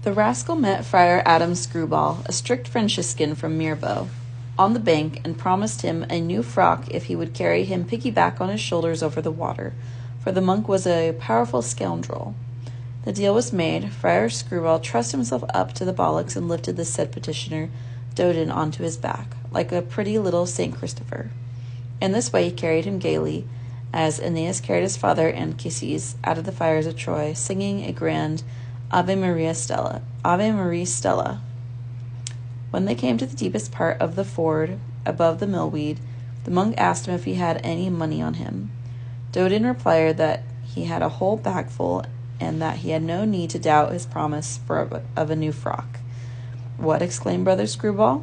The rascal met Friar Adam Screwball, a strict Franciscan from Mirbeau, on the bank, and promised him a new frock if he would carry him piggyback on his shoulders over the water, for the monk was a powerful scoundrel. The deal was made. Friar Screwball trussed himself up to the bollocks and lifted the said petitioner, Dodin, onto his back, like a pretty little St. Christopher. In this way he carried him gaily, as Aeneas carried his father Anchises out of the fires of Troy, singing a grand Ave Maria Stella. Ave Maria Stella. When they came to the deepest part of the ford, above the millweed, the monk asked him if he had any money on him. Dodin replied that he had a whole bagful, and that he had no need to doubt his promise of a new frock. "What?" exclaimed Brother Screwball.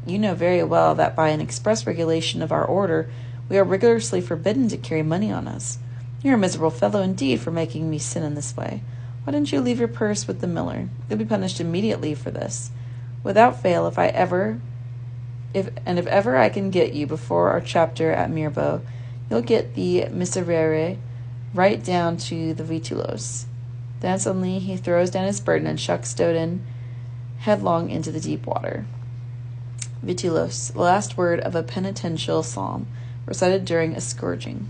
"You know very well that by an express regulation of our order we are rigorously forbidden to carry money on us. You're a miserable fellow indeed for making me sin in this way. Why didn't you leave your purse with the miller? You'll be punished immediately for this. Without fail, if ever I can get you before our chapter at Mirbeau, you'll get the miserere right down to the Vitulos." Then suddenly he throws down his burden and chucks Dodin headlong into the deep water. Vitulos, the last word of a penitential psalm, recited during a scourging.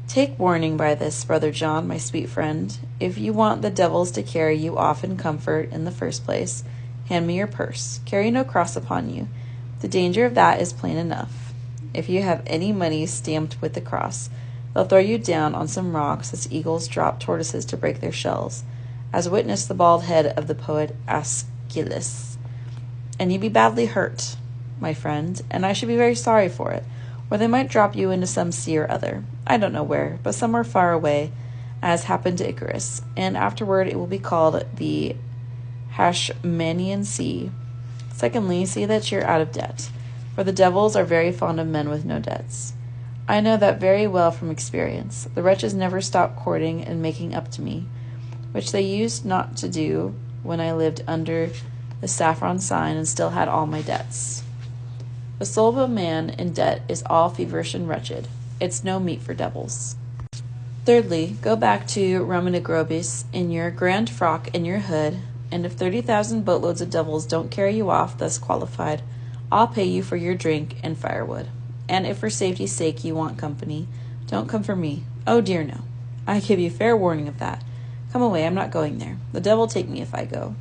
Take warning by this, Brother John, my sweet friend. If you want the devils to carry you off in comfort in the first place, hand me your purse. Carry no cross upon you. The danger of that is plain enough. If you have any money stamped with the cross, they'll throw you down on some rocks as eagles drop tortoises to break their shells, as witness the bald head of the poet Aeschylus. And you'd be badly hurt, my friend, and I should be very sorry for it, or they might drop you into some sea or other. I don't know where, but somewhere far away, as happened to Icarus, and afterward it will be called the Hashmanian Sea. Secondly, see that you're out of debt, for the devils are very fond of men with no debts. I know that very well from experience. The wretches never stop courting and making up to me, which they used not to do when I lived under the saffron sign and still had all my debts. The soul of a man in debt is all feverish and wretched. It's no meat for devils. Thirdly, go back to Romanigrobis in your grand frock and your hood, and if 30,000 boatloads of devils don't carry you off thus qualified, I'll pay you for your drink and firewood. And if for safety's sake you want company, don't come for me. Oh dear no. I give you fair warning of that. Come away, I'm not going there. The devil take me if I go.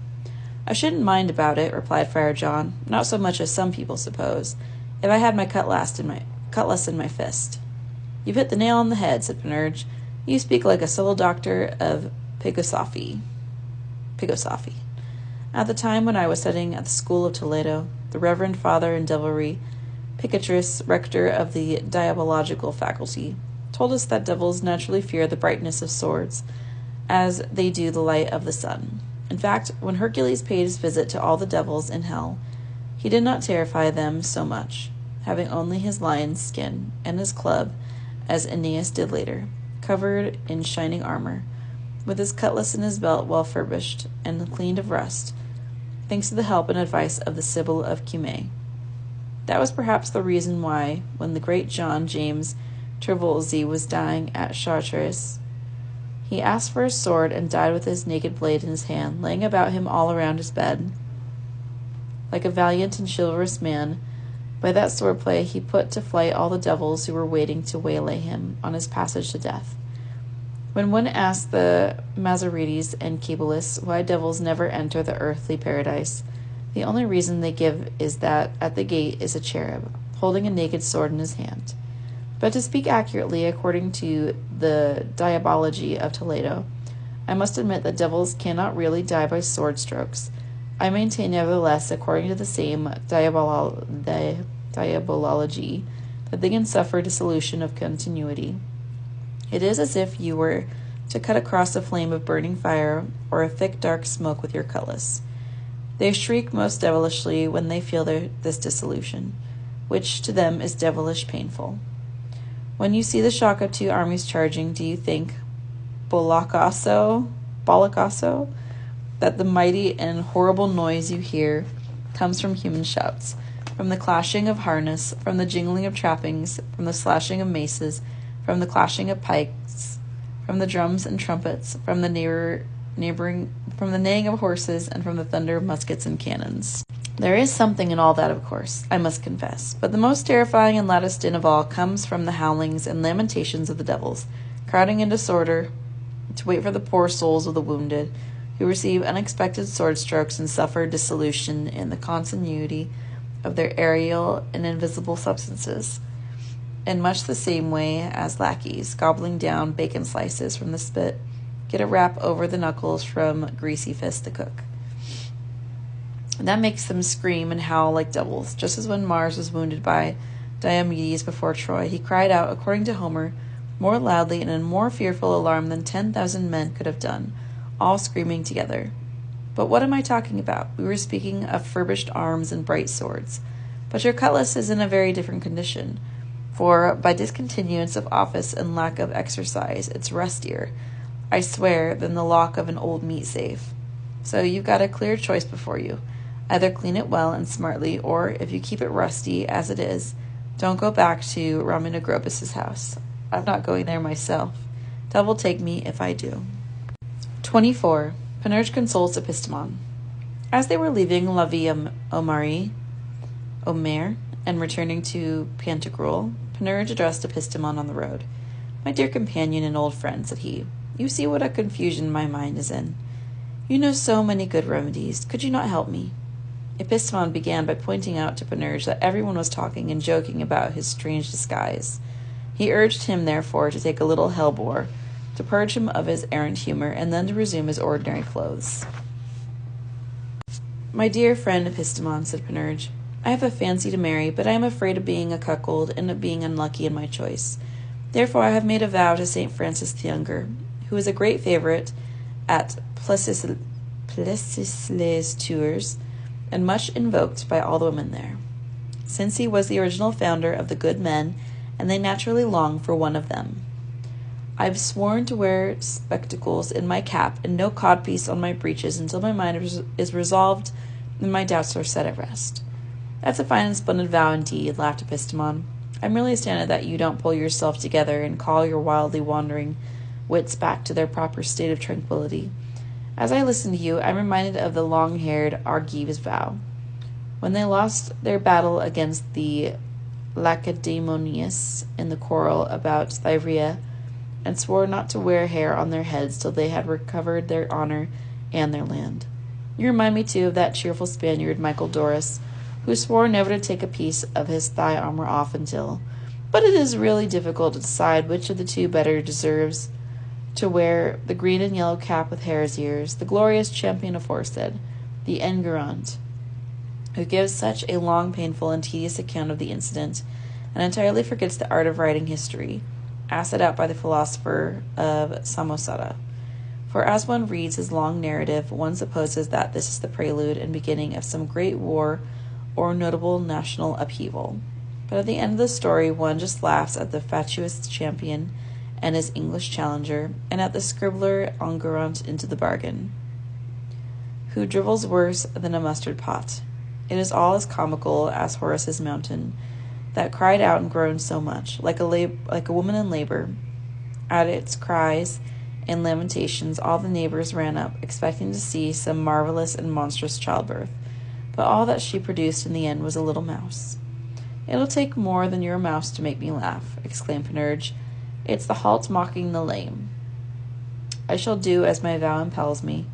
I shouldn't mind about it, replied Friar John, not so much as some people suppose, if I had my cutlass in my fist. You've hit the nail on the head, said Panurge. You speak like a solo doctor of Pigosophy. At the time when I was studying at the school of Toledo, the Reverend Father in Devilry, Picatris, rector of the diabological faculty, told us that devils naturally fear the brightness of swords, as they do the light of the sun. In fact, when Hercules paid his visit to all the devils in hell, he did not terrify them so much, having only his lion's skin and his club, as Aeneas did later, covered in shining armor, with his cutlass in his belt well furbished and cleaned of rust, thanks to the help and advice of the Sibyl of Cumae. That was perhaps the reason why, when the great John James Tervolsey was dying at Chartres, he asked for his sword and died with his naked blade in his hand, laying about him all around his bed. Like a valiant and chivalrous man, by that sword-play he put to flight all the devils who were waiting to waylay him on his passage to death. When one asks the Masoretes and Cabalists why devils never enter the earthly paradise, the only reason they give is that at the gate is a cherub, holding a naked sword in his hand. But to speak accurately, according to the Diabology of Toledo, I must admit that devils cannot really die by sword strokes. I maintain, nevertheless, according to the same diabolology, that they can suffer dissolution of continuity. It is as if you were to cut across a flame of burning fire or a thick dark smoke with your cutlass. They shriek most devilishly when they feel this dissolution, which to them is devilish painful. When you see the shock of two armies charging, do you think, Bolacasso, that the mighty and horrible noise you hear comes from human shouts, from the clashing of harness, from the jingling of trappings, from the slashing of maces, from the clashing of pikes, from the drums and trumpets, from the neighing of horses, and from the thunder of muskets and cannons. There is something in all that, of course, I must confess, but the most terrifying and loudest din of all comes from the howlings and lamentations of the devils, crowding in disorder to wait for the poor souls of the wounded, who receive unexpected sword strokes and suffer dissolution in the continuity of their aerial and invisible substances, in much the same way as lackeys, gobbling down bacon slices from the spit, get a rap over the knuckles from greasy fist the cook. And that makes them scream and howl like devils, just as when Mars was wounded by Diomedes before Troy. He cried out, according to Homer, more loudly and in more fearful alarm than 10,000 men could have done, all screaming together. But what am I talking about? We were speaking of furbished arms and bright swords. But your cutlass is in a very different condition, for by discontinuance of office and lack of exercise, it's rustier, I swear, than the lock of an old meat safe. So you've got a clear choice before you. Either clean it well and smartly, or, if you keep it rusty as it is, don't go back to Raminogrobus's house. I'm not going there myself. Devil take me if I do. 24. Panurge consults Epistemon. As they were leaving La Vie Omer, and returning to Pantagruel, Panurge addressed Epistemon on the road. My dear companion and old friend, said he, you see what a confusion my mind is in. You know so many good remedies. Could you not help me? Epistemon began by pointing out to Panurge that everyone was talking and joking about his strange disguise. He urged him, therefore, to take a little hellebore, to purge him of his errant humor, and then to resume his ordinary clothes. My dear friend Epistemon, said Panurge, I have a fancy to marry, but I am afraid of being a cuckold and of being unlucky in my choice. Therefore I have made a vow to St. Francis the Younger, who is a great favourite at Plessis les Tours, and much invoked by all the women there, since he was the original founder of the good men, and they naturally long for one of them. I've sworn to wear spectacles in my cap and no codpiece on my breeches until my mind is resolved and my doubts are set at rest. That's a fine and splendid vow indeed, laughed Epistemon. I'm really astounded that you don't pull yourself together and call your wildly wandering wits back to their proper state of tranquillity. As I listen to you, I'm reminded of the long-haired Argives' vow. When they lost their battle against the Lacedaemonians in the quarrel about Thyrea, and swore not to wear hair on their heads till they had recovered their honor and their land. You remind me, too, of that cheerful Spaniard, Michael Doris, who swore never to take a piece of his thigh armor off until... But it is really difficult to decide which of the two better deserves to wear the green and yellow cap with hare's ears, the glorious champion aforesaid, the Enguerrand, who gives such a long, painful, and tedious account of the incident, and entirely forgets the art of writing history, as set out by the philosopher of Samosata. For as one reads his long narrative, one supposes that this is the prelude and beginning of some great war or notable national upheaval. But at the end of the story, one just laughs at the fatuous champion and his English challenger, and at the scribbler Enguerrand into the bargain, who drivels worse than a mustard pot. It is all as comical as Horace's mountain, that cried out and groaned so much, like a woman in labor. At its cries and lamentations, all the neighbors ran up, expecting to see some marvelous and monstrous childbirth. But all that she produced in the end was a little mouse. It'll take more than your mouse to make me laugh, exclaimed Panurge. It's the halt mocking the lame. I shall do as my vow impels me.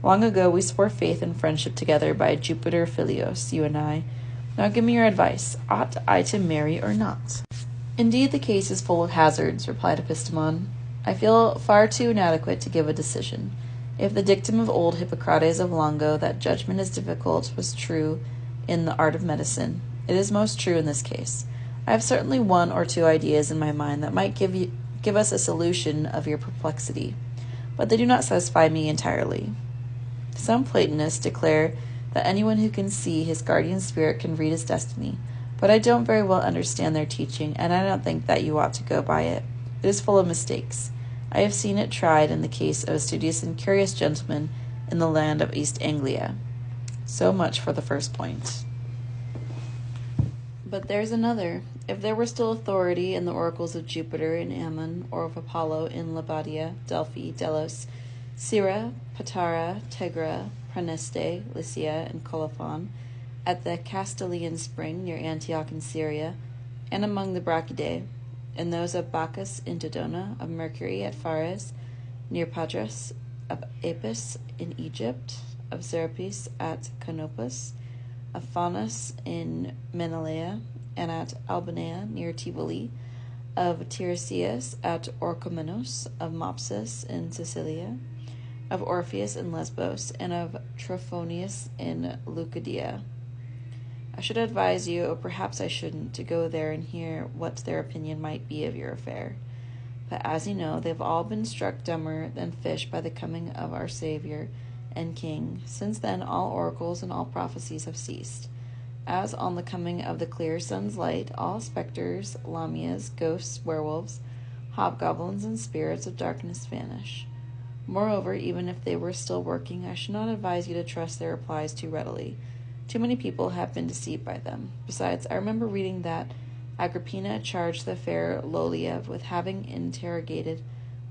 Long ago we swore faith and friendship together by Jupiter Philios, you and I. Now give me your advice. Ought I to marry or not? Indeed, the case is full of hazards, replied Epistemon. I feel far too inadequate to give a decision. If the dictum of old Hippocrates of Longo, that judgment is difficult, was true in the art of medicine, it is most true in this case. I have certainly one or two ideas in my mind that might give us a solution of your perplexity, but they do not satisfy me entirely. Some Platonists declare that anyone who can see his guardian spirit can read his destiny, but I don't very well understand their teaching, and I don't think that you ought to go by it. It is full of mistakes. I have seen it tried in the case of a studious and curious gentleman in the land of East Anglia. So much for the first point. But there's another. If there were still authority in the oracles of Jupiter in Ammon, or of Apollo in Labadia, Delphi, Delos, Syra, Patara, Tegra, Praeneste, Lycia, and Colophon, at the Castilian spring near Antioch in Syria, and among the Brachidae, and those of Bacchus in Dodona, of Mercury at Phares, near Padras, of Apis in Egypt, of Serapis at Canopus, of Faunus in Menelaea, and at Albanea near Tivoli, of Tiresias at Orchomenos, of Mopsus in Sicilia, of Orpheus in Lesbos, and of Trophonius in Leucadia. I should advise you, or perhaps I shouldn't, to go there and hear what their opinion might be of your affair. But as you know, they've all been struck dumber than fish by the coming of our Savior and King. Since then, all oracles and all prophecies have ceased. As on the coming of the clear sun's light, all specters, lamias, ghosts, werewolves, hobgoblins, and spirits of darkness vanish. Moreover, even if they were still working, I should not advise you to trust their replies too readily. Too many people have been deceived by them. Besides, I remember reading that Agrippina charged the fair Lollia with having interrogated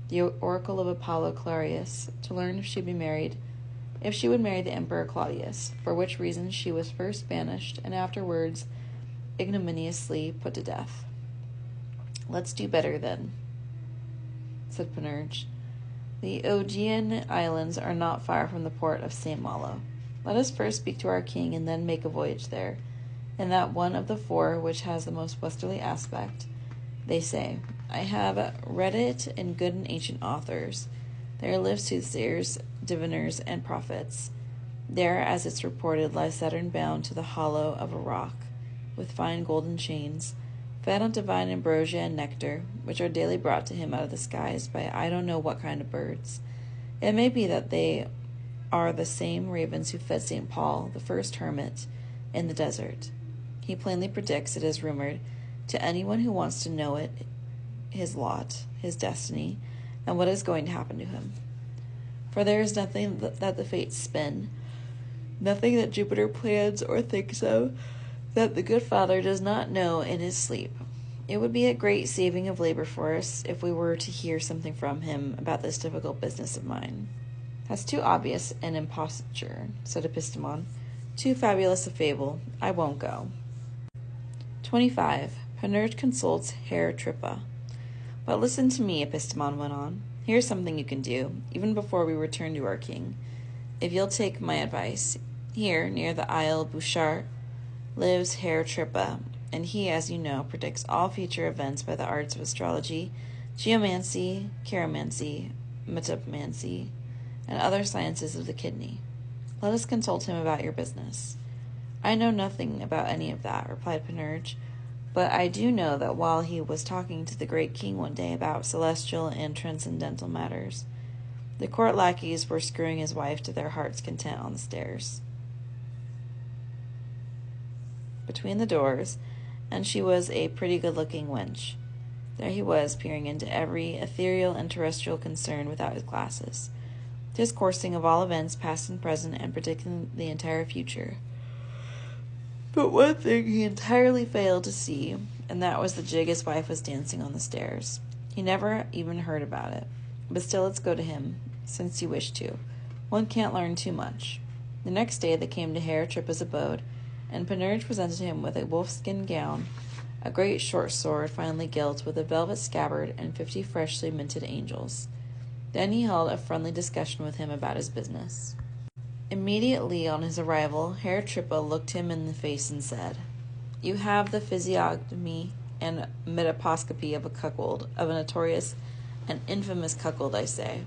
the oracle of Apollo Clarius to learn if she would marry the Emperor Claudius, for which reason she was first banished and afterwards ignominiously put to death. Let's do better, then, said Panurge. The Aegean islands are not far from the port of St. Malo. Let us first speak to our king, and then make a voyage there, in that one of the four which has the most westerly aspect. They say, I have read it in good and ancient authors. There live soothsayers, diviners, and prophets. There, as it's reported, lies Saturn bound to the hollow of a rock, with fine golden chains, fed on divine ambrosia and nectar, which are daily brought to him out of the skies by I don't know what kind of birds. It may be that they are the same ravens who fed St. Paul, the first hermit, in the desert. He plainly predicts, it is rumored, to anyone who wants to know it, his lot, his destiny, and what is going to happen to him. For there is nothing that the fates spin, nothing that Jupiter plans or thinks of, that the good Father does not know in his sleep. It would be a great saving of labor for us if we were to hear something from him about this difficult business of mine. That's too obvious an imposture, said Epistemon. Too fabulous a fable. I won't go. 25. Panurge consults Herr Trippa. But listen to me, Epistemon went on. Here's something you can do, even before we return to our king. If you'll take my advice, here, near the Isle Bouchard, lives Herr Trippa, and he, as you know, predicts all future events by the arts of astrology, geomancy, chiromancy, metamancy, and other sciences of the kidney. Let us consult him about your business. I know nothing about any of that, replied Panurge, but I do know that while he was talking to the great king one day about celestial and transcendental matters, the court lackeys were screwing his wife to their heart's content on the stairs between the doors, and she was a pretty good-looking wench. There he was, peering into every ethereal and terrestrial concern without his glasses, discoursing of all events past and present, and predicting the entire future. But one thing he entirely failed to see, and that was the jig his wife was dancing on the stairs. He never even heard about it. But still, let's go to him, since you wish to. One can't learn too much. The next day they came to Herr Trippa's abode, and Panurge presented him with a wolfskin gown, a great short sword finely gilt with a velvet scabbard, and 50 freshly minted angels. Then he held a friendly discussion with him about his business. Immediately on his arrival, Herr Trippa looked him in the face and said, You have the physiognomy and metaposcopy of a cuckold, of a notorious and infamous cuckold, I say.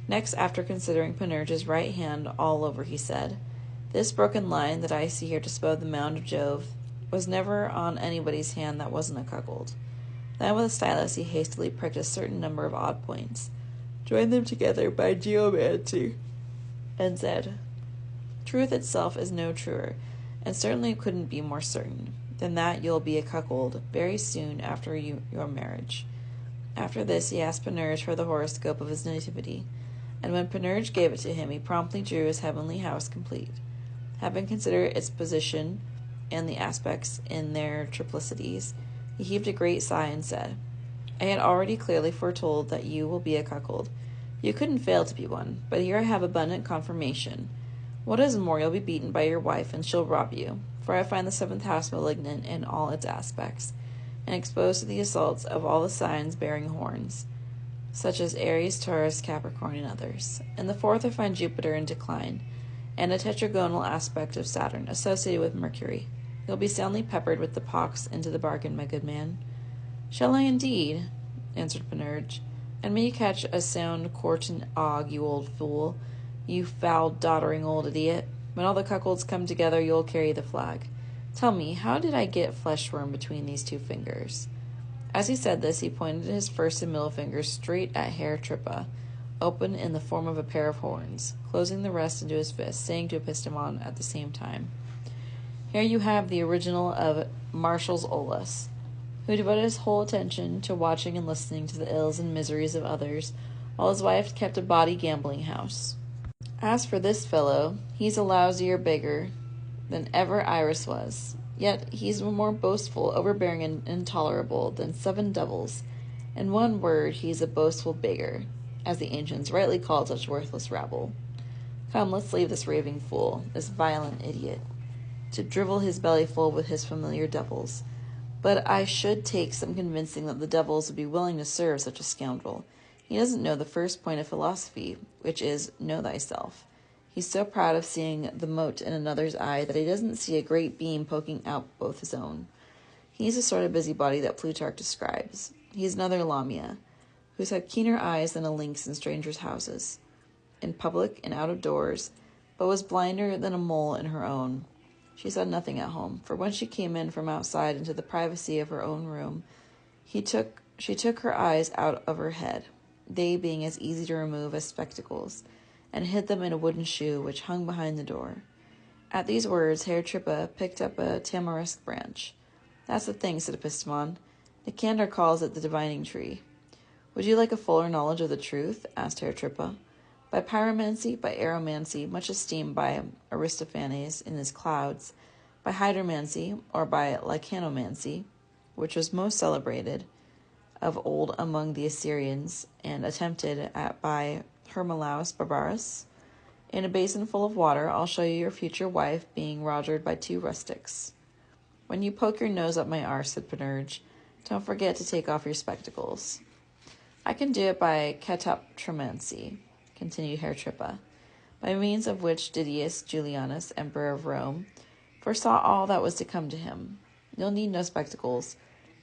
Next, after considering Panurge's right hand all over, he said, This broken line that I see here to spoil the mound of Jove was never on anybody's hand that wasn't a cuckold. Then with a stylus he hastily pricked a certain number of odd points, joined them together by geomancy, and said, Truth itself is no truer, and certainly couldn't be more certain, than that you'll be a cuckold very soon after your marriage. After this he asked Panurge for the horoscope of his nativity, and when Panurge gave it to him, he promptly drew his heavenly house complete. Having considered its position and the aspects in their triplicities, he heaved a great sigh and said, I had already clearly foretold that you will be a cuckold. You couldn't fail to be one, but here I have abundant confirmation. What is more, you'll be beaten by your wife, and she'll rob you, for I find the seventh house malignant in all its aspects, and exposed to the assaults of all the signs bearing horns, such as Aries, Taurus, Capricorn, and others. In the fourth I find Jupiter in decline, and a tetragonal aspect of Saturn, associated with Mercury. You'll be soundly peppered with the pox into the bargain, my good man. Shall I indeed? Answered Panurge. And may you catch a sound quartan og, you old fool, you foul doddering old idiot. When all the cuckolds come together, you'll carry the flag. Tell me, how did I get fleshworm between these two fingers? As he said this, he pointed his first and middle fingers straight at Herr Trippa, open in the form of a pair of horns, closing the rest into his fist, saying to Epistemon at the same time, Here you have the original of Marshall's Olus, who devoted his whole attention to watching and listening to the ills and miseries of others, while his wife kept a bawdy gambling house. As for this fellow, he's a lousier beggar than ever Iris was, yet he's more boastful, overbearing, and intolerable than 7 devils. In one word, he's a boastful beggar, as the ancients rightly called such worthless rabble. Come, let's leave this raving fool, this violent idiot, to drivel his belly full with his familiar devils. But I should take some convincing that the devils would be willing to serve such a scoundrel. He doesn't know the first point of philosophy, which is, know thyself. He's so proud of seeing the mote in another's eye that he doesn't see a great beam poking out both his own. He's the sort of busybody that Plutarch describes. He's another Lamia, who's had keener eyes than a lynx in strangers' houses, in public and out of doors, but was blinder than a mole in her own. She said nothing at home, for when she came in from outside into the privacy of her own room, she took her eyes out of her head, they being as easy to remove as spectacles, and hid them in a wooden shoe which hung behind the door. At these words, Herr Trippa picked up a tamarisk branch. That's the thing, said Epistemon. Nicander calls it the divining tree. Would you like a fuller knowledge of the truth? Asked Herr Trippa. By pyromancy, by aeromancy, much esteemed by Aristophanes in his Clouds, by hydromancy, or by lichanomancy, which was most celebrated of old among the Assyrians, and attempted at by Hermolaus Barbarus. In a basin full of water, I'll show you your future wife being rogered by 2 rustics. When you poke your nose up my arse, said Panurge, don't forget to take off your spectacles. I can do it by catoptromancy, continued Herr Trippa, by means of which Didius Julianus, Emperor of Rome, foresaw all that was to come to him. You'll need no spectacles.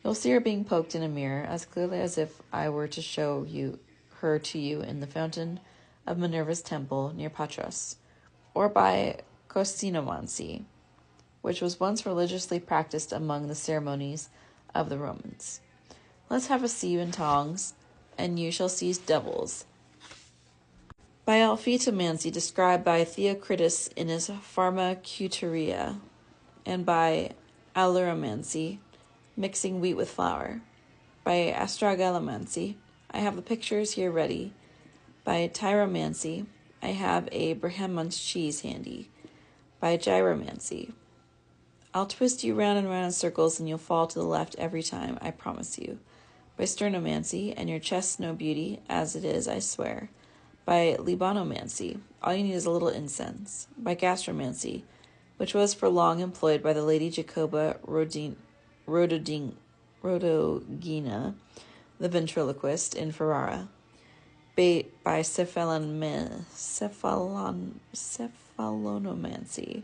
You'll see her being poked in a mirror as clearly as if I were to show her to you in the fountain of Minerva's temple near Patras, or by costinomancy, which was once religiously practiced among the ceremonies of the Romans. Let's have a sieve and tongs, and you shall seize devils. By alphetomancy, described by Theocritus in his Pharmacuteria, and by alluromancy, mixing wheat with flour. By astragalomancy, I have the pictures here ready. By tyromancy, I have a Brahman's cheese handy. By gyromancy, I'll twist you round and round in circles and you'll fall to the left every time, I promise you. By sternomancy, and your chest's no beauty, as it is, I swear. By libonomancy, all you need is a little incense. By gastromancy, which was for long employed by the Lady Jacoba Rodogina, the ventriloquist in Ferrara. By cephalonomancy,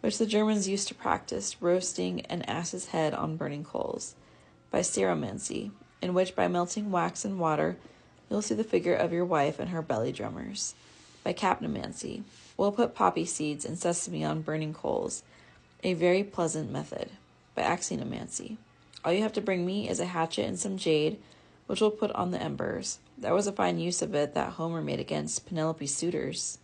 which the Germans used to practice, roasting an ass's head on burning coals. By ceromancy, in which by melting wax and water you'll see the figure of your wife and her belly drummers. By capnomancy, we'll put poppy seeds and sesame on burning coals, a very pleasant method. By axinomancy, all you have to bring me is a hatchet and some jade, which we'll put on the embers. That was a fine use of it that Homer made against Penelope's suitors.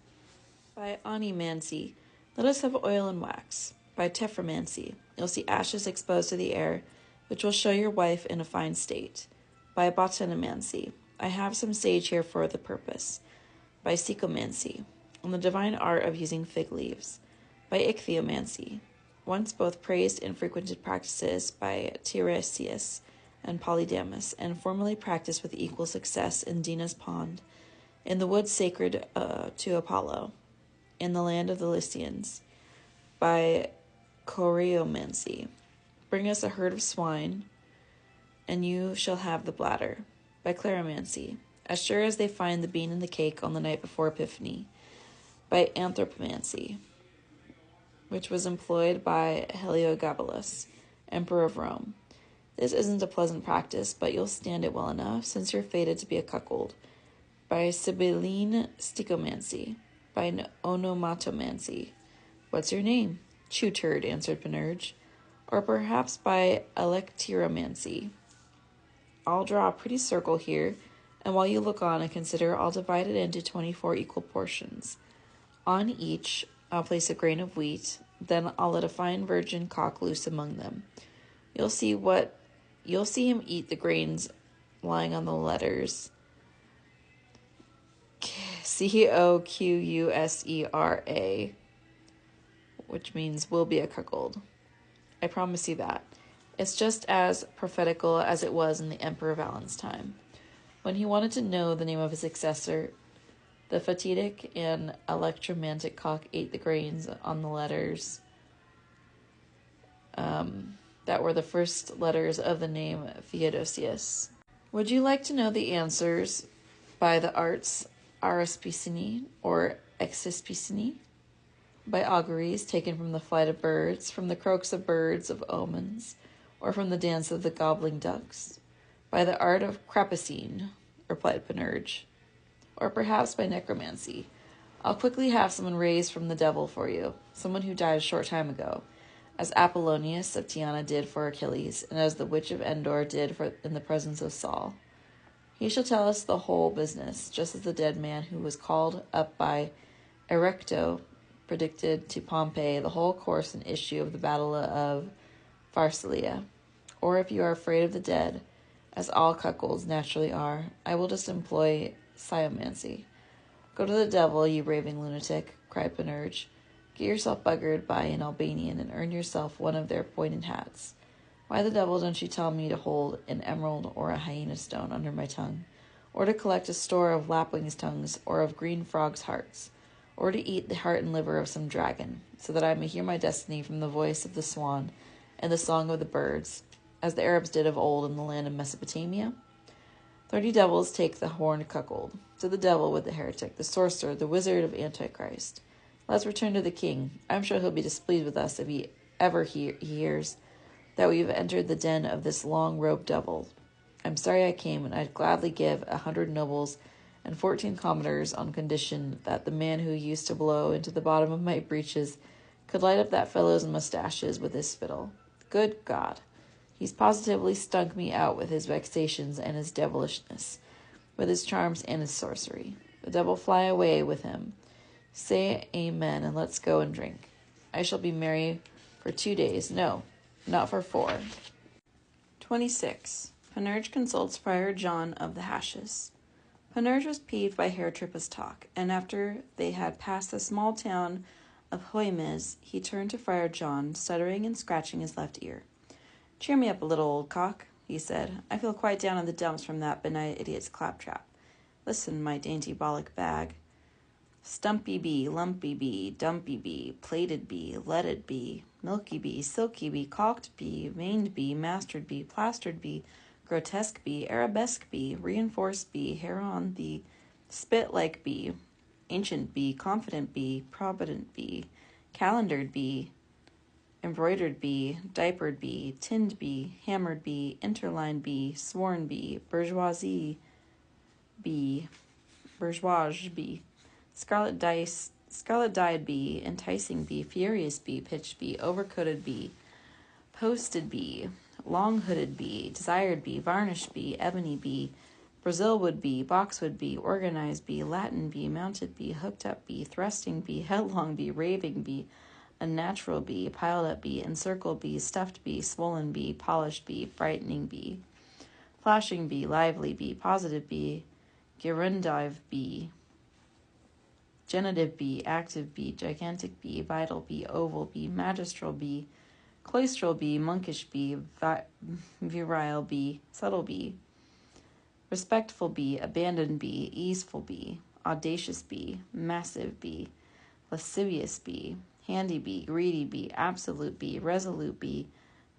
By onymancy, let us have oil and wax. By tephromancy, you'll see ashes exposed to the air, which will show your wife in a fine state. By botanomancy, I have some sage here for the purpose. By sycomancy, on the divine art of using fig leaves. By ichthyomancy, once both praised and frequented practices by Tiresias and Polydamas, and formerly practiced with equal success in Dina's pond. in the woods sacred to Apollo, in the land of the Lycians, by choriomancy. Bring us a herd of swine, and you shall have the bladder, by claromancy, as sure as they find the bean in the cake on the night before Epiphany, by anthropomancy, which was employed by Heliogabalus, emperor of Rome. This isn't a pleasant practice, but you'll stand it well enough, since you're fated to be a cuckold, by Sibylline stichomancy, by onomatomancy. What's your name? Chew turd, answered Panurge. Or perhaps by electiromancy. I'll draw a pretty circle here, and while you look on and consider, I'll divide it into 24 equal portions. On each, I'll place a grain of wheat, then I'll let a fine virgin cock loose among them. You'll see him eat the grains lying on the letters Coqusera, which means will be a cuckold. I promise you that. It's just as prophetical as it was in the Emperor Valens' time. When he wanted to know the name of his successor, the fatidic and electromantic cock ate the grains on the letters that were the first letters of the name Theodosius. Would you like to know the answers by the arts Araspicini or Exispicini? By auguries taken from the flight of birds, from the croaks of birds of omens, or from the dance of the gobbling ducks? By the art of Crapacine, replied Panurge, or perhaps by necromancy. I'll quickly have someone raised from the devil for you, someone who died a short time ago, as Apollonius of Tyana did for Achilles, and as the witch of Endor did in the presence of Saul. He shall tell us the whole business, just as the dead man who was called up by Erecto predicted to Pompey the whole course and issue of the battle of Pharsalia. Or if you are afraid of the dead, as all cuckolds naturally are, I will just employ sciomancy. Go to the devil, you raving lunatic, cried Panurge. Get yourself buggered by an Albanian and earn yourself one of their pointed hats. Why the devil don't you tell me to hold an emerald or a hyena stone under my tongue, or to collect a store of lapwings' tongues or of green frogs' hearts, or to eat the heart and liver of some dragon, so that I may hear my destiny from the voice of the swan and the song of the birds, as the Arabs did of old in the land of Mesopotamia? 30 devils take the horned cuckold. To the devil with the heretic, the sorcerer, the wizard of Antichrist. Let's return to the king. I'm sure he'll be displeased with us if he ever hears that we've entered the den of this long-robed devil. I'm sorry I came, and I'd gladly give 100 nobles and 14 commodores on condition that the man who used to blow into the bottom of my breeches could light up that fellow's mustaches with his spittle. Good God! He's positively stunk me out with his vexations and his devilishness, with his charms and his sorcery. The devil fly away with him. Say amen, and let's go and drink. I shall be merry for 2 days. No, not for 4. 26. Panurge consults Friar John of the Hashes. Panurge was peeved by Herr Trippa's talk, and after they had passed the small town of Hoymes, he turned to Friar John, stuttering and scratching his left ear. Cheer me up a little, old cock, he said. I feel quite down in the dumps from that benighted idiot's claptrap. Listen, my dainty bollock bag. Stumpy bee, lumpy bee, dumpy bee, plated bee, leaded bee, milky bee, silky bee, caulked bee, veined bee, mastered bee, plastered bee, grotesque bee, arabesque bee, reinforced bee, heron bee, spit-like bee, ancient bee, confident bee, provident bee, calendared bee, embroidered bee, diapered bee, tinned bee, hammered bee, interlined bee, sworn bee, bourgeois bee, scarlet-dyed bee, enticing bee, furious bee, pitched bee, overcoated bee, posted bee, long-hooded bee, desired bee, varnished bee, ebony bee, Brazilwood bee, boxwood bee, organized bee, Latin bee, mounted bee, hooked-up bee, thrusting bee, headlong bee, raving bee, unnatural bee, piled-up bee, encircled bee, stuffed bee, swollen bee, polished bee, frightening bee, flashing bee, lively bee, positive bee, gerundive bee, genitive bee, active bee, gigantic bee, vital bee, oval bee, magistral bee, cloistral bee, monkish bee, virile bee, subtle bee, respectful bee, abandoned bee, easeful bee, audacious be, massive be, lascivious be, handy be, greedy be, absolute be, resolute be,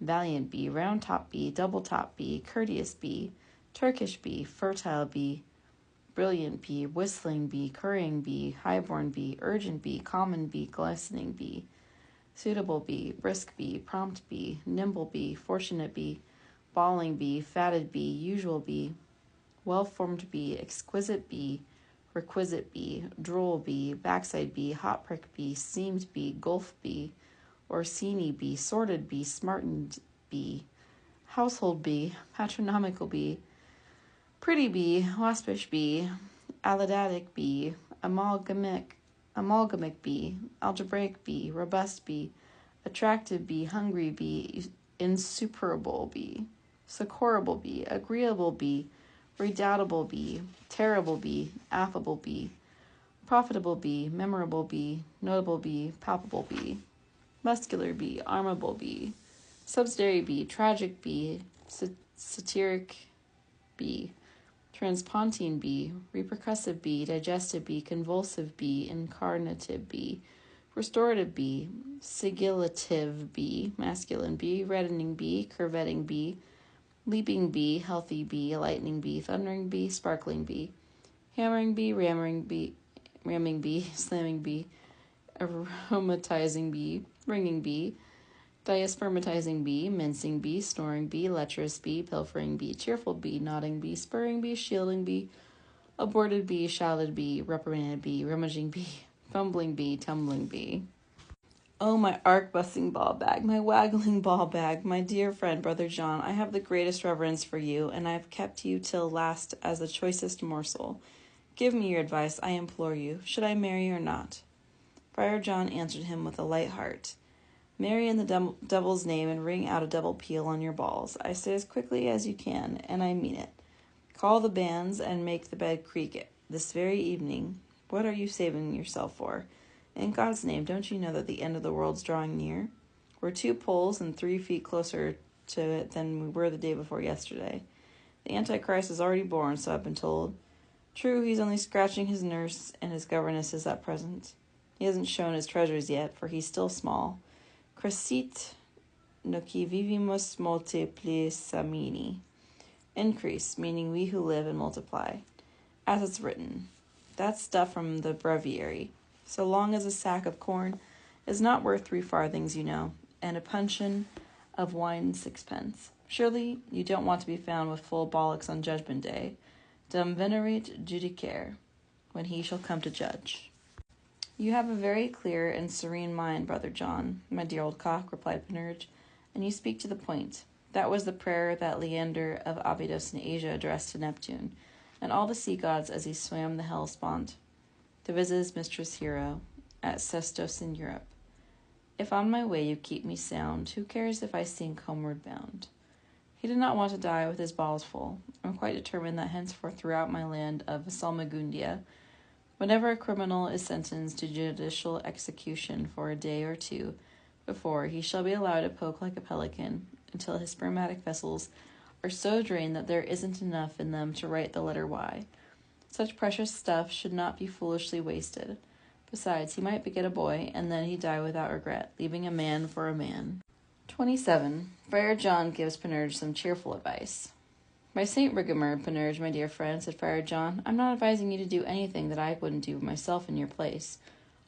valiant be, round top be, double top be, courteous be, Turkish be, fertile be, brilliant be, whistling be, currying be, highborn be, urgent be, common be, glistening be, suitable be, brisk be, prompt be, nimble be, fortunate be, bawling be, fatted be, usual be, well-formed be, exquisite be, requisite be, droll be, backside be, hot prick be, seamed be, gulf be, Orsini be, sordid be, smartened be, household be, patronomical be, pretty be, waspish be, allodatic be, amalgamic be, algebraic be, robust be, attractive be, hungry be, insuperable be, succorable be, agreeable be, redoubtable be, terrible be, affable be, profitable be, memorable be, notable be, palpable be, muscular be, armable be, subsidiary be, tragic be, satiric be, transpontine be, repercussive be, digestive be, convulsive be, incarnative be, restorative be, sigillative be, masculine be, reddening be, curvetting be, leaping be, healthy be, lightning be, thundering be, sparkling be, hammering be, ramming be, slamming be, aromatizing be, ringing be, diaspermatizing bee, mincing bee, snoring bee, lecherous bee, pilfering bee, cheerful bee, nodding bee, spurring bee, shielding bee, aborted bee, shouted bee, reprimanded bee, rummaging bee, fumbling bee, tumbling bee. Oh, my arc-busting ball bag, my waggling ball bag, my dear friend, Brother John, I have the greatest reverence for you, and I have kept you till last as the choicest morsel. Give me your advice, I implore you. Should I marry or not? Friar John answered him with a light heart. Marry in the devil's name and ring out a double peal on your balls. I say as quickly as you can, and I mean it. Call the bands and make the bed creak this very evening. What are you saving yourself for? In God's name, don't you know that the end of the world's drawing near? We're 2 poles and 3 feet closer to it than we were the day before yesterday. The Antichrist is already born, so I've been told. True, he's only scratching his nurse and his governesses at present. He hasn't shown his treasures yet, for he's still small. Crescit noci vivimus multiplisamini. Increase, meaning we who live and multiply. As it's written. That's stuff from the breviary. So long as a sack of corn is not worth 3 farthings, you know, and a puncheon of wine 6 pence. Surely you don't want to be found with full bollocks on Judgment Day. Dum venerate judicare, when he shall come to judge. You have a very clear and serene mind, Brother John, my dear old cock, replied Panurge, and you speak to the point. That was the prayer that Leander of Abydos in Asia addressed to Neptune, and all the sea gods as he swam the Hellespont, to visit his mistress Hero, at Sestos in Europe. If on my way you keep me sound, who cares if I sink homeward bound? He did not want to die with his balls full. I'm quite determined that henceforth throughout my land of Salmagundia, whenever a criminal is sentenced to judicial execution for a day or 2 before, he shall be allowed to poke like a pelican until his spermatic vessels are so drained that there isn't enough in them to write the letter Y. Such precious stuff should not be foolishly wasted. Besides, he might beget a boy, and then he'd die without regret, leaving a man for a man. 27. Friar John gives Panurge some cheerful advice. By St. Rigomer, Panurge, my dear friend, said Friar John, I'm not advising you to do anything that I wouldn't do myself in your place.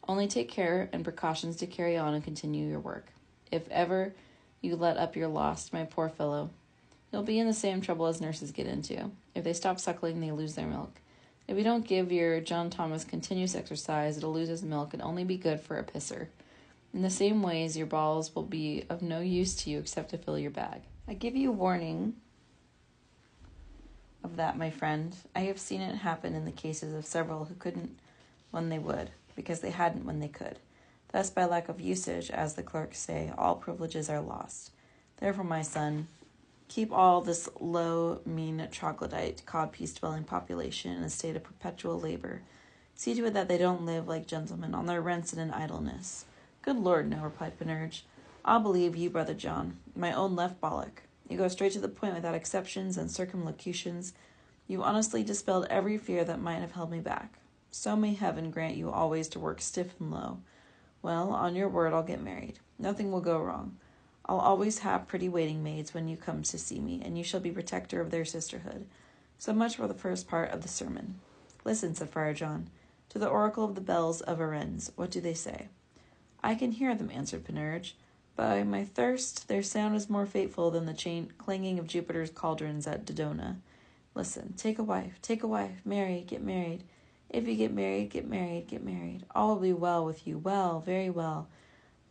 Only take care and precautions to carry on and continue your work. If ever you let up your lost, my poor fellow, you'll be in the same trouble as nurses get into. If they stop suckling, they lose their milk. If you don't give your John Thomas continuous exercise, it'll lose his milk and only be good for a pisser. In the same ways, your balls will be of no use to you except to fill your bag. I give you warning of that, my friend. I have seen it happen in the cases of several who couldn't when they would, because they hadn't when they could. Thus, by lack of usage, as the clerks say, all privileges are lost. Therefore, my son, keep all this low, mean, troglodyte, codpiece-dwelling population in a state of perpetual labor. See to it that they don't live like gentlemen on their rents and in idleness. Good Lord, no, replied Panurge. I'll believe you, Brother John, my own left bollock. You go straight to the point without exceptions and circumlocutions. You honestly dispelled every fear that might have held me back. So may heaven grant you always to work stiff and low. Well, on your word, I'll get married. Nothing will go wrong. I'll always have pretty waiting maids when you come to see me, and you shall be protector of their sisterhood. So much for the first part of the sermon. Listen, said Friar John, to the oracle of the bells of Arens. What do they say? I can hear them, answered Panurge. By my thirst, their sound is more fateful than the clanging of Jupiter's cauldrons at Dodona. Listen, take a wife, marry, get married. If you get married, get married, get married. All will be well with you, well, very well.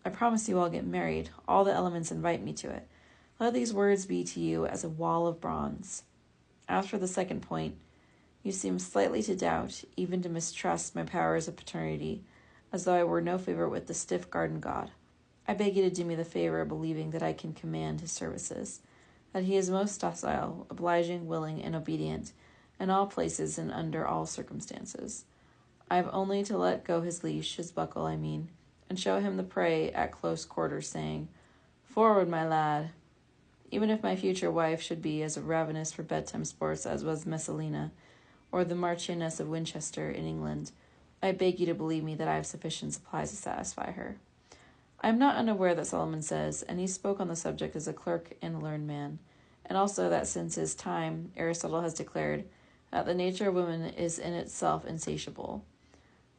I promise you I'll get married. All the elements invite me to it. Let these words be to you as a wall of bronze. As for the second point, you seem slightly to doubt, even to mistrust my powers of paternity, as though I were no favorite with the stiff garden god. I beg you to do me the favor of believing that I can command his services, that he is most docile, obliging, willing, and obedient, in all places and under all circumstances. I have only to let go his leash, his buckle, I mean, and show him the prey at close quarters, saying, Forward, my lad! Even if my future wife should be as ravenous for bedtime sports as was Messalina, or the Marchioness of Winchester in England, I beg you to believe me that I have sufficient supplies to satisfy her. I am not unaware that Solomon says, and he spoke on the subject as a clerk and a learned man, and also that since his time Aristotle has declared that the nature of woman is in itself insatiable.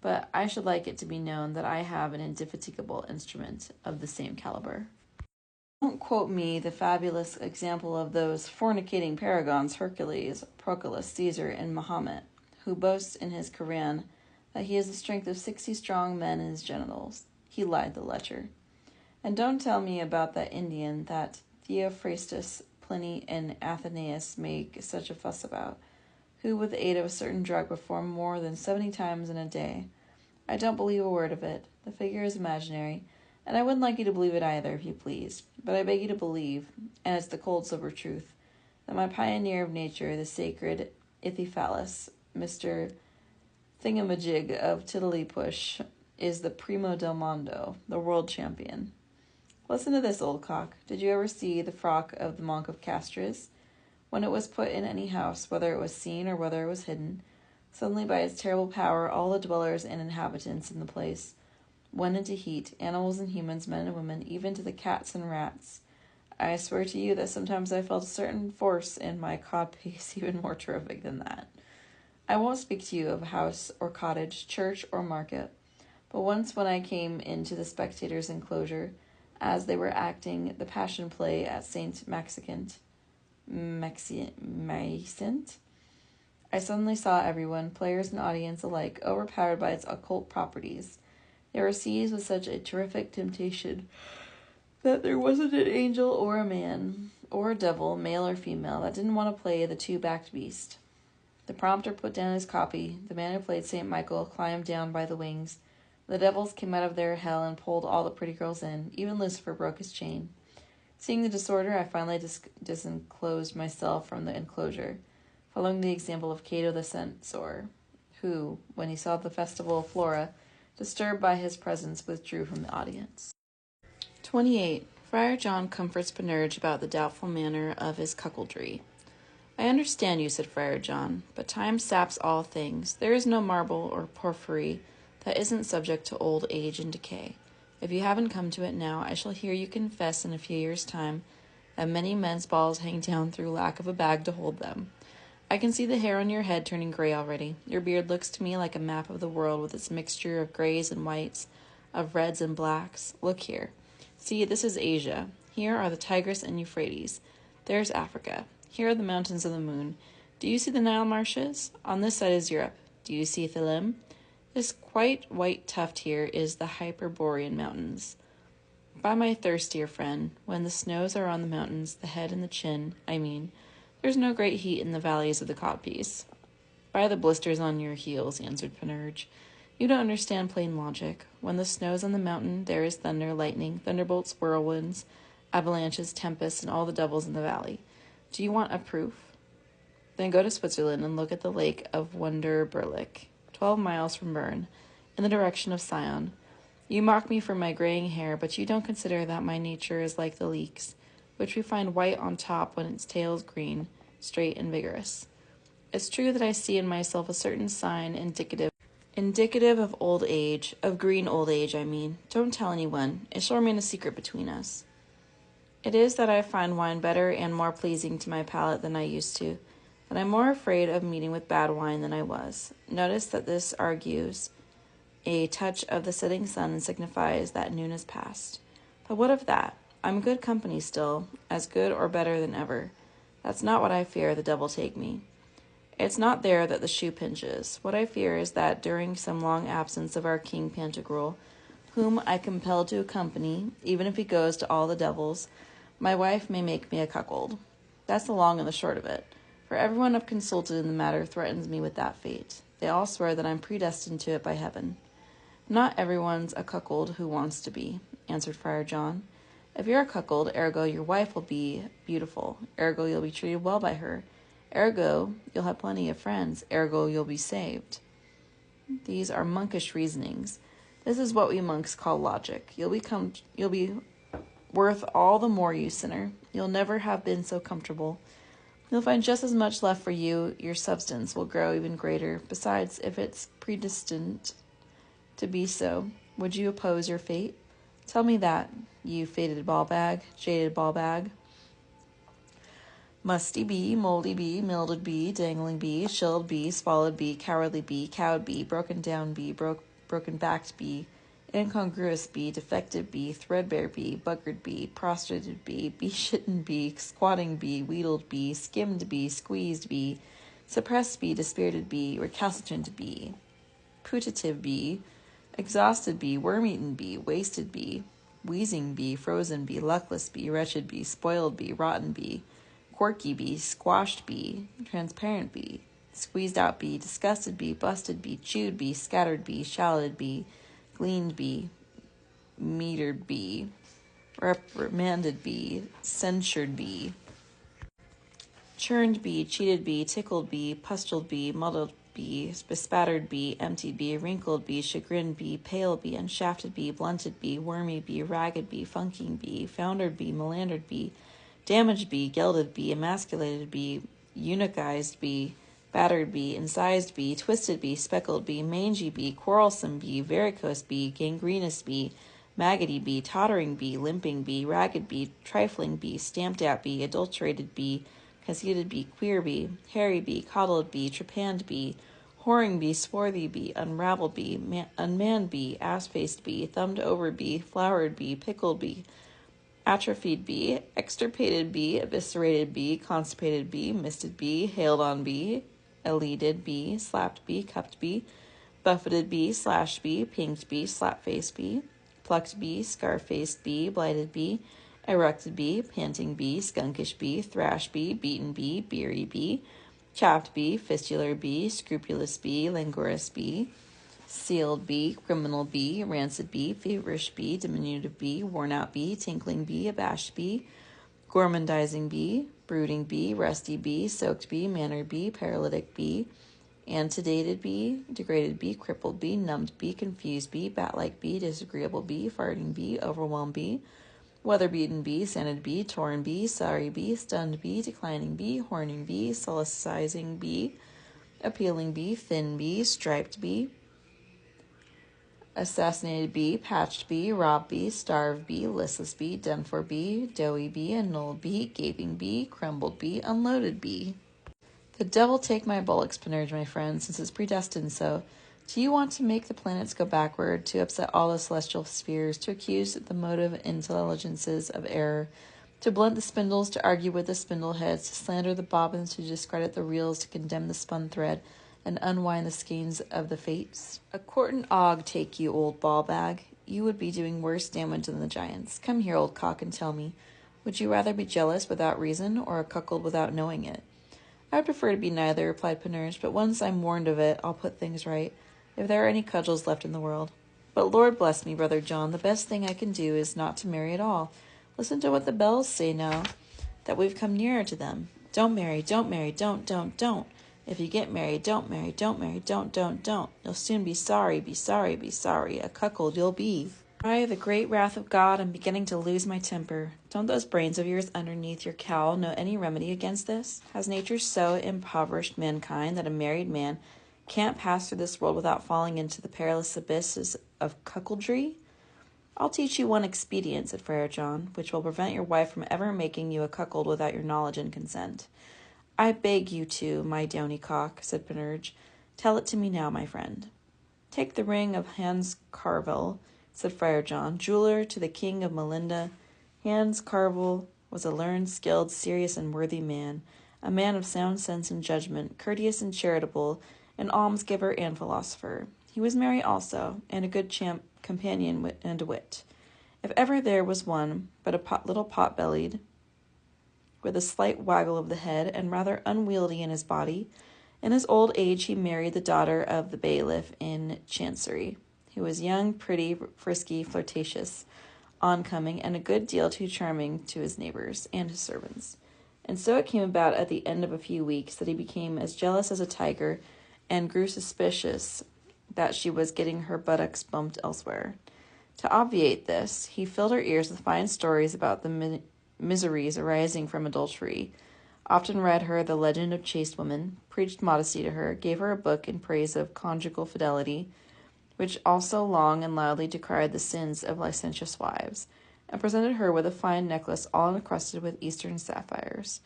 But I should like it to be known that I have an indefatigable instrument of the same caliber. Don't quote me the fabulous example of those fornicating paragons Hercules, Proclus, Caesar, and Mahomet, who boasts in his Koran that he has the strength of 60 strong men in his genitals. He lied, the lecher. And don't tell me about that Indian that Theophrastus, Pliny, and Athenaeus make such a fuss about, who with the aid of a certain drug perform more than 70 times in a day. I don't believe a word of it. The figure is imaginary, and I wouldn't like you to believe it either, if you please. But I beg you to believe, and it's the cold sober truth, that my pioneer of nature, the sacred Ithyphalus, Mr. Thingamajig of Tiddlypush, is the primo del mondo, the world champion. Listen to this, old cock. Did you ever see the frock of the monk of Castries? When it was put in any house, whether it was seen or whether it was hidden, suddenly by its terrible power all the dwellers and inhabitants in the place went into heat, animals and humans, men and women, even to the cats and rats. I swear to you that sometimes I felt a certain force in my codpiece even more terrific than that. I won't speak to you of house or cottage, church or market, but once when I came into the spectators' enclosure, as they were acting the passion play at St. Maxent, I suddenly saw everyone, players and audience alike, overpowered by its occult properties. They were seized with such a terrific temptation that there wasn't an angel or a man or a devil, male or female, that didn't want to play the two-backed beast. The prompter put down his copy. The man who played St. Michael climbed down by the wings. The devils came out of their hell and pulled all the pretty girls in. Even Lucifer broke his chain. Seeing the disorder, I finally disenclosed myself from the enclosure, following the example of Cato the Censor, who, when he saw the festival of Flora, disturbed by his presence, withdrew from the audience. 28. Friar John comforts Panurge about the doubtful manner of his cuckoldry. I understand you, said Friar John, but time saps all things. There is no marble or porphyry that isn't subject to old age and decay. If you haven't come to it now, I shall hear you confess in a few years' time that many men's balls hang down through lack of a bag to hold them. I can see the hair on your head turning gray already. Your beard looks to me like a map of the world with its mixture of grays and whites, of reds and blacks. Look here. See, this is Asia. Here are the Tigris and Euphrates. There's Africa. Here are the mountains of the moon. Do you see the Nile marshes? On this side is Europe. Do you see Thelem? This quite white tuft here is the Hyperborean mountains. By my thirst, dear friend, when the snows are on the mountains, the head and the chin, I mean, there's no great heat in the valleys of the codpiece. By the blisters on your heels, answered Panurge. You don't understand plain logic. When the snow's on the mountain, there is thunder, lightning, thunderbolts, whirlwinds, avalanches, tempests, and all the devils in the valley. Do you want a proof? Then go to Switzerland and look at the lake of Wunderberlich, 12 miles from Bern, in the direction of Sion. You mock me for my graying hair, but you don't consider that my nature is like the leek's, which we find white on top when its tail is green, straight and vigorous. It's true that I see in myself a certain sign indicative Indicative of old age, of green old age, I mean. Don't tell anyone. It shall remain a secret between us. It is that I find wine better and more pleasing to my palate than I used to, that I'm more afraid of meeting with bad wine than I was. Notice that this argues a touch of the setting sun and signifies that noon is past. But what of that? I'm good company still, as good or better than ever. That's not what I fear, the devil take me. It's not there that the shoe pinches. What I fear is that during some long absence of our King Pantagruel, whom I compel to accompany, even if he goes to all the devils, my wife may make me a cuckold. That's the long and the short of it, for everyone I've consulted in the matter threatens me with that fate. They all swear that I'm predestined to it by heaven. Not everyone's a cuckold who wants to be, answered Friar John. If you're a cuckold, ergo your wife will be beautiful, ergo you'll be treated well by her, ergo you'll have plenty of friends, ergo you'll be saved. These are monkish reasonings. This is what we monks call logic. You'll be worth all the more, you sinner. You'll never have been so comfortable. You'll find just as much left for you. Your substance will grow even greater. Besides, if it's predestined to be so, would you oppose your fate? Tell me that, you jaded ball bag. Musty bee, moldy bee, mildewed bee, dangling bee, shilled bee, swallowed bee, cowardly bee, cowed bee, broken down bee, broken-backed bee, incongruous bee, defective bee, threadbare bee, buggered bee, prostrated bee, bee-shitten bee, squatting bee, wheedled bee, skimmed bee, squeezed bee, suppressed bee, dispirited bee, recalcitrant bee, putative bee, exhausted bee, worm-eaten bee, wasted bee, wheezing bee, frozen bee, luckless bee, wretched bee, spoiled bee, rotten bee, quirky bee, squashed bee, transparent bee, squeezed out bee, disgusted bee, busted bee, chewed bee, scattered bee, shallowed bee, gleaned bee, metered bee, reprimanded bee, censured bee, churned bee, cheated bee, tickled bee, pustuled bee, muddled bee, bespattered bee, emptied bee, wrinkled bee, chagrined bee, pale bee, unshafted bee, blunted bee, wormy bee, ragged bee, funking bee, foundered bee, melandered bee, damaged bee, gelded bee, emasculated bee, eunuchized bee, battered bee, incised bee, twisted bee, speckled bee, mangy bee, quarrelsome bee, varicose bee, gangrenous bee, maggoty bee, tottering bee, limping bee, ragged bee, trifling bee, stamped out bee, adulterated bee, conceited bee, queer bee, hairy bee, coddled bee, trepanned bee, whoring bee, swarthy bee, unraveled bee, unmanned bee, ass-faced bee, thumbed over bee, flowered bee, pickled bee, atrophied bee, extirpated bee, eviscerated bee, constipated bee, misted bee, hailed on bee, elided bee, slapped bee, cuffed bee, buffeted bee, slashed bee, pinked bee, slap-faced bee, plucked bee, scar-faced bee, blighted bee, erected bee, panting bee, skunkish bee, thrash bee, beaten bee, beery bee, chaffed bee, fistular bee, scrupulous bee, languorous bee, sealed bee, criminal bee, rancid bee, feverish bee, diminutive bee, worn-out bee, tinkling bee, abashed bee, gormandizing bee, brooding bee, rusty bee, soaked bee, mannered bee, paralytic bee, antedated bee, degraded bee, crippled bee, numbed bee, confused bee, bat-like bee, disagreeable bee, farting bee, overwhelmed bee, weather-beaten bee, sanded bee, torn bee, sorry bee, stunned bee, declining bee, horning bee, solicizing bee, appealing bee, thin bee, striped bee, assassinated bee, patched bee, robbed bee, starved bee, listless bee, done for bee, doughy bee, annulled bee, gaping bee, crumbled bee, unloaded bee. The devil take my bullocks, Panurge, my friend, since it's predestined so. Do you want to make the planets go backward, to upset all the celestial spheres, to accuse the motive intelligences of error, to blunt the spindles, to argue with the spindle heads, to slander the bobbins, to discredit the reels, to condemn the spun thread, and unwind the skeins of the fates? A quartan og take you, old ball bag. You would be doing worse damage than the giants. Come here, old cock, and tell me, would you rather be jealous without reason, or a cuckold without knowing it? I would prefer to be neither, replied Panurge, but once I'm warned of it, I'll put things right, if there are any cudgels left in the world. But Lord bless me, Brother John, the best thing I can do is not to marry at all. Listen to what the bells say now, that we've come nearer to them. Don't marry, don't, don't. If you get married, don't marry, don't. You'll soon be sorry, a cuckold you'll be. I, the great wrath of God, am beginning to lose my temper. Don't those brains of yours underneath your cowl know any remedy against this? Has nature so impoverished mankind that a married man can't pass through this world without falling into the perilous abysses of cuckoldry? I'll teach you one expedient, said Friar John, which will prevent your wife from ever making you a cuckold without your knowledge and consent. I beg you to, my downy cock, said Panurge. Tell it to me now, my friend. Take the ring of Hans Carvel, said Friar John, jeweller to the King of Melinda. Hans Carvel was a learned, skilled, serious, and worthy man, a man of sound sense and judgment, courteous and charitable, an almsgiver and philosopher. He was merry also, and a good companion and wit. If ever there was one, but a little pot-bellied, with a slight waggle of the head, and rather unwieldy in his body, in his old age he married the daughter of the bailiff in Chancery. He was young, pretty, frisky, flirtatious, oncoming, and a good deal too charming to his neighbors and his servants. And so it came about at the end of a few weeks that he became as jealous as a tiger and grew suspicious that she was getting her buttocks bumped elsewhere. To obviate this, he filled her ears with fine stories about the miseries arising from adultery, often read her the legend of chaste women, preached modesty to her, gave her a book in praise of conjugal fidelity, which also long and loudly decried the sins of licentious wives, and presented her with a fine necklace all encrusted with eastern sapphires.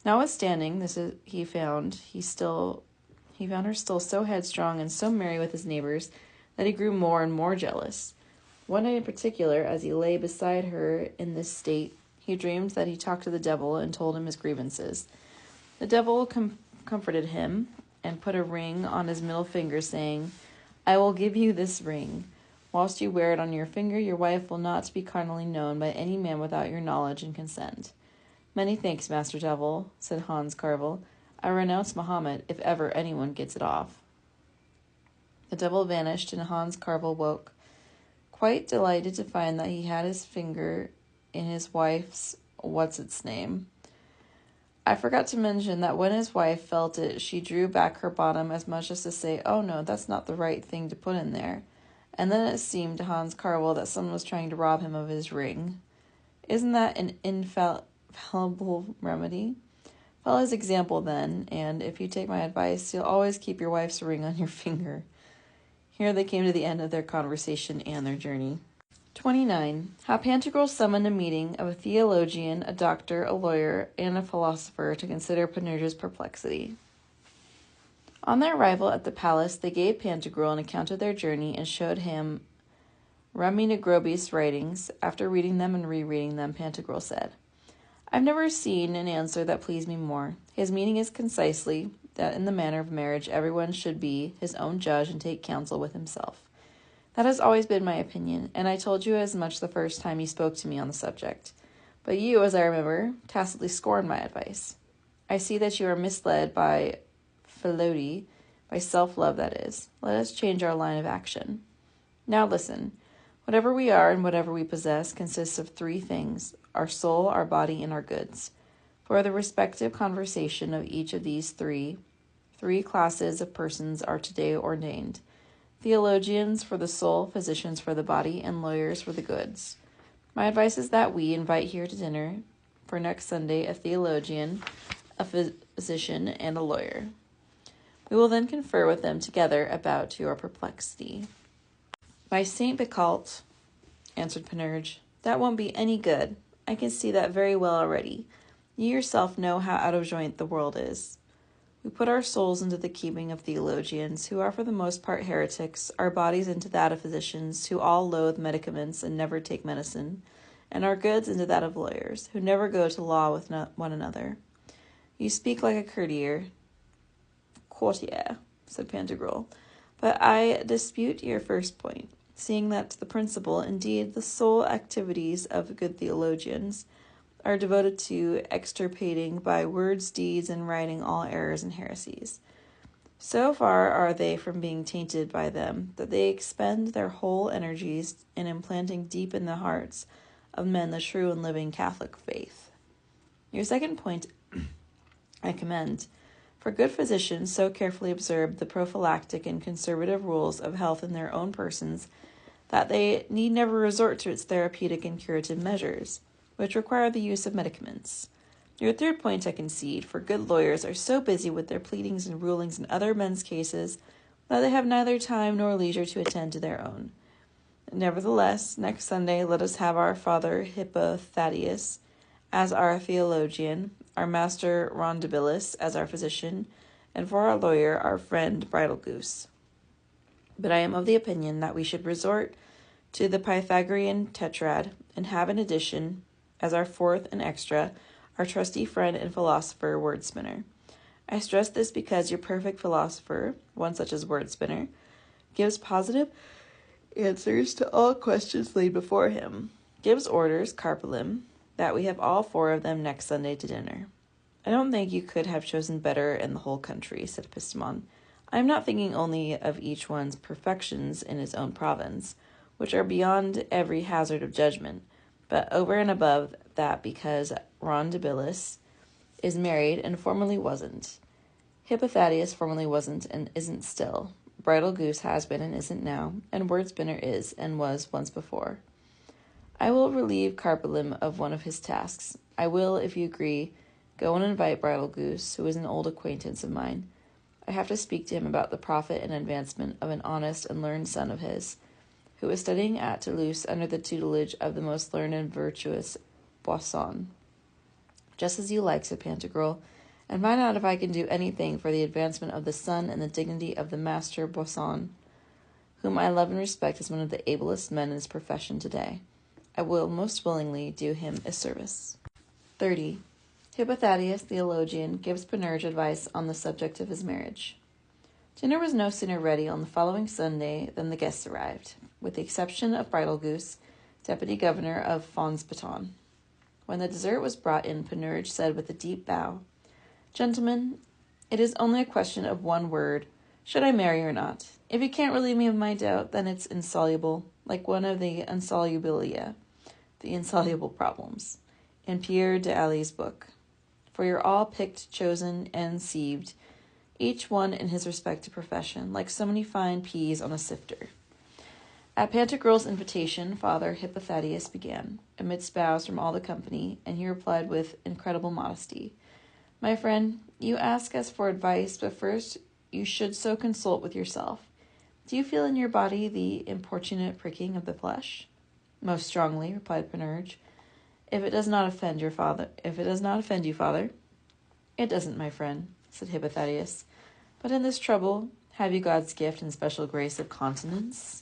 Notwithstanding this, he found her still so headstrong and so merry with his neighbors that he grew more and more jealous. One night in particular, as he lay beside her in this state, he dreamed that he talked to the devil and told him his grievances. The devil comforted him and put a ring on his middle finger, saying, I will give you this ring. Whilst you wear it on your finger, your wife will not be carnally known by any man without your knowledge and consent. Many thanks, Master Devil, said Hans Carvel. I renounce Mahomet if ever anyone gets it off. The devil vanished, and Hans Carvel woke, quite delighted to find that he had his finger in his wife's what's-its-name. I forgot to mention that when his wife felt it, she drew back her bottom as much as to say, oh no, that's not the right thing to put in there. And then it seemed to Hans Carvel that someone was trying to rob him of his ring. Isn't that an infallible remedy? Follow his example then, and if you take my advice, you'll always keep your wife's ring on your finger. Here they came to the end of their conversation and their journey. 29. How Pantagruel summoned a meeting of a theologian, a doctor, a lawyer, and a philosopher to consider Panurge's perplexity. On their arrival at the palace, they gave Pantagruel an account of their journey and showed him Remy Negrobi's writings. After reading them and rereading them, Pantagruel said, I've never seen an answer that pleased me more. His meaning is concisely that in the matter of marriage everyone should be his own judge and take counsel with himself. That has always been my opinion, and I told you as much the first time you spoke to me on the subject. But you, as I remember, tacitly scorned my advice. I see that you are misled by philauti, by self-love, that is. Let us change our line of action. Now listen. Whatever we are and whatever we possess consists of three things, our soul, our body, and our goods. For the respective conversation of each of these three classes of persons are today ordained. Theologians for the soul, physicians for the body, and lawyers for the goods. My advice is that we invite here to dinner for next Sunday a theologian, a physician, and a lawyer. We will then confer with them together about your perplexity. By St. Bicalt, answered Panurge, that won't be any good. I can see that very well already. You yourself know how out of joint the world is. We put our souls into the keeping of theologians, who are for the most part heretics, our bodies into that of physicians, who all loathe medicaments and never take medicine, and our goods into that of lawyers, who never go to law with one another. You speak like a courtier, said Pantagruel, but I dispute your first point, seeing that the principal, indeed the sole activities of good theologians, are devoted to extirpating by words, deeds, and writing all errors and heresies. So far are they from being tainted by them that they expend their whole energies in implanting deep in the hearts of men the true and living Catholic faith. Your second point I commend, for good physicians so carefully observe the prophylactic and conservative rules of health in their own persons that they need never resort to its therapeutic and curative measures, which require the use of medicaments. Your third point I concede, for good lawyers are so busy with their pleadings and rulings in other men's cases that they have neither time nor leisure to attend to their own. Nevertheless, next Sunday let us have our father Hippothadius as our theologian, our master Rondabilis as our physician, and for our lawyer our friend Bridal Goose. But I am of the opinion that we should resort to the Pythagorean tetrad, and have in addition, as our fourth and extra, our trusty friend and philosopher Wordspinner. I stress this because your perfect philosopher, one such as Wordspinner, gives positive answers to all questions laid before him, gives orders, carpellim, that we have all four of them next Sunday to dinner. I don't think you could have chosen better in the whole country, said Epistemon. I am not thinking only of each one's perfections in his own province, which are beyond every hazard of judgment, but over and above that because Rondabilis is married and formerly wasn't. Hippothadius formerly wasn't and isn't still. Bridal Goose has been and isn't now, and Wordspinner is and was once before. I will relieve Carpellim of one of his tasks. I will, if you agree, go and invite Bridal Goose, who is an old acquaintance of mine. I have to speak to him about the profit and advancement of an honest and learned son of his, who is studying at Toulouse under the tutelage of the most learned and virtuous Boisson. Just as you like, said Pantagruel, and find out if I can do anything for the advancement of the son and the dignity of the master Boisson, whom I love and respect as one of the ablest men in his profession today. I will most willingly do him a service. 30. Hippothadius, theologian, gives Panurge advice on the subject of his marriage. Dinner was no sooner ready on the following Sunday than the guests arrived, with the exception of Bridal Goose, deputy governor of Fons-Baton. When the dessert was brought in, Panurge said with a deep bow, Gentlemen, it is only a question of one word. Should I marry or not? If you can't relieve me of my doubt, then it's insoluble, like one of the insolubilia, the insoluble problems, in Pierre de Ali's book. For you're all picked, chosen, and sieved, each one in his respective profession, like so many fine peas on a sifter. At Pantagruel's invitation, Father Hippothadius began, amidst bows from all the company, and he replied with incredible modesty, My friend, you ask us for advice, but first you should so consult with yourself. Do you feel in your body the importunate pricking of the flesh? Most strongly, replied Panurge. If it does not offend you, father. It doesn't, my friend, said Hippothadius. But in this trouble, have you God's gift and special grace of continence?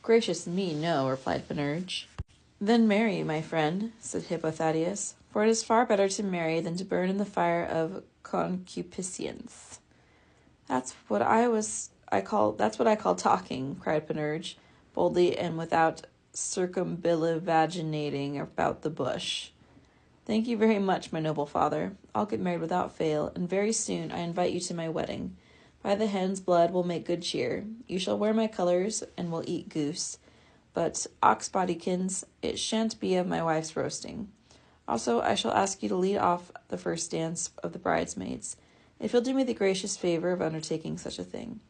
Gracious me, no, replied Panurge. Then marry, my friend, said Hippothadius, for it is far better to marry than to burn in the fire of concupiscence. That's what I call talking, cried Panurge, boldly and without circumambivaginating about the bush. Thank you very much, my noble father. I'll get married without fail, and very soon I invite you to my wedding. By the hen's blood we'll make good cheer. You shall wear my colours, and we'll eat goose. But, ox bodykins, it shan't be of my wife's roasting. Also, I shall ask you to lead off the first dance of the bridesmaids, if you'll do me the gracious favour of undertaking such a thing.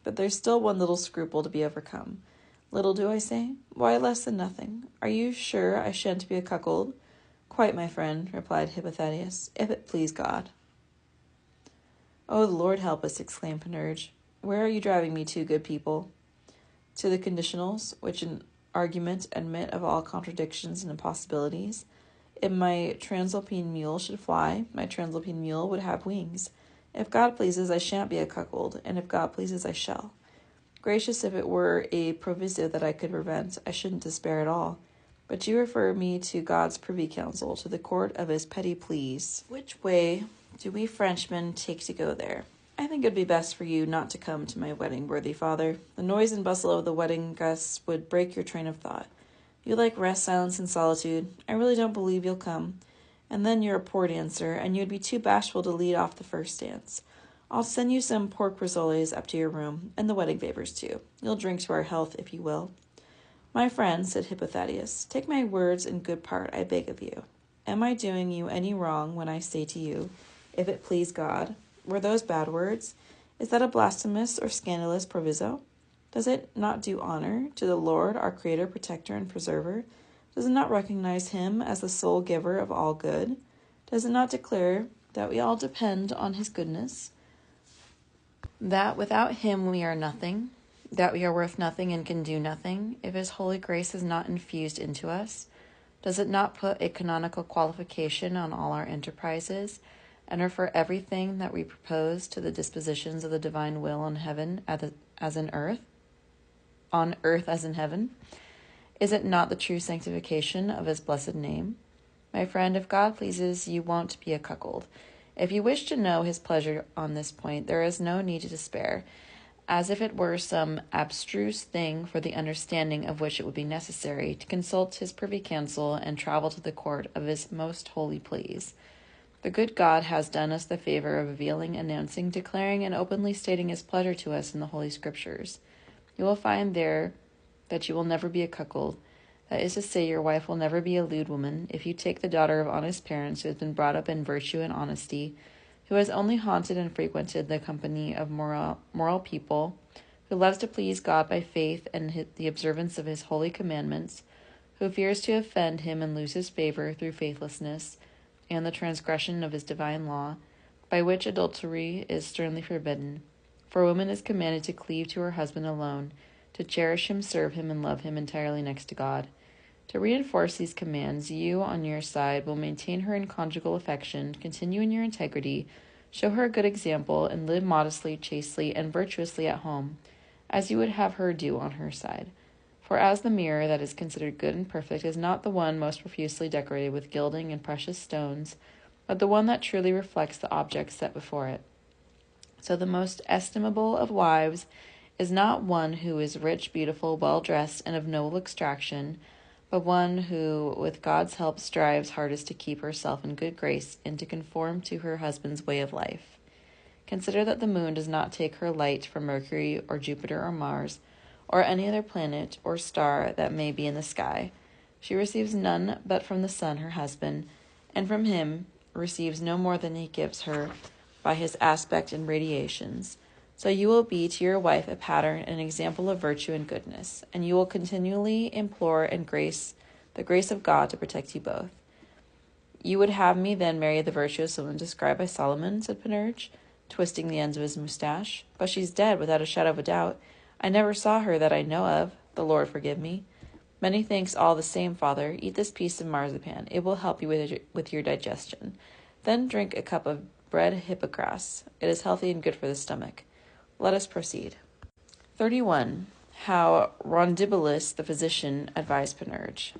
But there's still one little scruple to be overcome. Little, do I say? Why, less than nothing. Are you sure I shan't be a cuckold? Quite, my friend, replied Hippothadius, if it please God. Oh, the Lord help us, exclaimed Panurge. Where are you driving me to, good people? To the conditionals, which in argument admit of all contradictions and impossibilities. If my Transalpine mule should fly, my Transalpine mule would have wings. If God pleases, I shan't be a cuckold, and if God pleases, I shall. Gracious, if it were a proviso that I could prevent, I shouldn't despair at all. But you refer me to God's privy council, to the court of his petty pleas. Which way do we Frenchmen take to go there? I think it would be best for you not to come to my wedding, worthy father. The noise and bustle of the wedding guests would break your train of thought. You like rest, silence, and solitude. I really don't believe you'll come. And then you're a poor dancer, and you'd be too bashful to lead off the first dance. I'll send you some pork rissoles up to your room, and the wedding favors too. You'll drink to our health, if you will. My friend, said Hippothadius, take my words in good part, I beg of you. Am I doing you any wrong when I say to you, if it please God? Were those bad words? Is that a blasphemous or scandalous proviso? Does it not do honor to the Lord, our Creator, Protector, and Preserver? Does it not recognize him as the sole giver of all good? Does it not declare that we all depend on his goodness? that without him we are nothing, that we are worth nothing and can do nothing, if his holy grace is not infused into us? Does it not put a canonical qualification on all our enterprises, and refer everything that we propose to the dispositions of the divine will on heaven as in earth, on earth as in heaven? Is it not the true sanctification of his blessed name? My friend, if God pleases, you won't be a cuckold. If you wish to know his pleasure on this point, there is no need to despair, as if it were some abstruse thing for the understanding of which it would be necessary to consult his privy council and travel to the court of his most holy pleas. The good God has done us the favor of revealing, announcing, declaring, and openly stating his pleasure to us in the Holy Scriptures. You will find there that you will never be a cuckold. That is to say, your wife will never be a lewd woman, if you take the daughter of honest parents who has been brought up in virtue and honesty, who has only haunted and frequented the company of moral people, who loves to please God by faith and the observance of his holy commandments, who fears to offend him and lose his favor through faithlessness and the transgression of his divine law, by which adultery is sternly forbidden. For a woman is commanded to cleave to her husband alone, to cherish him, serve him, and love him entirely next to God. To reinforce these commands, you, on your side, will maintain her in conjugal affection, continue in your integrity, show her a good example, and live modestly, chastely, and virtuously at home, as you would have her do on her side. For as the mirror that is considered good and perfect is not the one most profusely decorated with gilding and precious stones, but the one that truly reflects the object set before it, so the most estimable of wives is not one who is rich, beautiful, well-dressed, and of noble extraction, but one who, with God's help, strives hardest to keep herself in good grace and to conform to her husband's way of life. Consider that the moon does not take her light from Mercury or Jupiter or Mars, or any other planet or star that may be in the sky. She receives none but from the sun, her husband, and from him receives no more than he gives her by his aspect and radiations. So you will be to your wife a pattern and example of virtue and goodness, and you will continually implore the grace of God to protect you both. You would have me then marry the virtuous woman described by Solomon, said Panurge, twisting the ends of his moustache. But she's dead, without a shadow of a doubt. I never saw her that I know of. The Lord forgive me. Many thanks all the same, father. Eat this piece of marzipan. It will help you with your digestion. Then drink a cup of bread hippocras. It is healthy and good for the stomach. Let us proceed. 31. How Rondibulus the physician advised Panurge.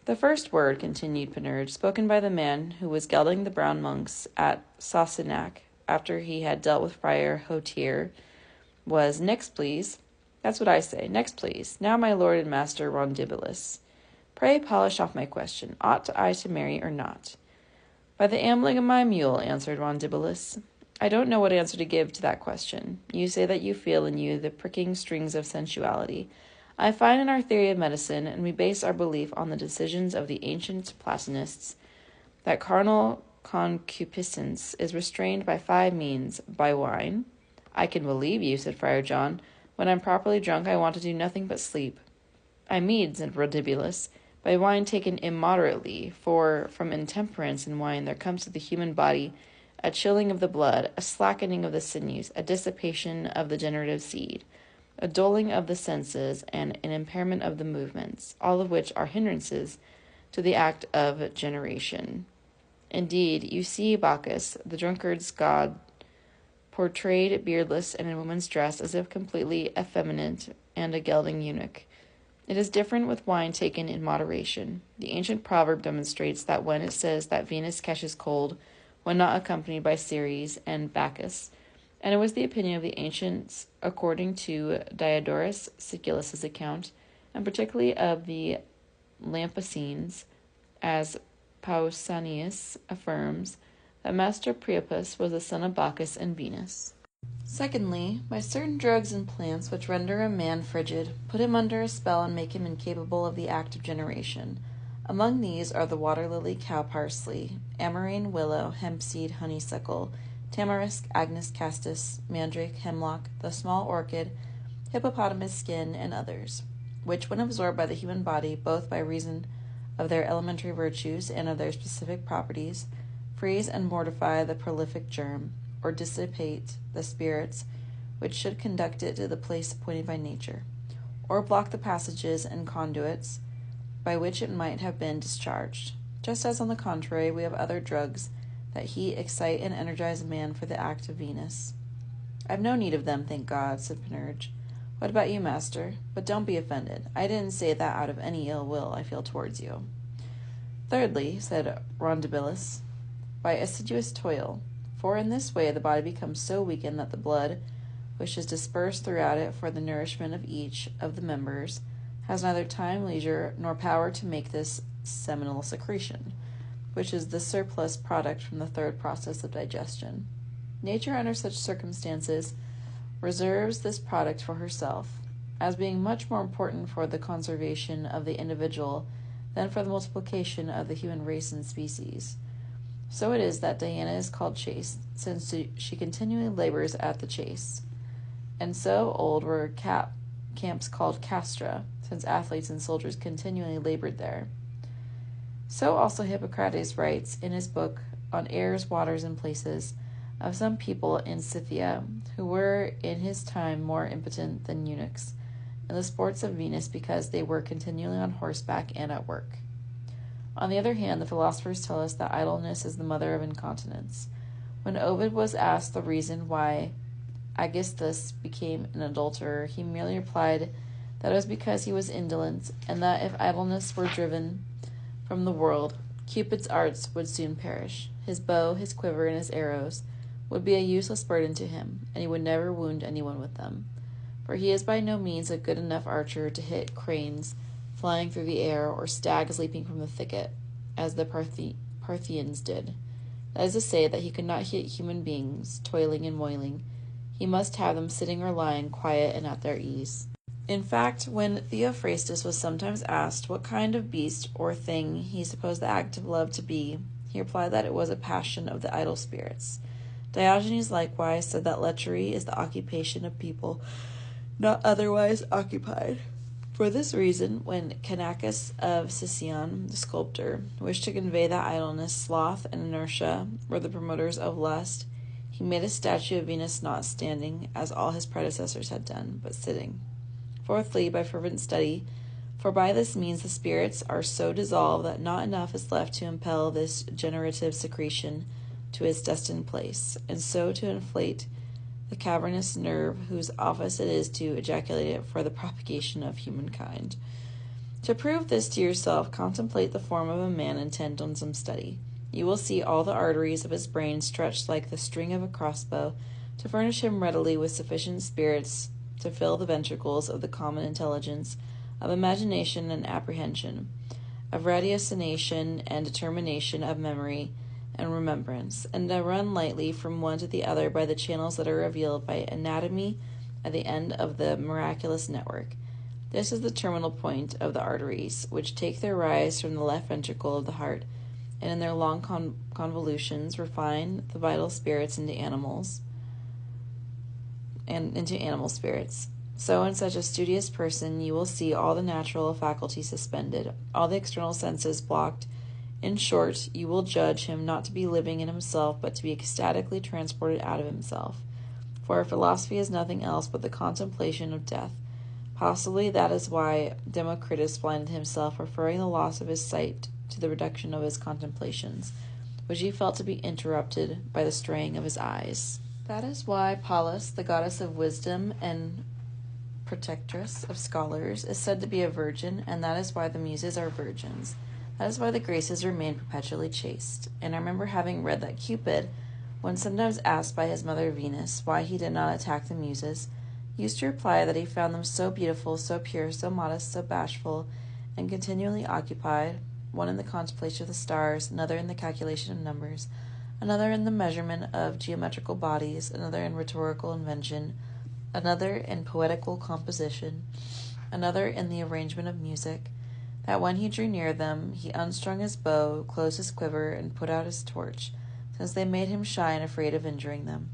The first word, continued Panurge, spoken by the man who was gelding the brown monks at Sassenach after he had dealt with Friar Hotier, was, "Next, please." "That's what I say. Next, please. Now, my lord and master Rondibulus, pray polish off my question. Ought I to marry or not?" "By the ambling of my mule," answered Rondibulus. "I don't know what answer to give to that question. You say that you feel in you the pricking strings of sensuality. I find in our theory of medicine, and we base our belief on the decisions of the ancient Platonists, that carnal concupiscence is restrained by 5 means. By wine." "I can believe you," said Friar John. "When I'm properly drunk, I want to do nothing but sleep." "I mean," said Rondibulus, "by wine taken immoderately, for from intemperance in wine there comes to the human body a chilling of the blood, a slackening of the sinews, a dissipation of the generative seed, a dulling of the senses, and an impairment of the movements, all of which are hindrances to the act of generation. Indeed, you see Bacchus, the drunkard's god, portrayed beardless and in woman's dress as if completely effeminate and a gelding eunuch. It is different with wine taken in moderation. The ancient proverb demonstrates that when it says that Venus catches cold when not accompanied by Ceres and Bacchus, and it was the opinion of the ancients, according to Diodorus Siculus's account, and particularly of the Lampasines, as Pausanias affirms, that Master Priapus was the son of Bacchus and Venus. Secondly, by certain drugs and plants which render a man frigid, put him under a spell, and make him incapable of the act of generation. Among these are the water-lily, cow-parsley, amarine, willow, hempseed, honeysuckle, tamarisk, agnus castus, mandrake, hemlock, the small orchid, hippopotamus skin, and others, which, when absorbed by the human body, both by reason of their elementary virtues and of their specific properties, freeze and mortify the prolific germ, or dissipate the spirits which should conduct it to the place appointed by nature, or block the passages and conduits by which it might have been discharged. Just as, on the contrary, we have other drugs that heat, excite, and energize a man for the act of Venus. I've no need of them, thank God, said Panurge. What about you, master? But don't be offended. I didn't say that out of any ill will I feel towards you. Thirdly, said Rondebilus, by assiduous toil, for in this way the body becomes so weakened that the blood, which is dispersed throughout it for the nourishment of each of the members, has neither time, leisure, nor power to make this seminal secretion, which is the surplus product from the third process of digestion. Nature, under such circumstances, reserves this product for herself, as being much more important for the conservation of the individual than for the multiplication of the human race and species. So it is that Diana is called chaste, since she continually labors at the chase. And so old were camps called castra, since athletes and soldiers continually labored there. So also Hippocrates writes in his book on airs, waters, and places, of some people in Scythia, who were in his time more impotent than eunuchs, in the sports of Venus, because they were continually on horseback and at work. On the other hand, the philosophers tell us that idleness is the mother of incontinence. When Ovid was asked the reason why Aegisthus became an adulterer, he merely replied that it was because he was indolent, and that if idleness were driven from the world, Cupid's arts would soon perish. His bow, his quiver, and his arrows would be a useless burden to him, and he would never wound anyone with them. For he is by no means a good enough archer to hit cranes flying through the air, or stags leaping from the thicket, as the Parthians did. That is to say, that he could not hit human beings, toiling and moiling. He must have them sitting or lying, quiet and at their ease. In fact, when Theophrastus was sometimes asked what kind of beast or thing he supposed the act of love to be, he replied that it was a passion of the idle spirits. Diogenes likewise said that lechery is the occupation of people not otherwise occupied. For this reason, when Canachus of Sicyon, the sculptor, wished to convey that idleness, sloth, and inertia were the promoters of lust, he made a statue of Venus not standing, as all his predecessors had done, but sitting. Fourthly, by fervent study, for by this means the spirits are so dissolved that not enough is left to impel this generative secretion to its destined place, and so to inflate the cavernous nerve whose office it is to ejaculate it for the propagation of humankind. To prove this to yourself, contemplate the form of a man intent on some study. You will see all the arteries of his brain stretched like the string of a crossbow to furnish him readily with sufficient spirits to fill the ventricles of the common intelligence, of imagination and apprehension, of ratiocination and determination, of memory and remembrance, and to run lightly from one to the other by the channels that are revealed by anatomy at the end of the miraculous network. This is the terminal point of the arteries, which take their rise from the left ventricle of the heart, and in their long convolutions refine the vital spirits into animals spirits. So in such a studious person you will see all the natural faculties suspended, all the external senses blocked. In short, you will judge him not to be living in himself, but to be ecstatically transported out of himself. For philosophy is nothing else but the contemplation of death. Possibly that is why Democritus blinded himself, referring the loss of his sight to the reduction of his contemplations, which he felt to be interrupted by the straying of his eyes. That is why Pallas, the goddess of wisdom and protectress of scholars, is said to be a virgin, and that is why the muses are virgins. That is why the Graces remain perpetually chaste. And I remember having read that Cupid, when sometimes asked by his mother Venus why he did not attack the muses, used to reply that he found them so beautiful, so pure, so modest, so bashful, and continually occupied, one in the contemplation of the stars, another in the calculation of numbers, another in the measurement of geometrical bodies, another in rhetorical invention, another in poetical composition, another in the arrangement of music, that when he drew near them, he unstrung his bow, closed his quiver, and put out his torch, since they made him shy and afraid of injuring them.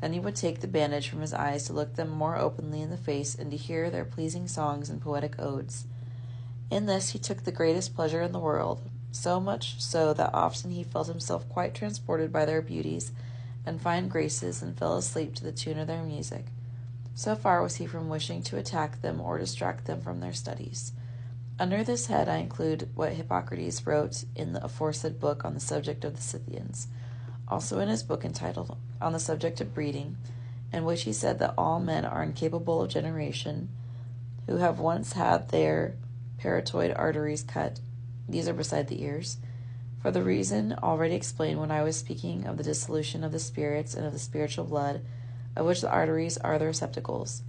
Then he would take the bandage from his eyes to look them more openly in the face, and to hear their pleasing songs and poetic odes. In this he took the greatest pleasure in the world, so much so that often he felt himself quite transported by their beauties and fine graces, and fell asleep to the tune of their music. So far was he from wishing to attack them or distract them from their studies. Under this head I include what Hippocrates wrote in the aforesaid book on the subject of the Scythians, also in his book entitled On the Subject of Breeding, in which he said that all men are incapable of generation, who have once had their parotoid arteries cut, these are beside the ears, for the reason already explained when I was speaking of the dissolution of the spirits and of the spiritual blood, of which the arteries are the receptacles.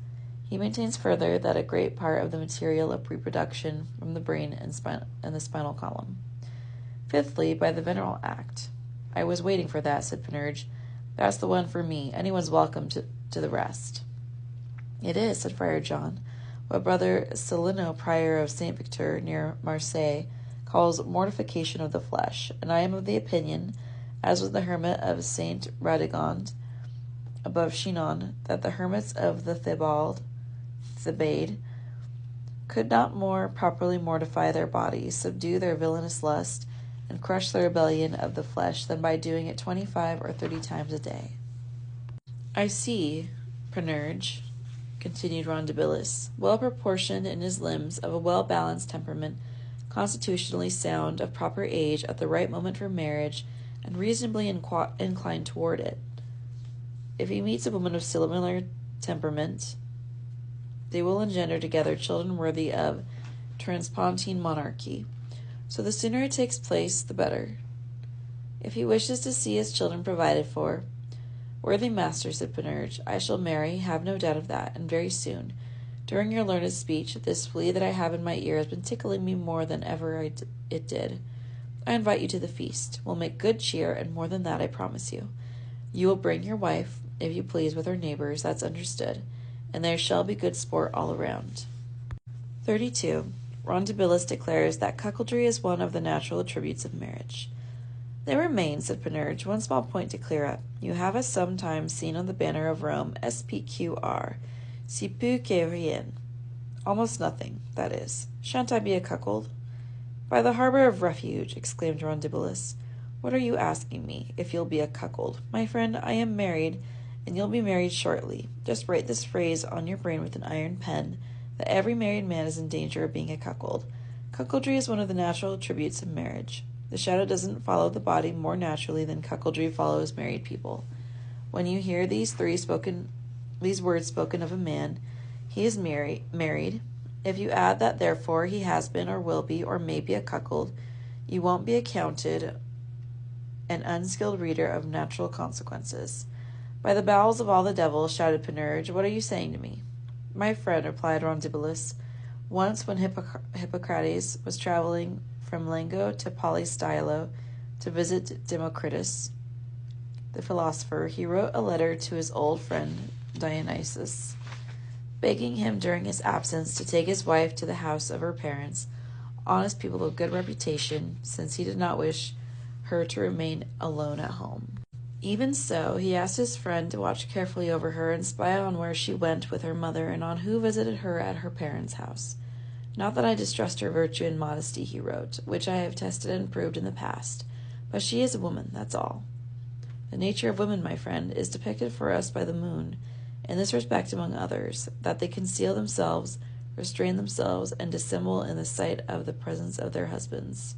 He maintains further that a great part of the material of reproduction from the brain and the spinal column. Fifthly, by the veneral act. I was waiting for that, said Panurge. That's the one for me. Anyone's welcome to the rest. It is, said Friar John, what Brother Celino, prior of Saint Victor, near Marseille, calls mortification of the flesh, and I am of the opinion, as was the hermit of Saint Radegond, above Chinon, that the hermits of the Thebaid could not more properly mortify their bodies, subdue their villainous lust, and crush the rebellion of the flesh than by doing it 25 or 30 times a day. I see, Panurge, continued Rondebilis, well proportioned in his limbs, of a well-balanced temperament, constitutionally sound, of proper age, at the right moment for marriage, and reasonably inclined toward it. If he meets a woman of similar temperament, they will engender together children worthy of transpontine monarchy. So the sooner it takes place, the better. If he wishes to see his children provided for, worthy master, said Panurge, I shall marry, have no doubt of that, and very soon. During your learned speech, this flea that I have in my ear has been tickling me more than ever it did. I invite you to the feast. We'll make good cheer, and more than that I promise you. You will bring your wife, if you please, with her neighbors, that's understood, and there shall be good sport all around. 32. Rondebilis declares that cuckoldry is one of the natural attributes of marriage. There remains, said Panurge, one small point to clear up. You have as sometimes seen on the banner of Rome, SPQR, si peu que rien. Almost nothing, that is. Shan't I be a cuckold? By the harbor of refuge, exclaimed Rondebilis. What are you asking me, if you'll be a cuckold? My friend, I am married, and you'll be married shortly. Just write this phrase on your brain with an iron pen, that every married man is in danger of being a cuckold. Cuckoldry is one of the natural attributes of marriage. The shadow doesn't follow the body more naturally than cuckoldry follows married people. When you hear these words spoken of a man, he is married. If you add that therefore he has been or will be or may be a cuckold, you won't be accounted an unskilled reader of natural consequences. By the bowels of all the devils, shouted Panurge, what are you saying to me? My friend, replied Rondebilis, once when Hippocrates was traveling from Lango to Polystylo to visit Democritus, the philosopher, he wrote a letter to his old friend Dionysius, begging him during his absence to take his wife to the house of her parents, honest people of good reputation, since he did not wish her to remain alone at home. Even so, he asked his friend to watch carefully over her and spy on where she went with her mother and on who visited her at her parents' house. Not that I distrust her virtue and modesty, he wrote, which I have tested and proved in the past, but she is a woman, that's all. The nature of women, my friend, is depicted for us by the moon, in this respect among others, that they conceal themselves, restrain themselves, and dissemble in the sight of the presence of their husbands.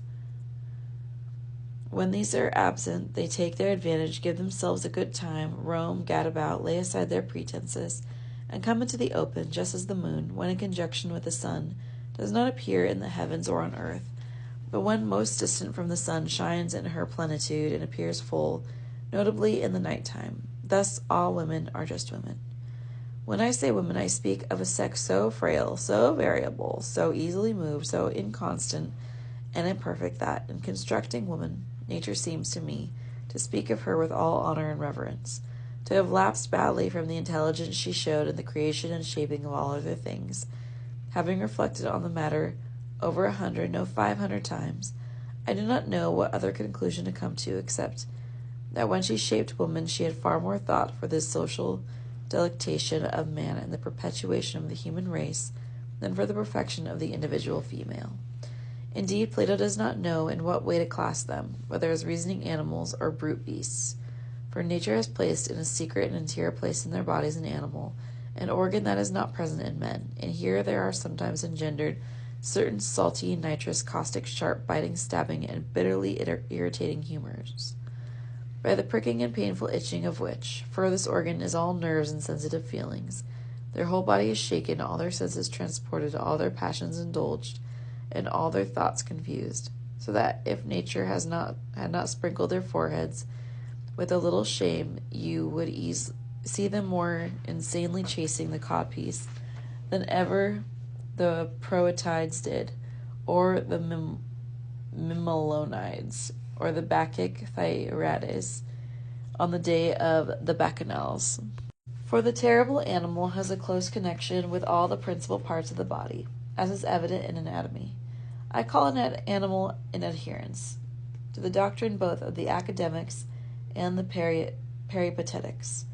When these are absent, they take their advantage, give themselves a good time, roam, gad about, lay aside their pretenses, and come into the open, just as the moon, when in conjunction with the sun, does not appear in the heavens or on earth, but when most distant from the sun shines in her plenitude and appears full, notably in the night time. Thus all women are just women. When I say women, I speak of a sex so frail, so variable, so easily moved, so inconstant and imperfect that, in constructing woman, nature seems to me to speak of her with all honor and reverence, to have lapsed badly from the intelligence she showed in the creation and shaping of all other things. Having reflected on the matter over 100, no 500 times, I do not know what other conclusion to come to, except that when she shaped woman, she had far more thought for the social delectation of man and the perpetuation of the human race than for the perfection of the individual female. Indeed, Plato does not know in what way to class them, whether as reasoning animals or brute beasts, for nature has placed in a secret and interior place in their bodies an animal, an organ that is not present in men, and here there are sometimes engendered certain salty, nitrous, caustic, sharp, biting, stabbing, and bitterly irritating humors, by the pricking and painful itching of which, for this organ is all nerves and sensitive feelings, their whole body is shaken, all their senses transported, all their passions indulged, and all their thoughts confused, so that if nature had not sprinkled their foreheads with a little shame, you would see them more insanely chasing the codpiece than ever the Proetides did, or the Mimolonides, or the Bacchic Thyriades, on the day of the Bacchanals. For the terrible animal has a close connection with all the principal parts of the body, as is evident in anatomy. I call an animal in adherence to the doctrine both of the academics and the peripatetics.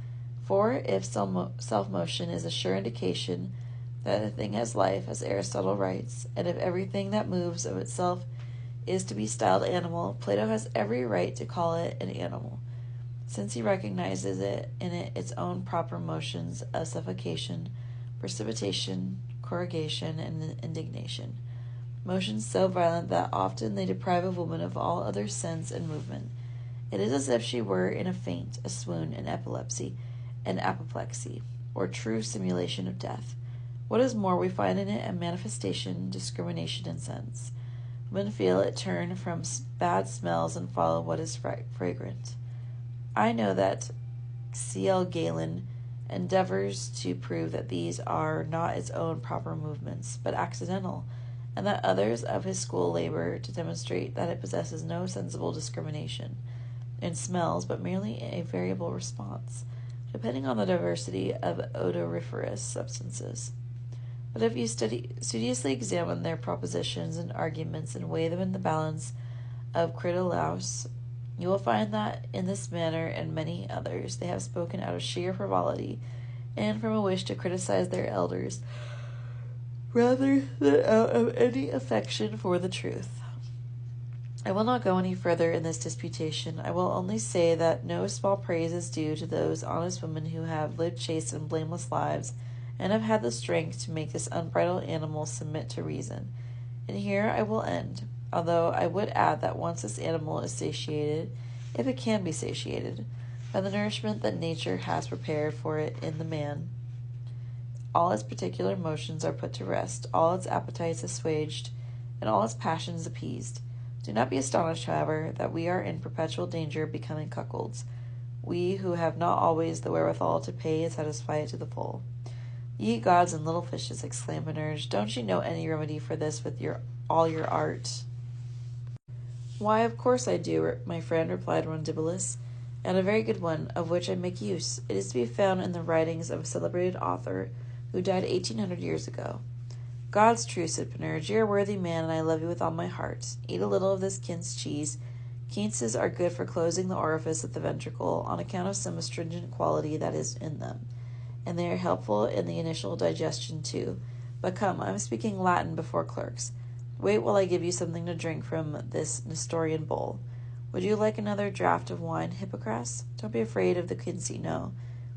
For if self-motion is a sure indication that a thing has life, as Aristotle writes, and if everything that moves of itself is to be styled animal, Plato has every right to call it an animal, since he recognizes in it its own proper motions of suffocation, precipitation, corrugation, and indignation, motions so violent that often they deprive a woman of all other sense and movement. It is as if she were in a faint, a swoon, an epilepsy, an apoplexy, or true simulation of death. What is more, we find in it a manifestation, discrimination, and sense. Women feel it turn from bad smells and follow what is fragrant. I know that C.L. Galen endeavors to prove that these are not its own proper movements, but accidental, and that others of his school labor to demonstrate that it possesses no sensible discrimination in smells, but merely a variable response, depending on the diversity of odoriferous substances. But if you studiously examine their propositions and arguments and weigh them in the balance of Critolaus, you will find that in this manner and many others they have spoken out of sheer frivolity and from a wish to criticize their elders, rather than out of any affection for the truth. I will not go any further in this disputation. I will only say that no small praise is due to those honest women who have lived chaste and blameless lives, and have had the strength to make this unbridled animal submit to reason. And here I will end, although I would add that once this animal is satiated, if it can be satiated, by the nourishment that nature has prepared for it in the man, all its particular motions are put to rest, all its appetites assuaged, and all its passions appeased. Do not be astonished, however, that we are in perpetual danger of becoming cuckolds, we who have not always the wherewithal to pay and satisfy it to the full. Ye gods and little fishes, exclaimed Panurge, don't you know any remedy for this with all your art? Why, of course I do, my friend, replied Rondibulus, and a very good one, of which I make use. It is to be found in the writings of a celebrated author who died 1800 years ago. God's true, said Panurge, you are a worthy man, and I love you with all my heart. Eat a little of this quince cheese. Quinces are good for closing the orifice of the ventricle, on account of some astringent quality that is in them, and they are helpful in the initial digestion too. But come, I am speaking Latin before clerks. Wait while I give you something to drink from this Nestorian bowl. Would you like another draught of wine, Hippocras? Don't be afraid of the quincy, no.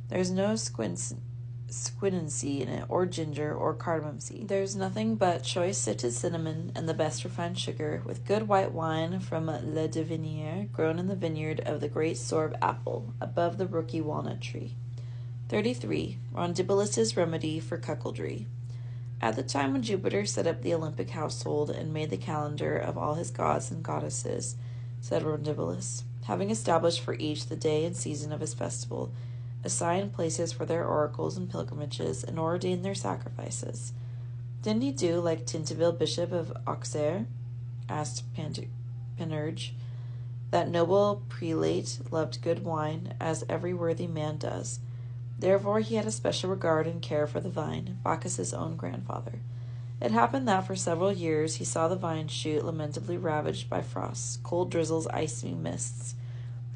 There's no squinancy in it, or ginger, or cardamom seed. There's nothing but choice sifted cinnamon and the best refined sugar, with good white wine from Le Devinier, grown in the vineyard of the great Sorb apple, above the rooky walnut tree. 33. Rondibulus's remedy for cuckoldry. At the time when Jupiter set up the Olympic household and made the calendar of all his gods and goddesses, said Rondibulus, having established for each the day and season of his festival, assigned places for their oracles and pilgrimages, and ordained their sacrifices. Didn't he do like Tintabil, bishop of Auxerre? Asked Panurge. That noble prelate loved good wine, as every worthy man does. Therefore he had a special regard and care for the vine, Bacchus's own grandfather. It happened that for several years he saw the vine shoot lamentably ravaged by frosts, cold drizzles, icy mists,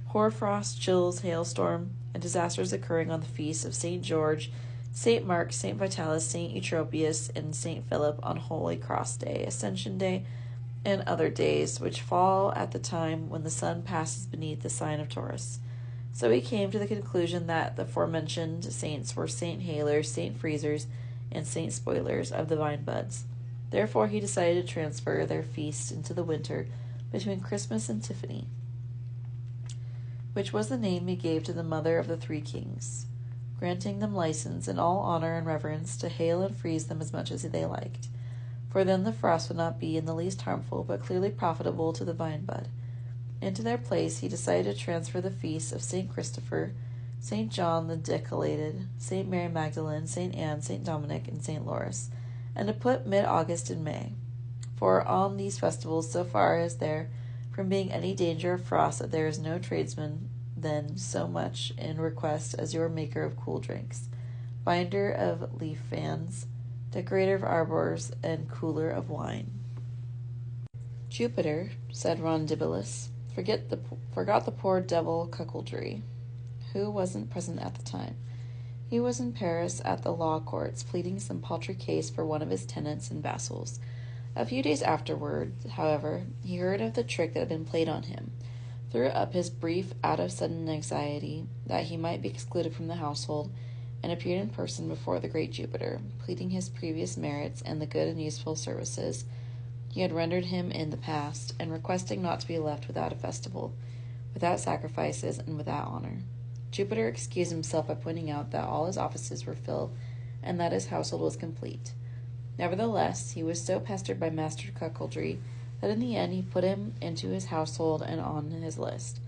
hoar-frost, chills, hailstorm, and disasters occurring on the feasts of St. George, St. Mark, St. Vitalis, St. Eutropius, and St. Philip, on Holy Cross Day, Ascension Day, and other days, which fall at the time when the sun passes beneath the sign of Taurus. So he came to the conclusion that the aforementioned saints were Saint Halers, Saint Freezers, and Saint Spoilers of the vine buds. Therefore he decided to transfer their feast into the winter between Christmas and Tiffany, which was the name he gave to the mother of the three kings, granting them license in all honor and reverence to hail and freeze them as much as they liked. For then the frost would not be in the least harmful, but clearly profitable to the vine bud. Into their place he decided to transfer the feasts of St. Christopher, St. John the Decolated, St. Mary Magdalene, St. Anne, St. Dominic, and St. Loris, and to put mid-August and May. For on these festivals, so far as there from being any danger of frost, that there is no tradesman then so much in request as your maker of cool drinks, binder of leaf fans, decorator of arbors, and cooler of wine. Jupiter, said Rondibulus, forgot the poor devil Cuckoldry, who wasn't present at the time. He was in Paris at the law courts, pleading some paltry case for one of his tenants and vassals. A few days afterward, however, he heard of the trick that had been played on him, threw up his brief out of sudden anxiety that he might be excluded from the household, and appeared in person before the great Jupiter, pleading his previous merits and the good and useful services he had rendered him in the past, and requesting not to be left without a festival, without sacrifices, and without honor. Jupiter excused himself by pointing out that all his offices were filled, and that his household was complete. Nevertheless, he was so pestered by Master Cuckoldry that in the end he put him into his household and on his list,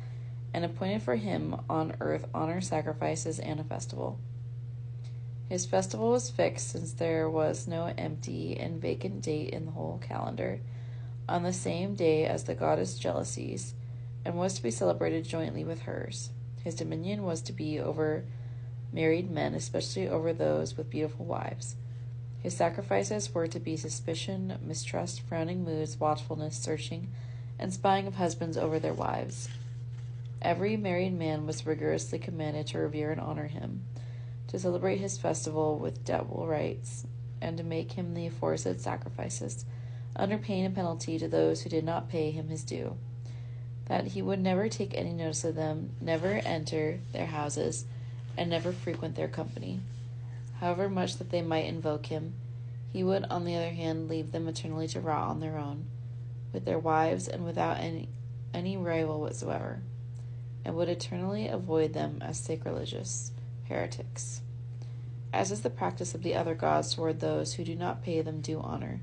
and appointed for him on earth honor, sacrifices, and a festival. His festival was fixed, since there was no empty and vacant date in the whole calendar, on the same day as the goddess Jealousies, and was to be celebrated jointly with hers. His dominion was to be over married men, especially over those with beautiful wives. His sacrifices were to be suspicion, mistrust, frowning moods, watchfulness, searching, and spying of husbands over their wives. Every married man was rigorously commanded to revere and honor him, to celebrate his festival with double rites, and to make him the aforesaid sacrifices, under pain and penalty to those who did not pay him his due, that he would never take any notice of them, never enter their houses, and never frequent their company. However much that they might invoke him, he would, on the other hand, leave them eternally to rot on their own, with their wives, and without any rival whatsoever, and would eternally avoid them as sacrilegious heretics, as is the practice of the other gods toward those who do not pay them due honor,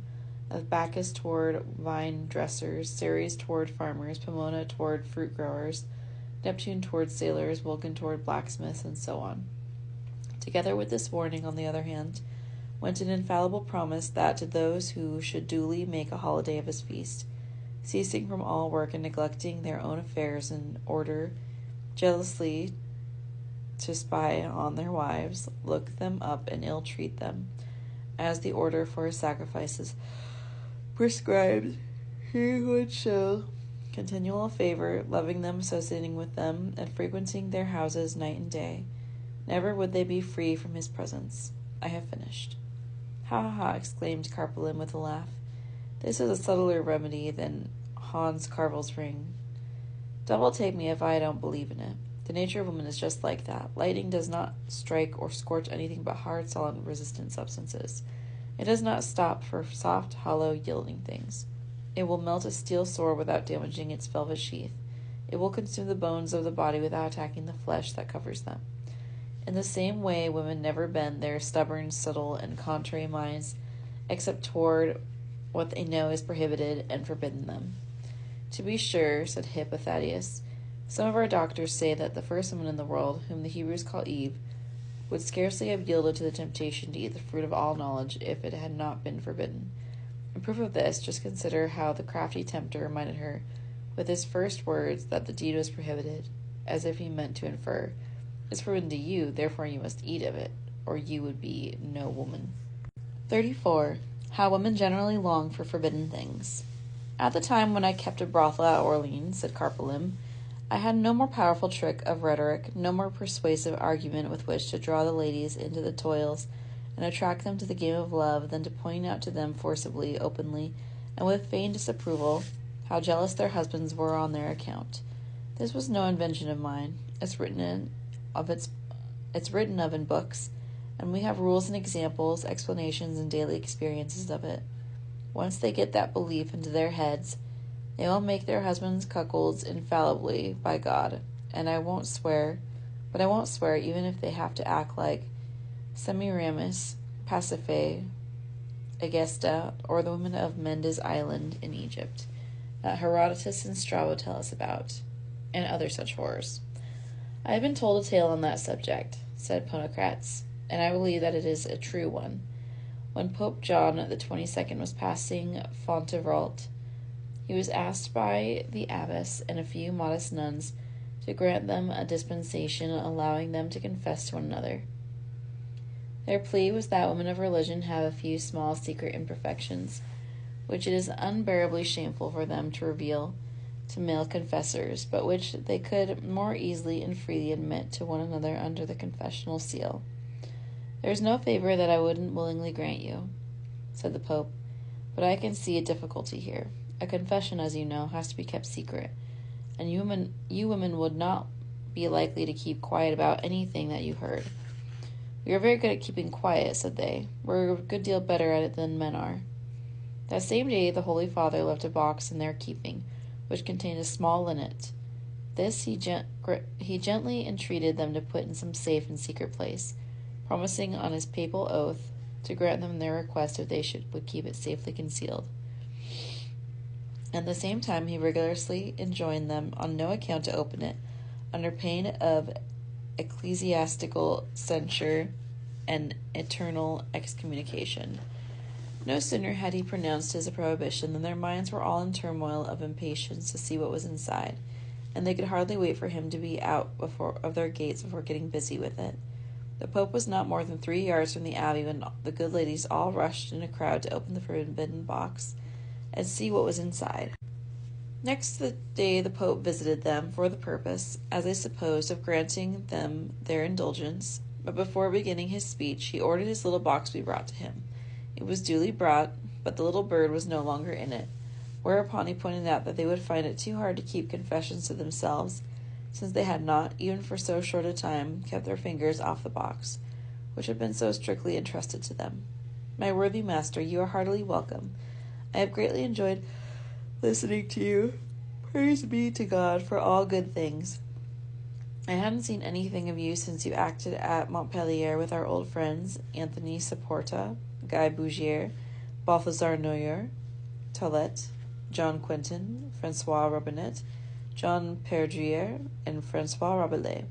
of Bacchus toward vine dressers, Ceres toward farmers, Pomona toward fruit growers, Neptune toward sailors, Vulcan toward blacksmiths, and so on. Together with this warning, on the other hand, went an infallible promise that to those who should duly make a holiday of his feast, ceasing from all work and neglecting their own affairs in order jealously to spy on their wives, look them up, and ill-treat them, as the order for his sacrifices prescribed, he would show continual favor, loving them, associating with them, and frequenting their houses night and day. Never would they be free from his presence. I have finished. Ha ha ha, exclaimed Carpelin with a laugh. This is a subtler remedy than Hans Carvel's ring. Devil take me if I don't believe in it. The nature of woman is just like that. Lightning does not strike or scorch anything but hard, solid, resistant substances. It does not stop for soft, hollow, yielding things. It will melt a steel sword without damaging its velvet sheath. It will consume the bones of the body without attacking the flesh that covers them. In the same way, women never bend their stubborn, subtle, and contrary minds, except toward what they know is prohibited and forbidden them. To be sure, said Hippothadius, some of our doctors say that the first woman in the world, whom the Hebrews call Eve, would scarcely have yielded to the temptation to eat the fruit of all knowledge if it had not been forbidden. In proof of this, just consider how the crafty tempter reminded her, with his first words, that the deed was prohibited, as if he meant to infer, "It's forbidden to you, therefore you must eat of it, or you would be no woman." 34. How women generally long for forbidden things. At the time when I kept a brothel at Orleans, said Carpelin, I had no more powerful trick of rhetoric, no more persuasive argument with which to draw the ladies into the toils and attract them to the game of love than to point out to them forcibly, openly, and with feigned disapproval, how jealous their husbands were on their account. This was no invention of mine. It's written of in books, and we have rules and examples, explanations, and daily experiences of it. Once they get that belief into their heads, they will make their husbands cuckolds infallibly, by God. And I won't swear even if they have to act like Semiramis, Pasiphae, Egesta, or the women of Mendes Island in Egypt, that Herodotus and Strabo tell us about, and other such horrors. I have been told a tale on that subject, said Ponocrates, and I believe that it is a true one. When Pope John the 22nd was passing Fontevrault, he was asked by the abbess and a few modest nuns to grant them a dispensation allowing them to confess to one another. Their plea was that women of religion have a few small secret imperfections, which it is unbearably shameful for them to reveal to male confessors, but which they could more easily and freely admit to one another under the confessional seal. There is no favor that I wouldn't willingly grant you, said the Pope, but I can see a difficulty here. A confession, as you know, has to be kept secret, and you women would not be likely to keep quiet about anything that you heard. We are very good at keeping quiet, said they. We're a good deal better at it than men are. That same day the Holy Father left a box in their keeping, which contained a small linnet. This he gently entreated them to put in some safe and secret place, promising on his papal oath to grant them their request if they would keep it safely concealed. At the same time he rigorously enjoined them on no account to open it, under pain of ecclesiastical censure and eternal excommunication. No sooner had he pronounced his prohibition than their minds were all in turmoil of impatience to see what was inside, and they could hardly wait for him to be out of their gates before getting busy with it. The Pope was not more than 3 yards from the abbey when the good ladies all rushed in a crowd to open the forbidden box and see what was inside. Next day the Pope visited them for the purpose, as they supposed, of granting them their indulgence, but before beginning his speech he ordered his little box to be brought to him. It was duly brought, but the little bird was no longer in it, whereupon he pointed out that they would find it too hard to keep confessions to themselves, since they had not, even for so short a time, kept their fingers off the box, which had been so strictly entrusted to them. My worthy master, you are heartily welcome. I have greatly enjoyed listening to you. Praise be to God for all good things. I hadn't seen anything of you since you acted at Montpellier with our old friends, Anthony Saporta, Guy Bougier, Balthazar Noyer, Toilette, John Quentin, François Robinet, John Perdrier, and François Rabelais,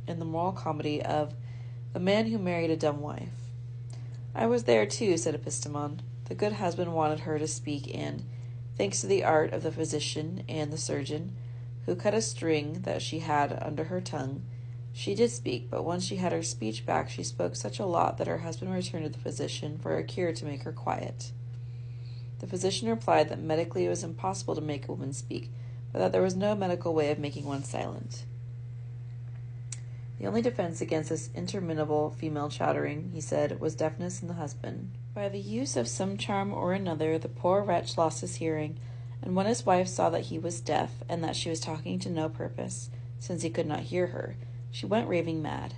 in the moral comedy of The Man Who Married a Dumb Wife. I was there too, said Epistemon. The good husband wanted her to speak, and, thanks to the art of the physician and the surgeon, who cut a string that she had under her tongue, she did speak, but once she had her speech back, she spoke such a lot that her husband returned to the physician for a cure to make her quiet. The physician replied that medically it was impossible to make a woman speak, but that there was no medical way of making one silent. The only defense against this interminable female chattering, he said, was deafness in the husband. By the use of some charm or another, the poor wretch lost his hearing, and when his wife saw that he was deaf, and that she was talking to no purpose, since he could not hear her, she went raving mad.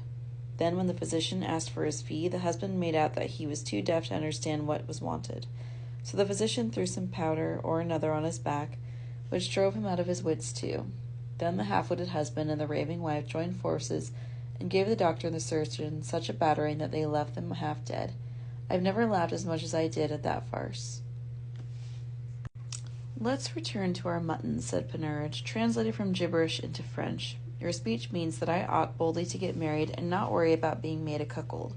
Then, when the physician asked for his fee, the husband made out that he was too deaf to understand what was wanted. So the physician threw some powder or another on his back, which drove him out of his wits too. Then the half-witted husband and the raving wife joined forces and gave the doctor and the surgeon such a battering that they left them half dead. I've never laughed as much as I did at that farce. Let's return to our mutton, said Penurge, translated from gibberish into French. Your speech means that I ought boldly to get married and not worry about being made a cuckold.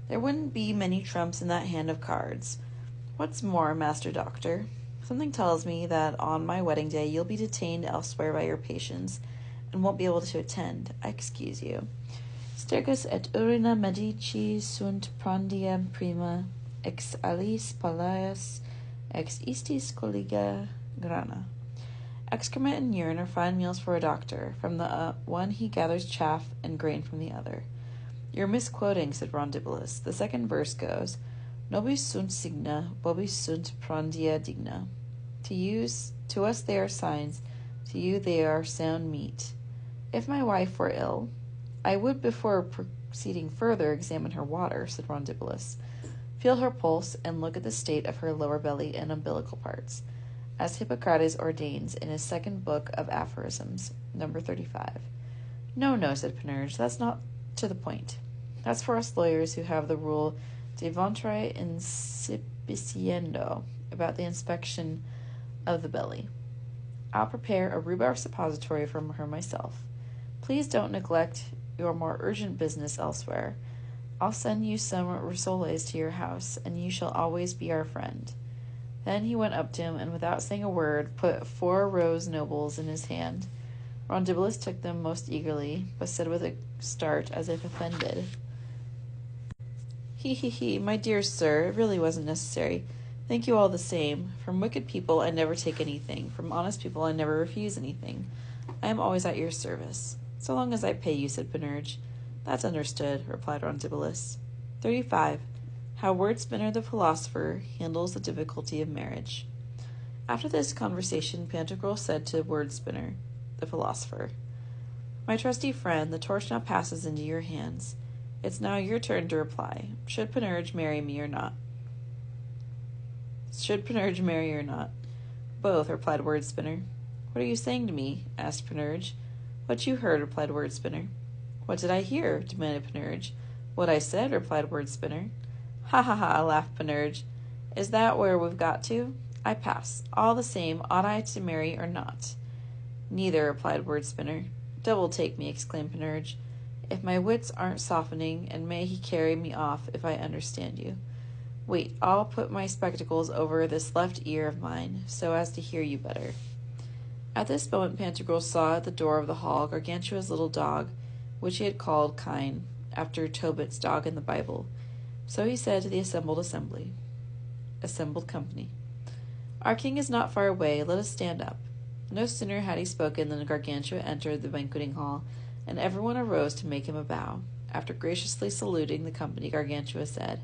There wouldn't be many trumps in that hand of cards. What's more, Master Doctor, something tells me that on my wedding day you'll be detained elsewhere by your patients and won't be able to attend. I excuse you. Stercus et urina medici sunt prandiam prima, ex alis palaias, ex istis colliga grana. Excrement and urine are fine meals for a doctor. From the one he gathers chaff and grain from the other. You're misquoting, said Rondibulus. The second verse goes, Nobis sunt signa, vobis sunt prandia digna. To us they are signs, to you they are sound meat. If my wife were ill, I would, before proceeding further, examine her water, said Rondibulus, feel her pulse, and look at the state of her lower belly and umbilical parts, as Hippocrates ordains in his second book of Aphorisms, number 35. No, said Panurge, that's not to the point. That's for us lawyers who have the rule de ventre insipiciendo about the inspection of the belly. I'll prepare a rhubarb suppository for her myself. Please don't neglect your more urgent business elsewhere. I'll send you some rissoles to your house, and you shall always be our friend. Then he went up to him, and without saying a word, put 4 rose nobles in his hand. Rondibulus took them most eagerly, but said with a start, as if offended, He, my dear sir, it really wasn't necessary. Thank you all the same. From wicked people I never take anything. From honest people I never refuse anything. I am always at your service. So long as I pay you, said Panurge. That's understood, replied Rondibulus. 35. How Wordspinner the philosopher handles the difficulty of marriage. After this conversation, Pantagruel said to Wordspinner the philosopher, My trusty friend, the torch now passes into your hands. It's now your turn to reply. Should Panurge marry me or not? Both, replied Wordspinner. What are you saying to me? Asked Panurge. What you heard, replied Wordspinner. What did I hear? Demanded Panurge. What I said, replied Wordspinner. Ha, laughed Panurge. Is that where we've got to? I pass. All the same, ought I to marry or not? Neither, replied Wordspinner. Devil take me, exclaimed Panurge, if my wits aren't softening, and may he carry me off if I understand you. Wait, I'll put my spectacles over this left ear of mine, so as to hear you better. At this moment Pantagruel saw at the door of the hall Gargantua's little dog, which he had called Kine, after Tobit's dog in the Bible. So he said to the assembled company, Our king is not far away, let us stand up. No sooner had he spoken than Gargantua entered the banqueting hall, and everyone arose to make him a bow. After graciously saluting the company, Gargantua said,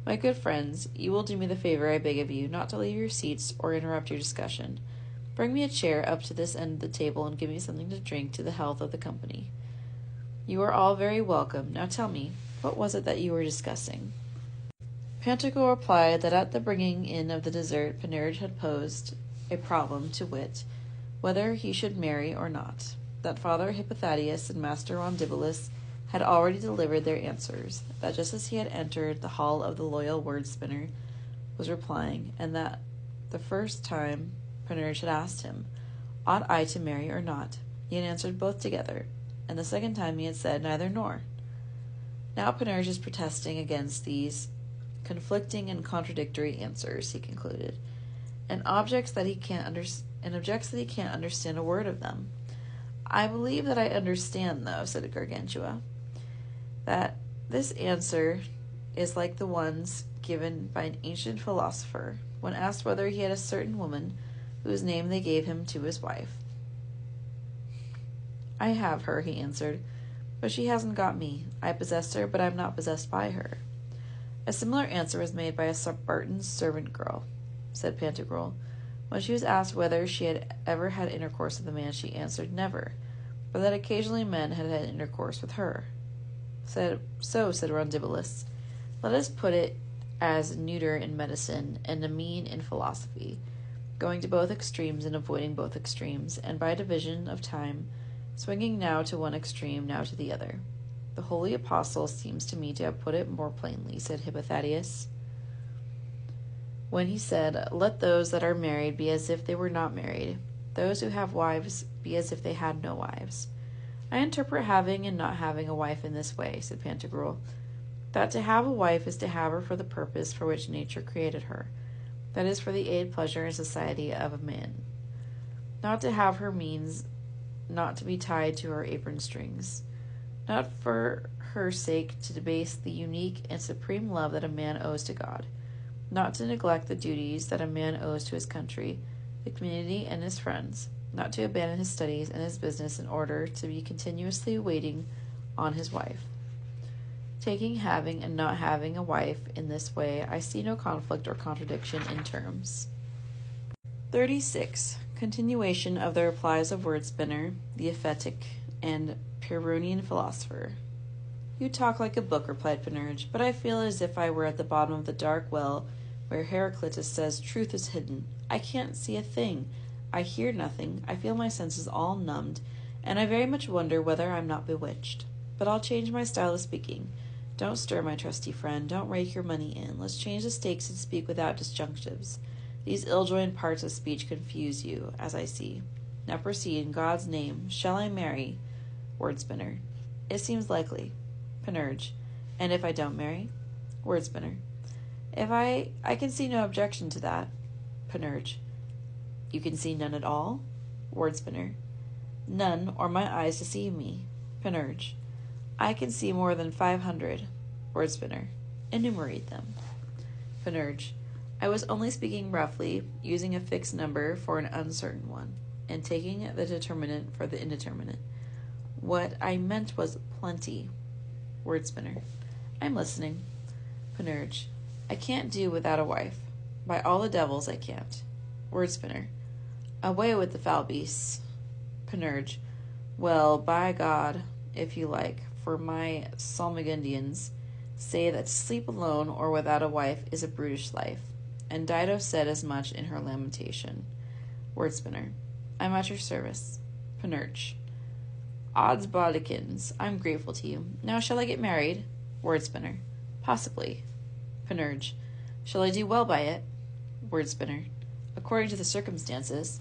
My good friends, you will do me the favor I beg of you, not to leave your seats or interrupt your discussion. Bring me a chair up to this end of the table and give me something to drink to the health of the company. You are all very welcome. Now tell me, what was it that you were discussing? Pantagruel replied that at the bringing in of the dessert, Panurge had posed a problem, to wit, whether he should marry or not. That Father Hippothadius and Master Rondibulus had already delivered their answers, that just as he had entered the hall of the loyal Wordspinner was replying, and that the first time Panurge had asked him, Ought I to marry or not? He had answered both together, and the second time he had said neither nor. Now Panurge is protesting against these conflicting and contradictory answers, he concluded, and objects that he can't understand a word of them. I believe that I understand, though, said Gargantua, that this answer is like the ones given by an ancient philosopher when asked whether he had a certain woman whose name they gave him to his wife. I have her, he answered, but she hasn't got me. I possess her, but I am not possessed by her. A similar answer was made by a Spartan servant girl, said Pantagruel. When she was asked whether she had ever had intercourse with a man, she answered never, but that occasionally men had had intercourse with her. Said Rondibulus, let us put it as neuter in medicine and amine in philosophy, going to both extremes and avoiding both extremes, and by division of time, swinging now to one extreme, now to the other. The holy apostle seems to me to have put it more plainly, said Hippothadius, when he said, Let those that are married be as if they were not married, those who have wives be as if they had no wives. I interpret having and not having a wife in this way, said Pantagruel, that to have a wife is to have her for the purpose for which nature created her, that is, for the aid, pleasure, and society of a man. Not to have her means not to be tied to her apron strings, not for her sake to debase the unique and supreme love that a man owes to God, not to neglect the duties that a man owes to his country, the community, and his friends, not to abandon his studies and his business in order to be continuously waiting on his wife. Taking having and not having a wife in this way, I see no conflict or contradiction in terms. 36. Continuation of the replies of Wordspinner, the ascetic and Pyrrhonian philosopher. You talk like a book, replied Panurge, but I feel as if I were at the bottom of the dark well where Heraclitus says truth is hidden. I can't see a thing. I hear nothing. I feel my senses all numbed, and I very much wonder whether I'm not bewitched. But I'll change my style of speaking. Don't stir, my trusty friend. Don't rake your money in. Let's change the stakes and speak without disjunctives. These ill-joined parts of speech confuse you, as I see. Now proceed, in God's name. Shall I marry? Wordspinner. It seems likely. Panurge. And if I don't marry? Wordspinner. If I can see no objection to that. Panurge. You can see none at all? Wordspinner. None, or my eyes deceive me. Panurge. I can see more than 500. Wordspinner. Enumerate them. Panurge. I was only speaking roughly, using a fixed number for an uncertain one, and taking the determinant for the indeterminate. What I meant was plenty. Wordspinner. I'm listening. Panurge. I can't do without a wife. By all the devils, I can't. Wordspinner. Away with the foul beasts. Panurge. Well, by God, if you like, for my Salmagundians say that to sleep alone or without a wife is a brutish life, and Dido said as much in her lamentation. Wordspinner. I'm at your service. Panurge. Odds bodikins, I'm grateful to you. Now shall I get married? Wordspinner. Possibly. Panurge. Shall I do well by it? Wordspinner. According to the circumstances.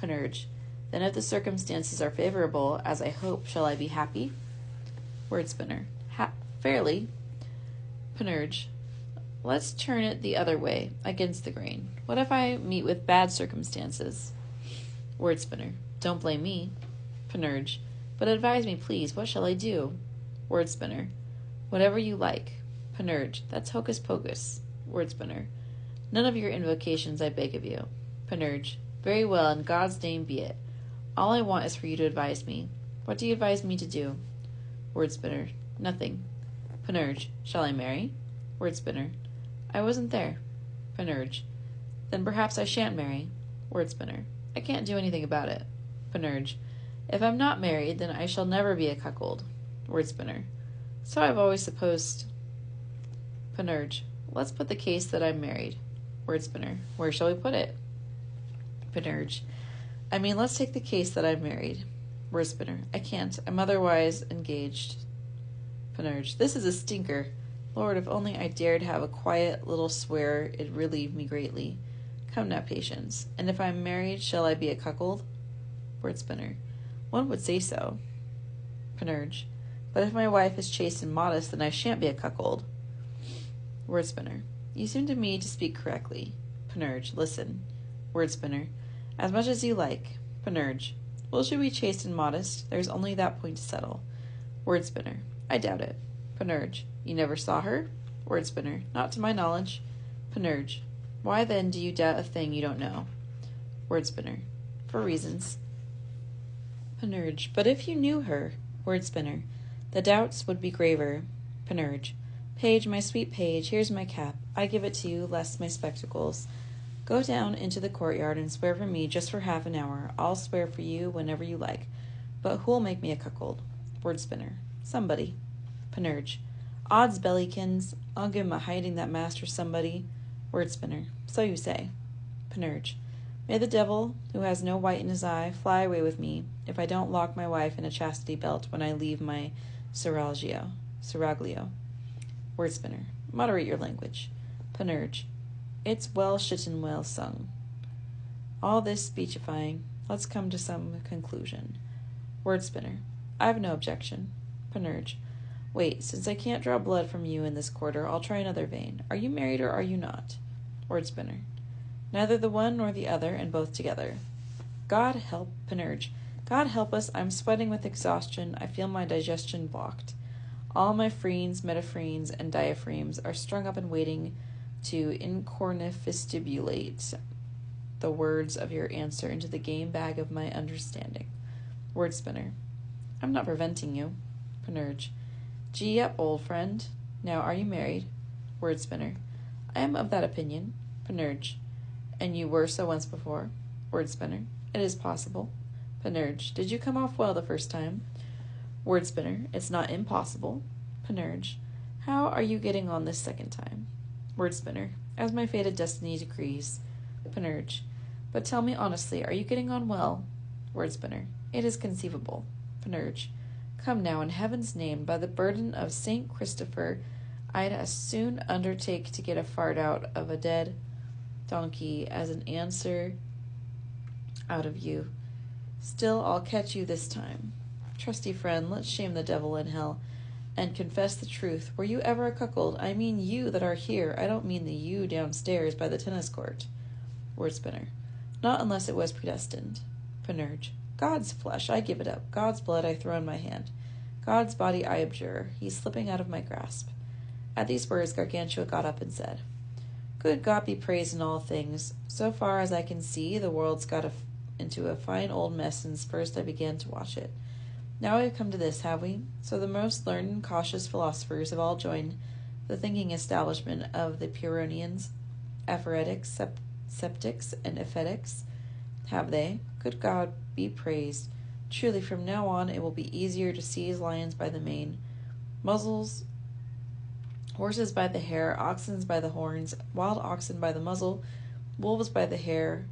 Panurge. Then if the circumstances are favorable, as I hope, shall I be happy? Wordspinner. Fairly. Panurge. Let's turn it the other way, against the grain. What if I meet with bad circumstances? Wordspinner. Don't blame me. Panurge. But advise me, please. What shall I do? Wordspinner. Whatever you like. Panurge. That's hocus pocus. Wordspinner. None of your invocations, I beg of you. Panurge. Very well, in God's name be it. All I want is for you to advise me. What do you advise me to do? Wordspinner. Nothing. Panurge. Shall I marry? Wordspinner. I wasn't there. Panurge. Then perhaps I shan't marry. Wordspinner. I can't do anything about it. Panurge. If I'm not married, then I shall never be a cuckold. Wordspinner. So I've always supposed. Panurge. Let's put the case that I'm married. Wordspinner. Where shall we put it? Panurge. I mean, let's take the case that I'm married. Wordspinner. I can't. I'm otherwise engaged. Panurge. This is a stinker. Lord, if only I dared have a quiet little swear, it'd relieve me greatly. Come now, Patience. And if I'm married, shall I be a cuckold? Wordspinner. One would say so. Panurge. But if my wife is chaste and modest, then I shan't be a cuckold. Wordspinner. You seem to me to speak correctly. Panurge. Listen. Wordspinner. As much as you like. Panurge. Will she be chaste and modest? There's only that point to settle. Wordspinner. I doubt it. Panurge. You never saw her? Wordspinner. Not to my knowledge. Panurge. Why then do you doubt a thing you don't know? Wordspinner. For reasons. Panurge. But if you knew her? Wordspinner. The doubts would be graver. Panurge. Page, my sweet page, here's my cap. I give it to you, lest my spectacles. Go down into the courtyard and swear for me just for half an hour. I'll swear for you whenever you like. But who'll make me a cuckold? Wordspinner. Somebody. Panurge. Odds bellykins, I'll give him a hiding that master somebody. Wordspinner. So you say. Panurge. May the devil, who has no white in his eye, fly away with me, if I don't lock my wife in a chastity belt when I leave my seraglio. Wordspinner. Moderate your language. Panurge. It's well shit and well sung. All this speechifying, let's come to some conclusion. Wordspinner. I've no objection. Panurge. Wait, since I can't draw blood from you in this quarter, I'll try another vein. Are you married or are you not? Wordspinner. Neither the one nor the other, and both together. God help Panurge. God help us, I'm sweating with exhaustion. I feel my digestion blocked. All my phrenes, metaphrines, and diaphragms are strung up and waiting to incornifistibulate the words of your answer into the game bag of my understanding. Wordspinner. I'm not preventing you. Panurge. Gee up, old friend. Now, are you married? Wordspinner. I am of that opinion. Panurge. And you were so once before? Wordspinner. It is possible. Panurge. Did you come off well the first time? Wordspinner. It's not impossible. Panurge. How are you getting on this second time? Wordspinner. As my fated destiny decrees. Panurge. But tell me honestly, are you getting on well? Wordspinner. It is conceivable. Panurge. Come now, in heaven's name, by the burden of St. Christopher, I'd as soon undertake to get a fart out of a dead donkey as an answer out of you. Still, I'll catch you this time. Trusty friend, let's shame the devil in hell, and confess the truth. Were you ever a cuckold? I mean you that are here. I don't mean the you downstairs by the tennis court. Wordspinner. Not unless it was predestined. Panurge. God's flesh, I give it up. God's blood I throw in my hand. God's body I abjure. He's slipping out of my grasp. At these words Gargantua got up and said, Good God be praised in all things. So far as I can see, the world's got into a fine old mess since first I began to watch it. Now we have come to this, have we? So the most learned and cautious philosophers have all joined the thinking establishment of the Pyrrhonians, Aphoretics, Sceptics, and Ephetics, have they? Good God be praised. Truly, from now on it will be easier to seize lions by the mane, muzzles, horses by the hair, oxen by the horns, wild oxen by the muzzle, wolves by the hair,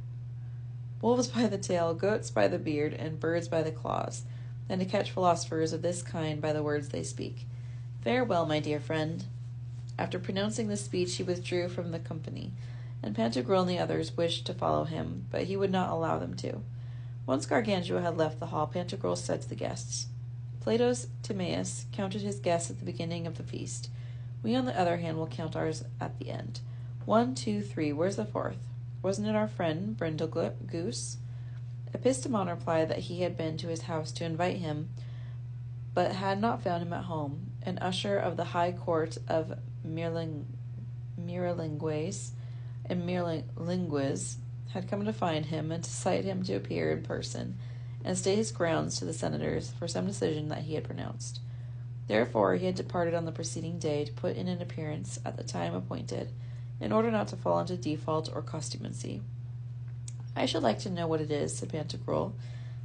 wolves by the tail, goats by the beard, and birds by the claws, and to catch philosophers of this kind by the words they speak. Farewell, my dear friend. After pronouncing this speech, he withdrew from the company, and Pantagruel and the others wished to follow him, but he would not allow them to. Once Gargantua had left the hall, Pantagruel said to the guests, Plato's Timaeus counted his guests at the beginning of the feast. We, on the other hand, will count ours at the end. 1, 2, 3. Where's the fourth? Wasn't it our friend, Brindlegoose? Epistemon replied that he had been to his house to invite him, but had not found him at home. An usher of the high court of Myrlingues had come to find him and to cite him to appear in person and state his grounds to the senators for some decision that he had pronounced. Therefore he had departed on the preceding day to put in an appearance at the time appointed, in order not to fall into default or contumacy. I should like to know what it is, said Pantagruel.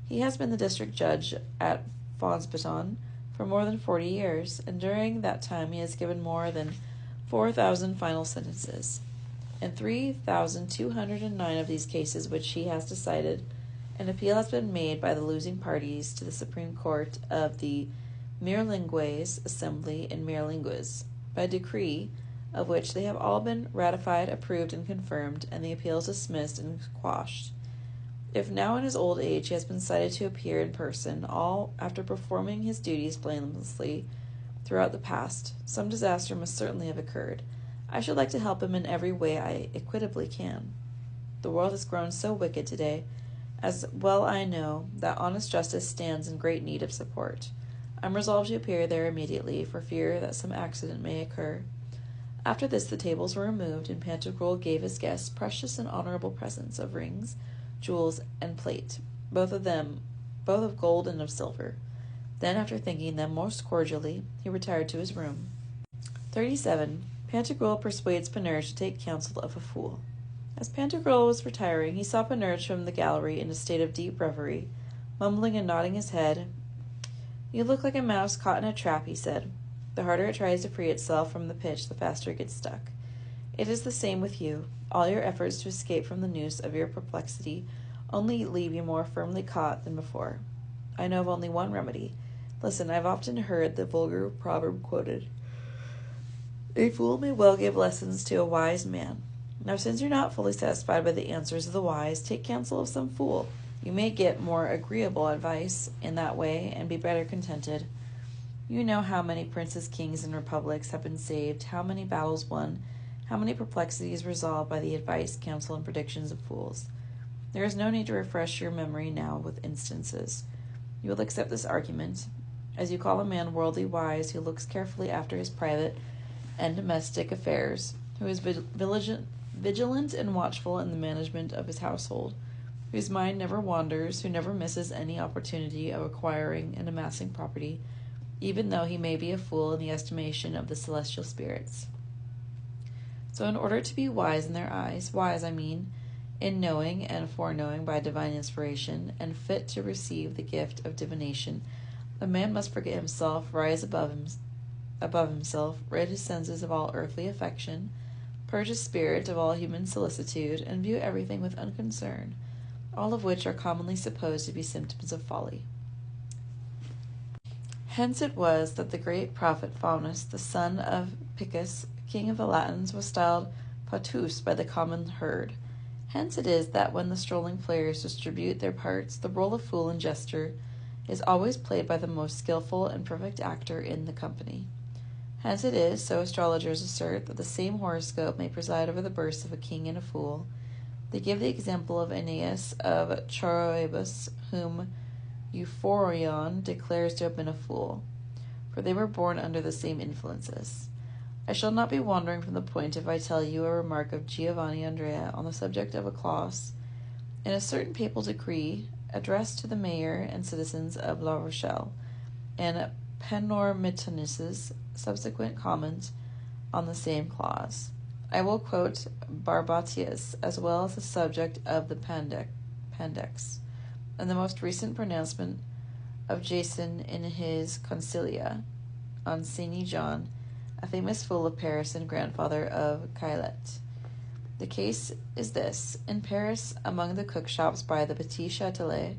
He has been the district judge at Fonsbeton for more than 40 years, and during that time he has given more than 4,000 final sentences. In 3,209 of these cases which he has decided, an appeal has been made by the losing parties to the Supreme Court of the Myrlingues Assembly in Myrlingues, by decree of which they have all been ratified, approved, and confirmed, and the appeals dismissed and quashed. If now in his old age he has been cited to appear in person, all after performing his duties blamelessly throughout the past, some disaster must certainly have occurred. I should like to help him in every way I equitably can. The world has grown so wicked today, as well I know, that honest justice stands in great need of support. I am resolved to appear there immediately, for fear that some accident may occur. After this the tables were removed, and Pantagruel gave his guests precious and honorable presents of rings, jewels, and plate, both of gold and of silver. Then, after thanking them most cordially, he retired to his room. 37. Pantagruel persuades Panurge to take counsel of a fool. As Pantagruel was retiring, he saw Panurge from the gallery in a state of deep reverie, mumbling and nodding his head. You look like a mouse caught in a trap, he said. The harder it tries to free itself from the pitch, the faster it gets stuck. It is the same with you. All your efforts to escape from the noose of your perplexity only leave you more firmly caught than before. I know of only one remedy. Listen, I've often heard the vulgar proverb quoted. A fool may well give lessons to a wise man. Now, since you're not fully satisfied by the answers of the wise, take counsel of some fool. You may get more agreeable advice in that way, and be better contented. You know how many princes, kings, and republics have been saved, how many battles won, how many perplexities resolved by the advice, counsel, and predictions of fools. There is no need to refresh your memory now with instances. You will accept this argument. As you call a man worldly wise who looks carefully after his private and domestic affairs, who is vigilant and watchful in the management of his household, whose mind never wanders, who never misses any opportunity of acquiring and amassing property, even though he may be a fool in the estimation of the celestial spirits. So in order to be wise in their eyes, wise, I mean, in knowing and foreknowing by divine inspiration, and fit to receive the gift of divination, A man must forget himself, rise above himself, rid his senses of all earthly affection, purge his spirit of all human solicitude, and view everything with unconcern, all of which are commonly supposed to be symptoms of folly. Hence it was that the great prophet Faunus, the son of Picus, king of the Latins, was styled Patus by the common herd. Hence it is that when the strolling players distribute their parts, the role of fool and jester is always played by the most skilful and perfect actor in the company. Hence it is, so astrologers assert, that the same horoscope may preside over the births of a king and a fool. They give the example of Aeneas of Choroebus, whom Euphorion declares to have been a fool, for they were born under the same influences. I shall not be wandering from the point if I tell you a remark of Giovanni Andrea on the subject of a clause in a certain papal decree addressed to the mayor and citizens of La Rochelle, and Panormitanus's subsequent comment on the same clause. I will quote Barbatius as well as the subject of the Pandex, and the most recent pronouncement of Jason in his Concilia on Saint John, a famous fool of Paris and grandfather of Caillet. The case is this. In Paris, among the cook shops by the Petit Châtelet,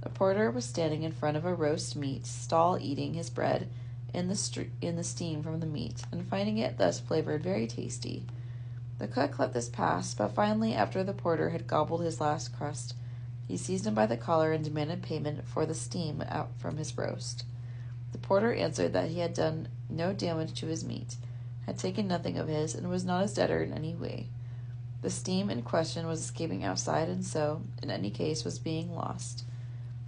a porter was standing in front of a roast meat stall eating his bread in the steam from the meat, and finding it thus flavored very tasty. The cook let this pass, but finally, after the porter had gobbled his last crust, he seized him by the collar and demanded payment for the steam out from his roast. The porter answered that he had done no damage to his meat, had taken nothing of his, and was not his debtor in any way. The steam in question was escaping outside, and so, in any case, was being lost.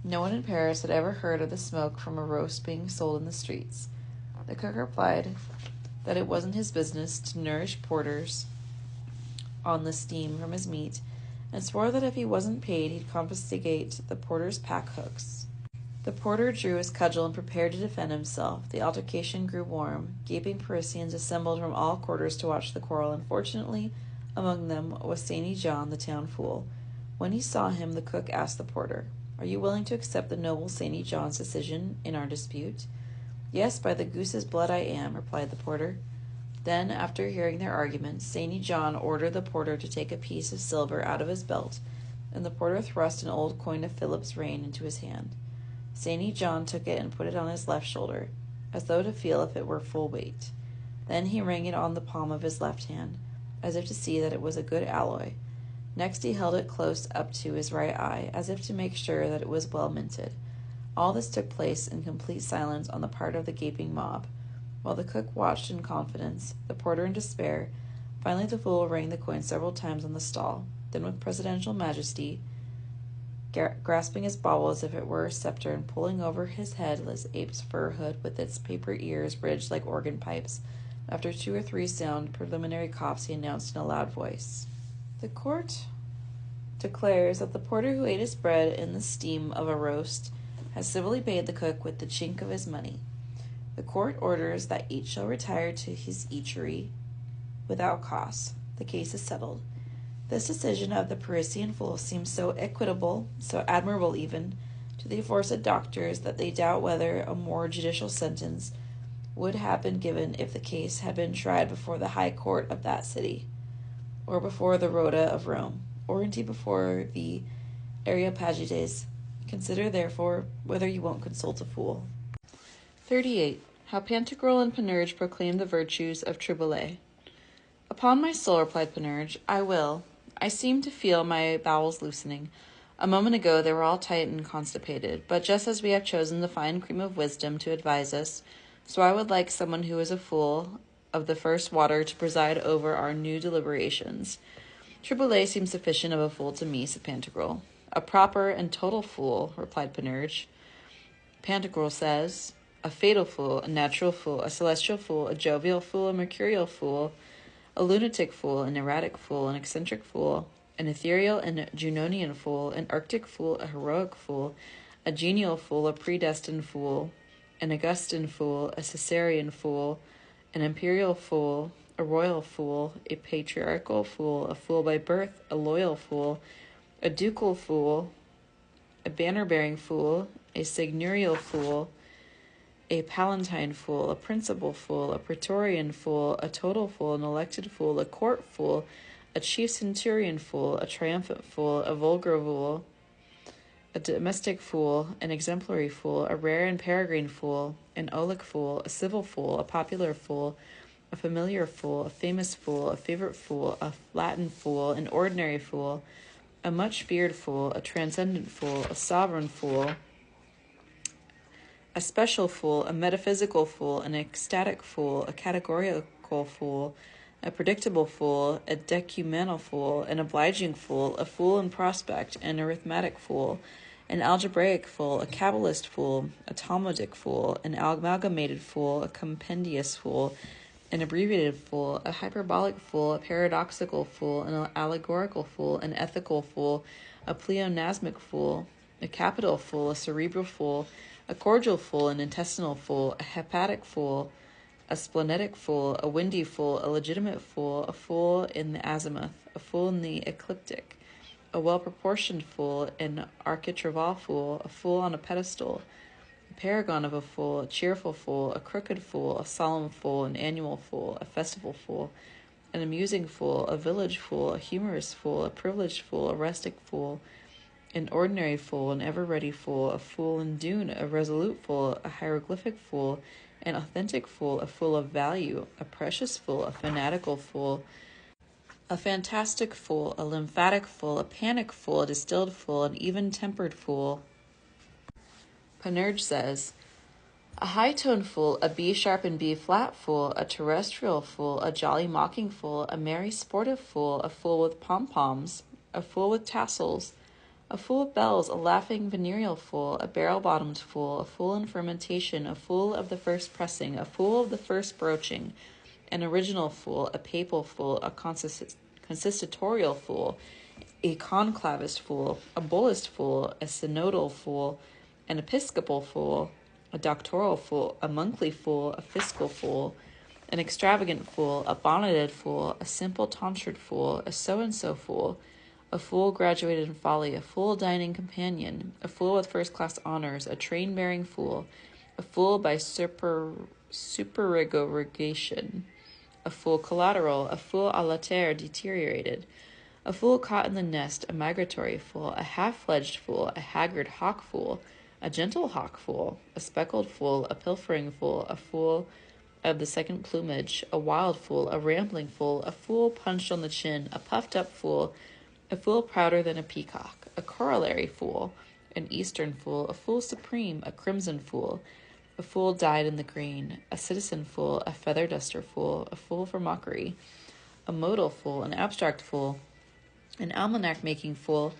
No one in Paris had ever heard of the smoke from a roast being sold in the streets. The cook replied that it wasn't his business to nourish porters on the steam from his meat, and swore that if he wasn't paid, he'd confiscate the porter's pack hooks. The porter drew his cudgel and prepared to defend himself. The altercation grew warm. Gaping Parisians assembled from all quarters to watch the quarrel, and fortunately, among them was Saint John, the town fool. When he saw him, the cook asked the porter, "Are you willing to accept the noble Saint John's decision in our dispute?" "Yes, by the goose's blood I am," replied the porter. Then, after hearing their argument, Saint John ordered the porter to take a piece of silver out of his belt, and the porter thrust an old coin of Philip's reign into his hand. Saint John took it and put it on his left shoulder, as though to feel if it were full weight. Then he rang it on the palm of his left hand, as if to see that it was a good alloy. Next he held it close up to his right eye, as if to make sure that it was well minted. All this took place in complete silence on the part of the gaping mob, while the cook watched in confidence, the porter in despair. Finally the fool rang the coin several times on the stall, then with presidential majesty, grasping his bauble as if it were a scepter, and pulling over his head his ape's fur hood with its paper ears ridged like organ pipes, after 2 or 3 sound preliminary coughs, he announced in a loud voice, "The court declares that the porter who ate his bread in the steam of a roast has civilly paid the cook with the chink of his money. The court orders that each shall retire to his eatery without cost. The case is settled." This decision of the Parisian fool seems so equitable, so admirable even, to the aforesaid doctors, that they doubt whether a more judicial sentence would have been given if the case had been tried before the High Court of that city, or before the Rota of Rome, or indeed before the Areopagites. Consider, therefore, whether you won't consult a fool. 38. How Pantagruel and Panurge proclaimed the virtues of Rabelais. "Upon my soul," replied Panurge, "I will. I seem to feel my bowels loosening. A moment ago they were all tight and constipated, but just as we have chosen the fine cream of wisdom to advise us, so I would like someone who is a fool of the first water to preside over our new deliberations." "Rabelais seems sufficient of a fool to me," said Pantagruel. "A proper and total fool," replied Panurge. Pantagruel says, "A fatal fool, a natural fool, a celestial fool, a jovial fool, a mercurial fool, a lunatic fool, an erratic fool, an eccentric fool, an ethereal and Junonian fool, an arctic fool, a heroic fool, a genial fool, a predestined fool, an Augustan fool, a Caesarian fool, an imperial fool, a royal fool, a patriarchal fool, a fool by birth, a loyal fool, a ducal fool, a banner-bearing fool, a seigneurial fool, a palatine fool, a principal fool, a praetorian fool, a total fool, an elected fool, a court fool, a chief centurion fool, a triumphant fool, a vulgar fool, a domestic fool, an exemplary fool, a rare and peregrine fool, an aulic fool, a civil fool, a popular fool, a familiar fool, a famous fool, a favorite fool, a Latin fool, an ordinary fool, a much feared fool, a transcendent fool, a sovereign fool, a special fool, a metaphysical fool, an ecstatic fool, a categorical fool, a predictable fool, a decumenal fool, an obliging fool, a fool in prospect, an arithmetic fool, an algebraic fool, a Kabbalist fool, a Talmudic fool, an amalgamated fool, a compendious fool, an abbreviated fool, a hyperbolic fool, a paradoxical fool, an allegorical fool, an ethical fool, a pleonasmic fool, a capital fool, a cerebral fool, a cordial fool, an intestinal fool, a hepatic fool, a splenetic fool, a windy fool, a legitimate fool, a fool in the azimuth, a fool in the ecliptic, a well-proportioned fool, an architraval fool, a fool on a pedestal, a paragon of a fool, a cheerful fool, a crooked fool, a solemn fool, an annual fool, a festival fool, an amusing fool, a village fool, a humorous fool, a privileged fool, a rustic fool, an ordinary fool, an ever-ready fool, a fool in dune, a resolute fool, a hieroglyphic fool, an authentic fool, a fool of value, a precious fool, a fanatical fool, a fantastic fool, a lymphatic fool, a panic fool, a distilled fool, an even-tempered fool. Panurge says, a high-toned fool, a B-sharp and B-flat fool, a terrestrial fool, a jolly mocking fool, a merry sportive fool, a fool with pom-poms, a fool with tassels, a fool of bells, a laughing venereal fool, a barrel-bottomed fool, a fool in fermentation, a fool of the first pressing, a fool of the first broaching, an original fool, a papal fool, a consistatorial fool, a conclavist fool, a bullist fool, a synodal fool, an episcopal fool, a doctoral fool, a monthly fool, a fiscal fool, an extravagant fool, a bonneted fool, a simple tonsured fool, a so-and-so fool, a fool graduated in folly, a fool dining companion, a fool with first-class honors, a train-bearing fool, a fool by supererogation, a fool collateral, a fool à la terre deteriorated, a fool caught in the nest, a migratory fool, a half-fledged fool, a haggard hawk fool, a gentle hawk fool, a speckled fool, a pilfering fool, a fool of the second plumage, a wild fool, a rambling fool, a fool punched on the chin, a puffed-up fool, a fool prouder than a peacock, a corollary fool, an eastern fool, a fool supreme, a crimson fool, a fool dyed in the green, a citizen fool, a feather duster fool, a fool for mockery, a modal fool, an abstract fool, an almanac-making fool,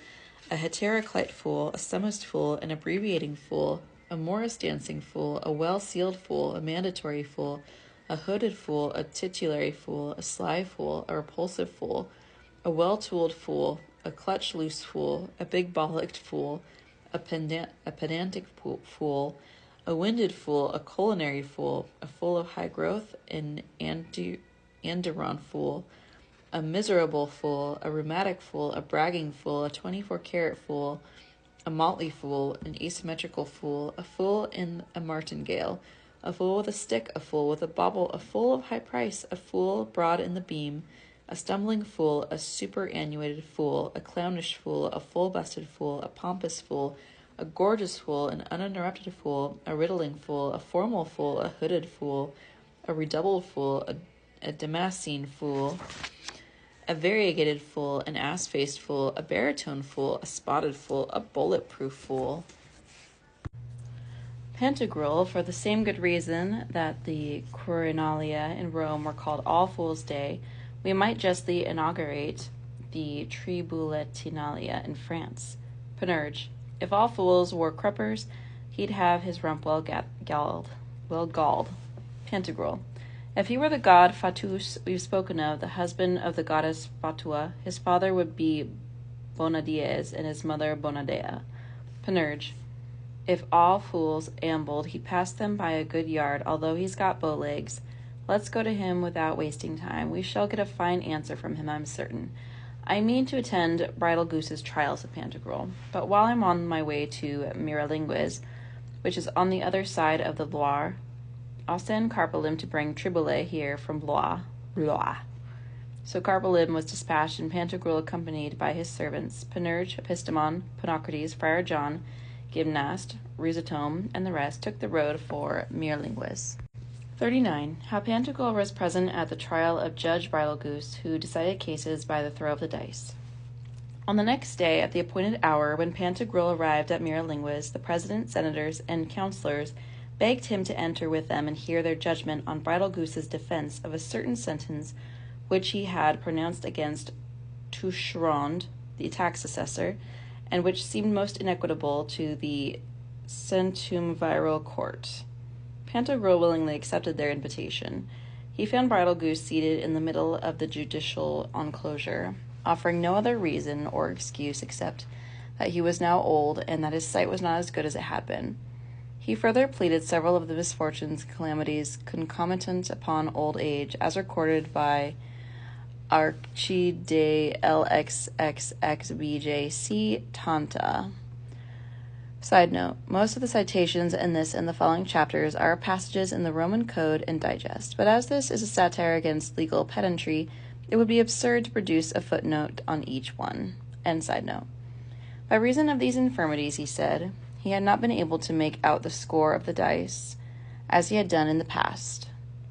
a heteroclite fool, a summist fool, an abbreviating fool, a Morris-dancing fool, a well-sealed fool, a mandatory fool, a hooded fool, a titulary fool, a sly fool, a repulsive fool, a well-tooled fool, a clutch-loose fool, a big-bollocked fool, a pedantic fool, a winded fool, a culinary fool, a fool of high growth, an Anderon fool, a miserable fool, a rheumatic fool, a bragging fool, a 24-carat fool, a motley fool, an asymmetrical fool, a fool in a martingale, a fool with a stick, a fool with a bauble, a fool of high price, a fool broad in the beam, a stumbling fool, a superannuated fool, a clownish fool, a full-busted fool, a pompous fool, a gorgeous fool, an uninterrupted fool, a riddling fool, a formal fool, a hooded fool, a redoubled fool, a Damascene fool, a variegated fool, an ass-faced fool, a baritone fool, a spotted fool, a bulletproof fool. Pantagruel, for the same good reason that the Quirinalia in Rome were called All Fools' Day, we might justly inaugurate the Tribulatinalia in France. Panurge, if all fools wore cruppers, he'd have his rump well galled. Pantagruel, if he were the god Fatus we've spoken of, the husband of the goddess Fatua, his father would be Bonadies and his mother Bonadea. Panurge, if all fools ambled, he'd pass them by a good yard, although he's got bow legs. Let's go to him without wasting time. We shall get a fine answer from him, I'm certain. I mean to attend Bridal Goose's trial, said Pantagruel, but while I'm on my way to Miralingues, which is on the other side of the Loire. I'll send Carpelin to bring Triboulet here from Blois. So Carpelin was dispatched, and Pantagruel, accompanied by his servants, Panurge, Epistemon, Ponocrates, Friar John, Gymnast, Rhizotome, and the rest, took the road for Mirlinguis. 39. How Pantagruel was present at the trial of Judge Bridlegoose, who decided cases by the throw of the dice. On the next day, at the appointed hour, when Pantagruel arrived at Mirlinguis, the president, senators, and councillors begged him to enter with them and hear their judgment on Bridlegoose's defense of a certain sentence which he had pronounced against Toucheronde, the tax assessor, and which seemed most inequitable to the centumviral court. Pantagruel willingly accepted their invitation. He found Bridlegoose seated in the middle of the judicial enclosure, offering no other reason or excuse except that he was now old and that his sight was not as good as it had been. He further pleaded several of the misfortunes and calamities concomitant upon old age, as recorded by Archie de LXXXBJC Tanta. Side note, most of the citations in this and the following chapters are passages in the Roman Code and Digest, but as this is a satire against legal pedantry, it would be absurd to produce a footnote on each one. End side note. By reason of these infirmities, he said, he had not been able to make out the score of the dice, as he had done in the past.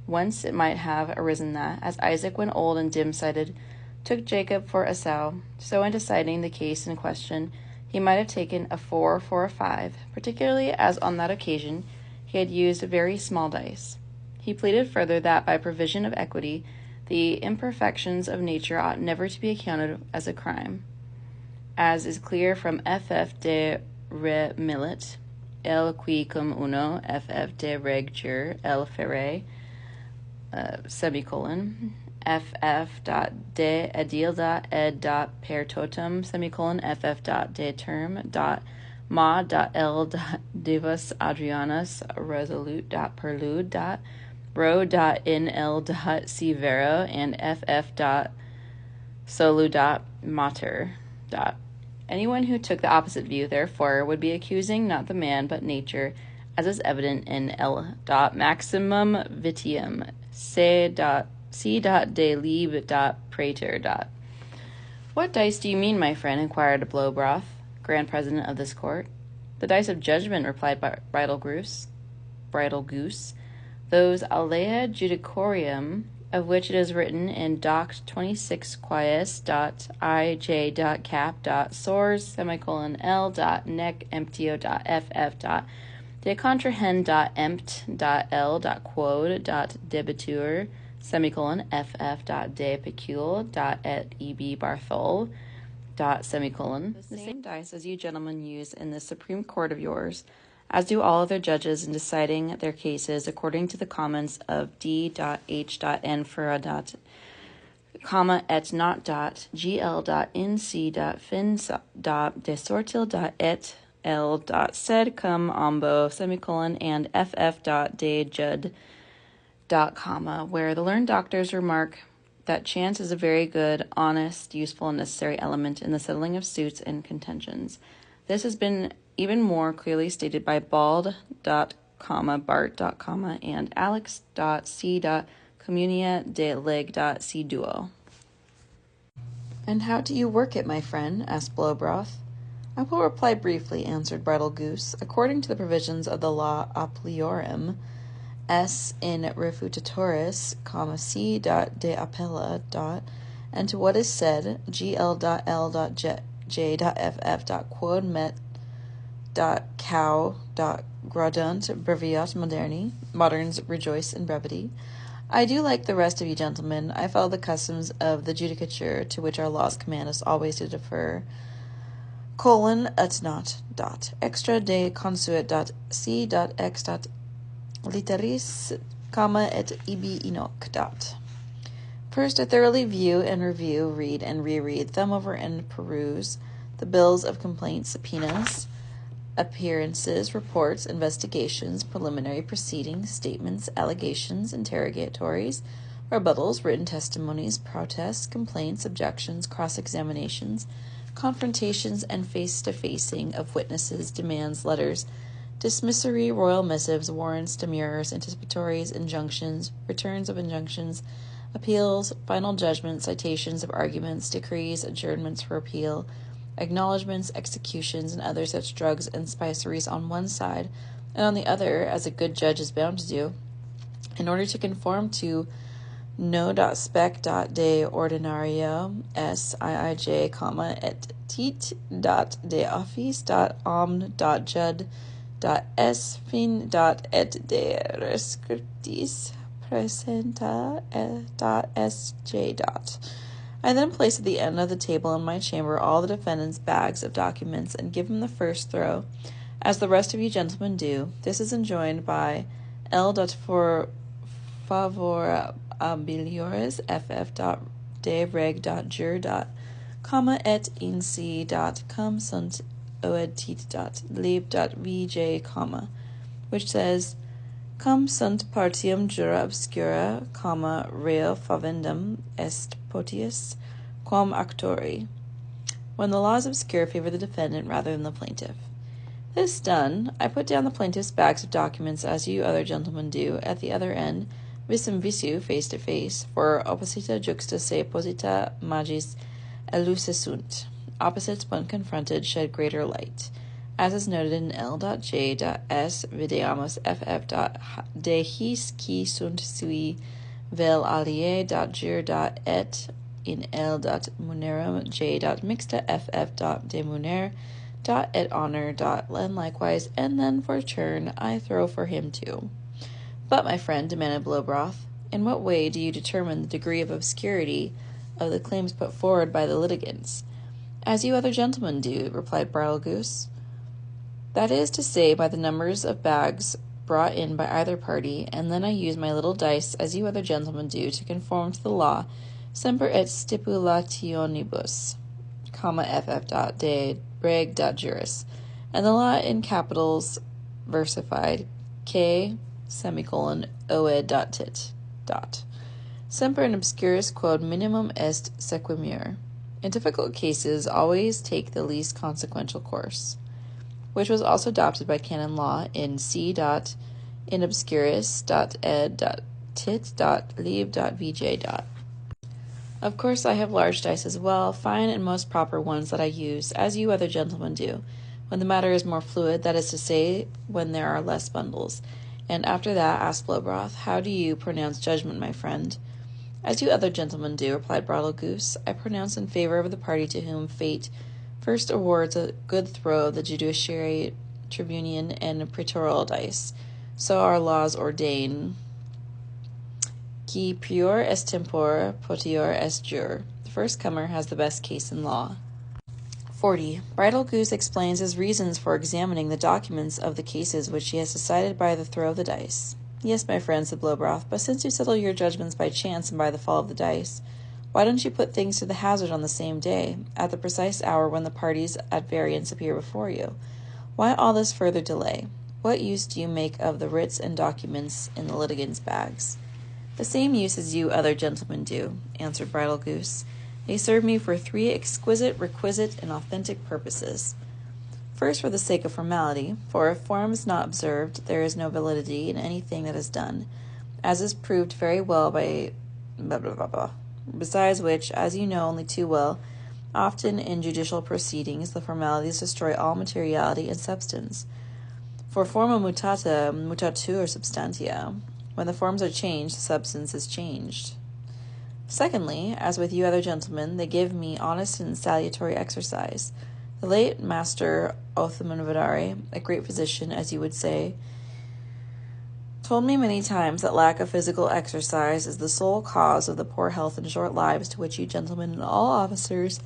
Whence it might have arisen that, as Isaac, when old and dim-sighted, took Jacob for Esau, so in deciding the case in question, he might have taken a 4 for a 5, particularly as on that occasion he had used very small dice. He pleaded further that, by provision of equity, the imperfections of nature ought never to be accounted as a crime, as is clear from F.F. de Re Millet, El qui cum uno, F.F. de Reg jur, El ferre, semicolon, F.F. de edil ed per totem, semicolon, F.F. de term ma L divus Adrianus resolute perlude ro in L severo, and F.F. solu mater. Anyone who took the opposite view, therefore, would be accusing not the man but nature, as is evident in L. maximum vitium C. de lib. Praetor. What dice do you mean, my friend? Inquired Blowbroth, grand president of this court. The dice of judgment, replied Bridlegoose. Those alea judicorium, of which it is written in Doct 26 quies.ij.cap. Sors semicolon L. Nec emptio. Ff. De contrahend. L. Quod. Debitur semicolon Ff. De pecul. Et eb Barthol. Semicolon. The same dice as you gentlemen use in this Supreme Court of yours, as do all other judges in deciding their cases according to the comments of D.H.N. fura. Et not. gl. Fin. Desortil. Et L. Sed cum ambo semicolon and Ff. De jud. Where the learned doctors remark that chance is a very good, honest, useful, and necessary element in the settling of suits and contentions. This has been even more clearly stated by Bald. Bart. And Alex.C. Communia de leg. C. Duo. And how do you work it, my friend? Asked Blowbroth. I will reply briefly, answered Bridlegoose, according to the provisions of the law a pluriorum, S in refutatoris, C. De appella. And to what is said, gl.l.j.ff. Quod met. Cow. Gradunt breviat moderni. Moderns rejoice in brevity. I do like the rest of you gentlemen. I follow the customs of the judicature, to which our laws command us always to defer. Et not. Extra de consuet. C. X. Literis, et ibi inoc. First, I thoroughly view and review, read and reread, thumb over and peruse the bills of complaints, subpoenas, appearances, reports, investigations, preliminary proceedings, statements, allegations, interrogatories, rebuttals, written testimonies, protests, complaints, objections, cross-examinations, confrontations, and face-to-facing of witnesses, demands, letters, Dismissory royal missives, warrants, demurrers, anticipatories, injunctions, returns of injunctions, appeals, final judgments, citations of arguments, decrees, adjournments for appeal, acknowledgments, executions, and other such drugs and spiceries on one side, and on the other, as a good judge is bound to do, in order to conform to no.spec. de ordinario siij, et tit. de office. omn. jud. s fin. et de rescriptis presenta. sj. I then place at the end of the table in my chamber all the defendant's bags of documents, and give him the first throw, as the rest of you gentlemen do. This is enjoined by L. for favorabiliores ff.de reg.jur. Et in c. cum sunt oed tit. lib.vj, which says, cum sunt partium jura obscura, reo favendum est potius, quam actori, when the laws obscure favor the defendant rather than the plaintiff. This done, I put down the plaintiff's bags of documents, as you other gentlemen do, at the other end, visum visu, face to face, for opposita juxta se posita magis elucessunt. Opposites, when confronted, shed greater light, as is noted in L.J.S. videamus ff.de his qui sunt sui vel alie.jur. Et in L.munerum j.mixta ff.de muner. Et honor. And likewise, and then for turn I throw for him too. But, my friend, demanded Blowbroth, in what way do you determine the degree of obscurity of the claims put forward by the litigants? As you other gentlemen do, replied Bridal Goose. That is to say, by the numbers of bags brought in by either party, and then I use my little dice, as you other gentlemen do, to conform to the law, semper et stipulationibus, ff.de reg.juris, and the law in capitals versified, k, oed.tit. Semper in obscuris quod minimum est sequimur. In difficult cases, always take the least consequential course, which was also adopted by canon law in c. in obscuris. ed.tit. lib.vj. Of course, I have large dice as well, fine and most proper ones that I use, as you other gentlemen do, when the matter is more fluid, that is to say, when there are less bundles. And after that, asked Blowbroth, how do you pronounce judgment, my friend? As you other gentlemen do, replied Bridal Goose, I pronounce in favor of the party to whom fate first awards a good throw of the judiciary, tribunian, and praetorial dice. So our laws ordain. Qui prior est tempore, potior est jur. The first comer has the best case in law. 40. Bridal Goose explains his reasons for examining the documents of the cases which he has decided by the throw of the dice. Yes, my friend, said Blowbroth, but since you settle your judgments by chance and by the fall of the dice, why don't you put things to the hazard on the same day, at the precise hour when the parties at variance appear before you? Why all this further delay? What use do you make of the writs and documents in the litigants' bags? The same use as you other gentlemen do, answered Bridal Goose. They serve me for 3 exquisite, requisite, and authentic purposes. First, for the sake of formality, for if form is not observed, there is no validity in anything that is done, as is proved very well by blah, blah, blah, blah. Besides which, as you know only too well, often in judicial proceedings the formalities destroy all materiality and substance. For forma mutata, mutatur substantia. When the forms are changed, the substance is changed. Secondly, as with you other gentlemen, they give me honest and salutary exercise. The late Master Othman Vidari, a great physician, as you would say, told me many times that lack of physical exercise is the sole cause of the poor health and short lives to which you gentlemen and all officers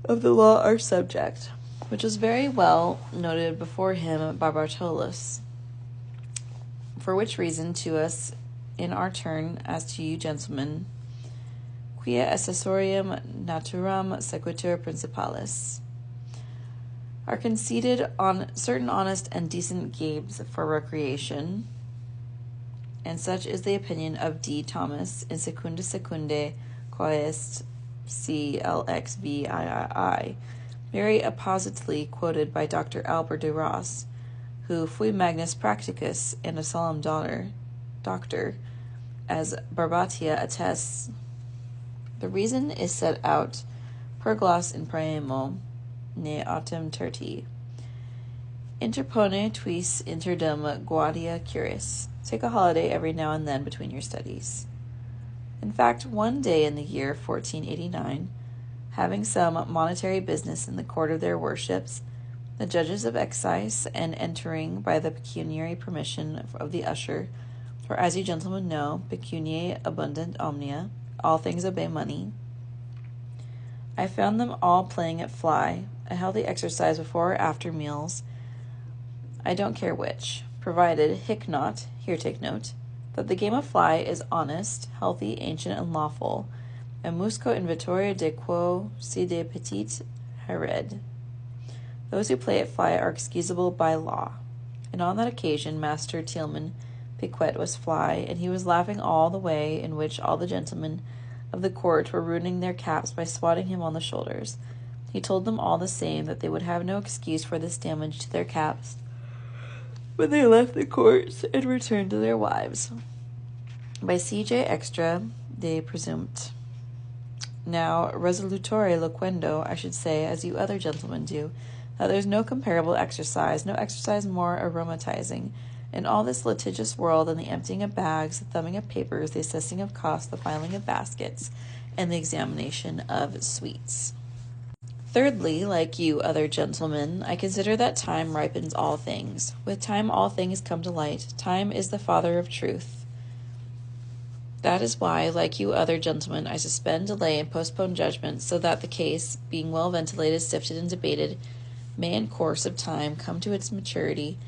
of the law are subject, which was very well noted before him by Bartolus. For which reason, to us, in our turn, as to you gentlemen, quia accessorium naturam sequitur principalis, are conceded on certain honest and decent games for recreation, and such is the opinion of D. Thomas in Secunda Secundae Quaest CLXVIII, very appositely quoted by Dr. Albert de Ross, who fui magnus practicus and a solemn doctor, as Barbatia attests. The reason is set out per gloss in praemo, ne autem terti. Interpone tuis interdum guardia curis. Take a holiday every now and then between your studies. In fact, one day in the year 1489, having some monetary business in the court of their worships, the judges of excise, and entering by the pecuniary permission of the usher, for as you gentlemen know, pecuniae abundant omnia, all things obey money, I found them all playing at fly, a healthy exercise before or after meals, I don't care which, provided, hic not, here take note, that the game of fly is honest, healthy, ancient, and lawful, and musco invitoria de quo si de petit hered. Those who play at fly are excusable by law. And on that occasion Master Tieleman Piquet was fly, and he was laughing all the way, in which all the gentlemen of the court were ruining their caps by swatting him on the shoulders. He told them all the same that they would have no excuse for this damage to their caps when they left the courts and returned to their wives. By C.J. Extra, de presumt. Now, resolutore loquendo, I should say, as you other gentlemen do, that there's no comparable exercise, no exercise more aromatizing, in all this litigious world than the emptying of bags, the thumbing of papers, the assessing of costs, the filing of baskets, and the examination of sweets. Thirdly, like you other gentlemen, I consider that time ripens all things. With time all things come to light. Time is the father of truth. That is why, like you other gentlemen, I suspend, delay, and postpone judgment, so that the case, being well ventilated, sifted, and debated, may in course of time come to its maturity,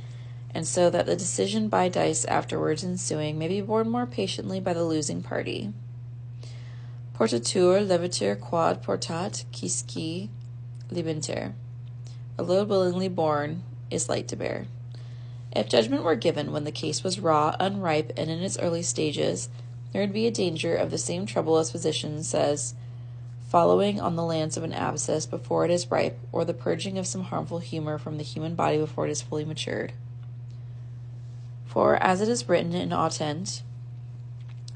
and so that the decision by dice afterwards ensuing may be borne more patiently by the losing party. Portatur levitur quod portat quisque libenter. A load willingly borne is light to bear. If judgment were given when the case was raw, unripe, and in its early stages, there would be a danger of the same trouble as physician says, following on the lance of an abscess before it is ripe, or the purging of some harmful humor from the human body before it is fully matured. For, as it is written in autent,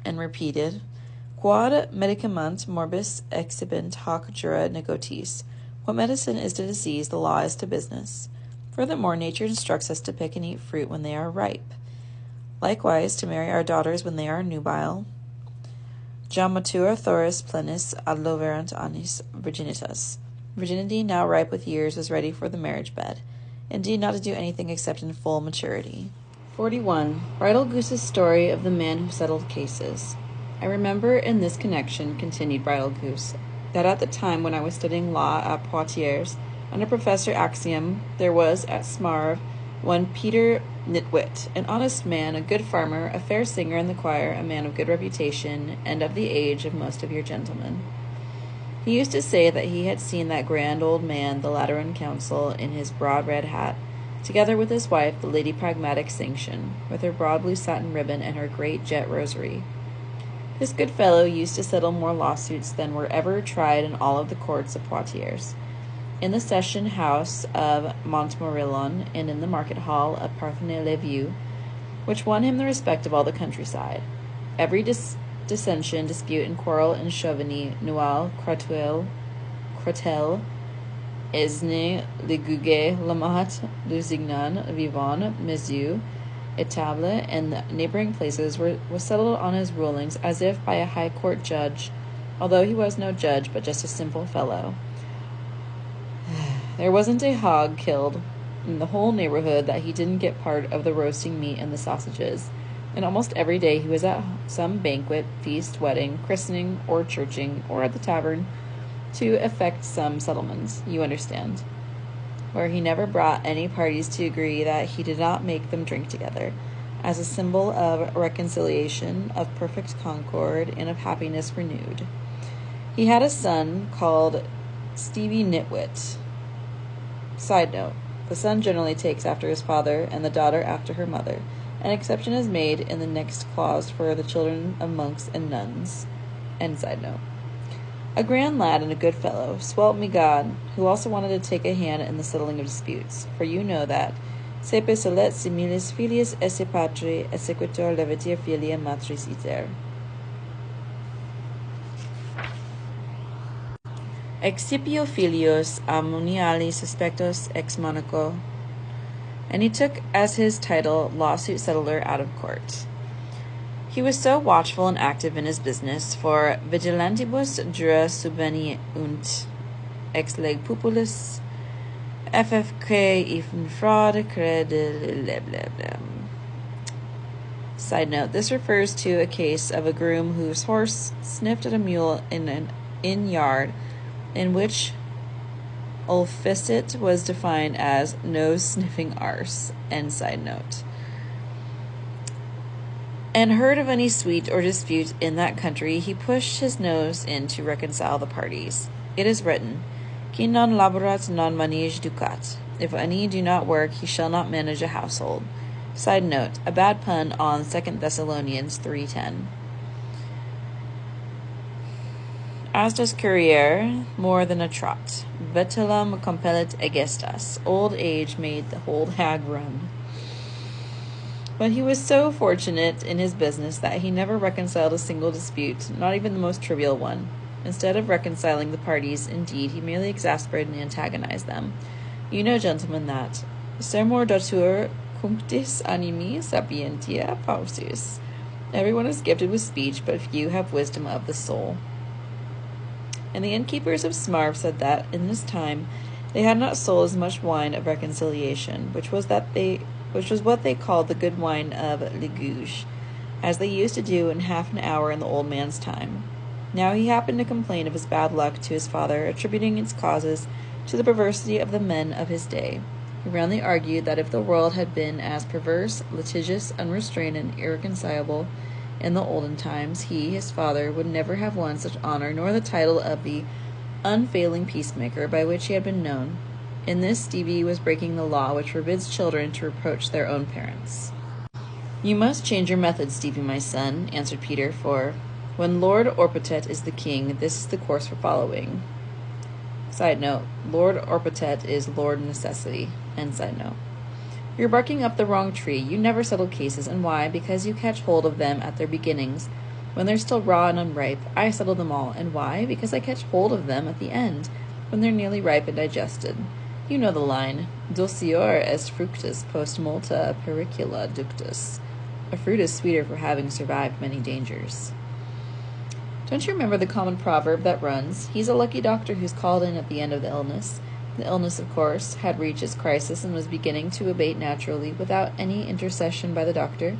and repeated, quod medicament morbis exhibent hoc jura negotis. What medicine is to disease, the law is to business. Furthermore, nature instructs us to pick and eat fruit when they are ripe. Likewise, to marry our daughters when they are nubile. Jam matura thoris plenis ad loverant annis virginitas. Virginity, now ripe with years, was ready for the marriage bed. Indeed, not to do anything except in full maturity. 41. Bridal Goose's story of the man who settled cases. I remember in this connection, continued Bridal Goose, that at the time when I was studying law at Poitiers, under Professor Axiom, there was at Smarve one Peter Nitwit, an honest man, a good farmer, a fair singer in the choir, a man of good reputation, and of the age of most of your gentlemen. He used to say that he had seen that grand old man, the Lateran Council, in his broad red hat, together with his wife, the Lady Pragmatic Sanction, with her broad blue satin ribbon and her great jet rosary. This good fellow used to settle more lawsuits than were ever tried in all of the courts of Poitiers, in the session house of Montmorillon, and in the market hall of Parthenay-le-Vieux, which won him the respect of all the countryside. Every dissension, dispute, and quarrel in Chauvigny, Noailles, Crotel, Esne, Legouge, Lamotte, Lusignan, Vivonne, Mezue, Etable, and the neighboring places was settled on his rulings as if by a high court judge, although he was no judge, but just a simple fellow. There wasn't a hog killed in the whole neighborhood that he didn't get part of the roasting meat and the sausages, and almost every day he was at some banquet, feast, wedding, christening, or churching, or at the tavern, to effect some settlements, you understand, where he never brought any parties to agree that he did not make them drink together, as a symbol of reconciliation, of perfect concord, and of happiness renewed. He had a son called Stevie Nitwit. Side note, the son generally takes after his father, and the daughter after her mother. An exception is made in the next clause for the children of monks and nuns. End side note. A grand lad and a good fellow, swelp me God, who also wanted to take a hand in the settling of disputes, for you know that, Sepe solet similis filius esse patre, exequitur levitir filia matris iter. Excipio filios ammoniali suspectos ex Monaco, and he took as his title lawsuit settler out of court. He was so watchful and active in his business, for vigilantibus jura subveniunt ex leg populis ffque even fraud crede. Side note, this refers to a case of a groom whose horse sniffed at a mule in an inn yard, in which Ulficit was defined as nose-sniffing arse, end side note. And heard of any suit or dispute in that country, he pushed his nose in to reconcile the parties. It is written, Qui non laborat non manege ducat. If any do not work, he shall not manage a household. Side note, a bad pun on 2 Thessalonians 3:10. As does courier, more than a trot. Vetulum compellit egestas. Old age made the old hag run. But he was so fortunate in his business that he never reconciled a single dispute, not even the most trivial one. Instead of reconciling the parties, indeed, he merely exasperated and antagonized them. You know, gentlemen, that sermor datur cunctis animi sapientia paucis. Everyone is gifted with speech, but few have wisdom of the soul. And the innkeepers of Smarv said that, in this time, they had not sold as much wine of reconciliation, which was what they called the good wine of Ligouge, as they used to do in half an hour in the old man's time. Now he happened to complain of his bad luck to his father, attributing its causes to the perversity of the men of his day. He roundly argued that if the world had been as perverse, litigious, unrestrained, and irreconcilable in the olden times, he, his father, would never have won such honor, nor the title of the unfailing peacemaker by which he had been known. In this, Stevie was breaking the law which forbids children to reproach their own parents. You must change your methods, Stevie, my son, answered Peter, for when Lord Orpotet is the king, this is the course for following. Side note, Lord Orpotet is Lord Necessity. End side note. You're barking up the wrong tree. You never settle cases, and why? Because you catch hold of them at their beginnings, when they're still raw and unripe. I settle them all, and why? Because I catch hold of them at the end, when they're nearly ripe and digested. You know the line, dulcior est fructus post multa pericula ductus. A fruit is sweeter for having survived many dangers. Don't you remember the common proverb that runs, he's a lucky doctor who's called in at the end of the illness? The illness, of course, had reached its crisis and was beginning to abate naturally without any intercession by the doctor.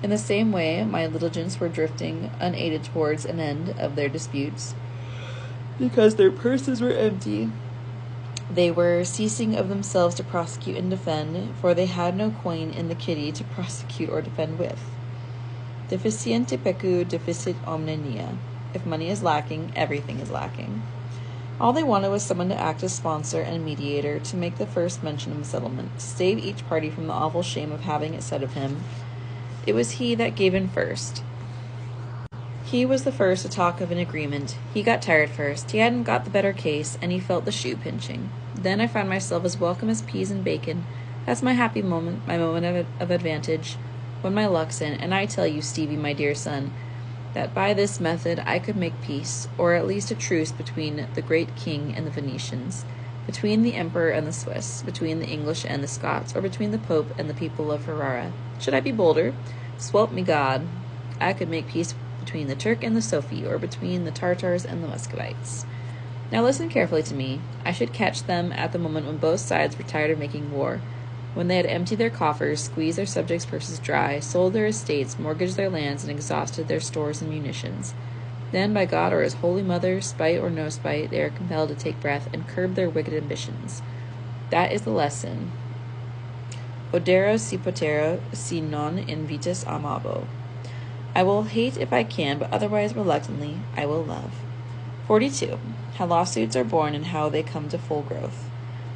In the same way, my litigants were drifting unaided towards an end of their disputes, because their purses were empty. They were ceasing of themselves to prosecute and defend, for they had no coin in the kitty to prosecute or defend with. Deficiente pecu deficit omnia. If money is lacking, everything is lacking. All they wanted was someone to act as sponsor and mediator, to make the first mention of the settlement, to save each party from the awful shame of having it said of him. It was he that gave in first. He was the first to talk of an agreement. He got tired first. He hadn't got the better case, and he felt the shoe pinching. Then I found myself as welcome as peas and bacon. That's my happy moment, my moment of advantage, when my luck's in. And I tell you, Stevie, my dear son, that by this method I could make peace, or at least a truce between the great king and the Venetians, between the emperor and the Swiss, between the English and the Scots, or between the Pope and the people of Ferrara. Should I be bolder? Swelp me God, I could make peace between the Turk and the Sophie, or between the Tartars and the Muscovites. Now listen carefully to me. I should catch them at the moment when both sides were tired of making war, when they had emptied their coffers, squeezed their subjects' purses dry, sold their estates, mortgaged their lands, and exhausted their stores and munitions. Then, by God or his holy mother, spite or no spite, they are compelled to take breath and curb their wicked ambitions. That is the lesson. Odero si potero, si non invitus amabo. I will hate if I can, but otherwise reluctantly I will love. 42. How lawsuits are born and how they come to full growth.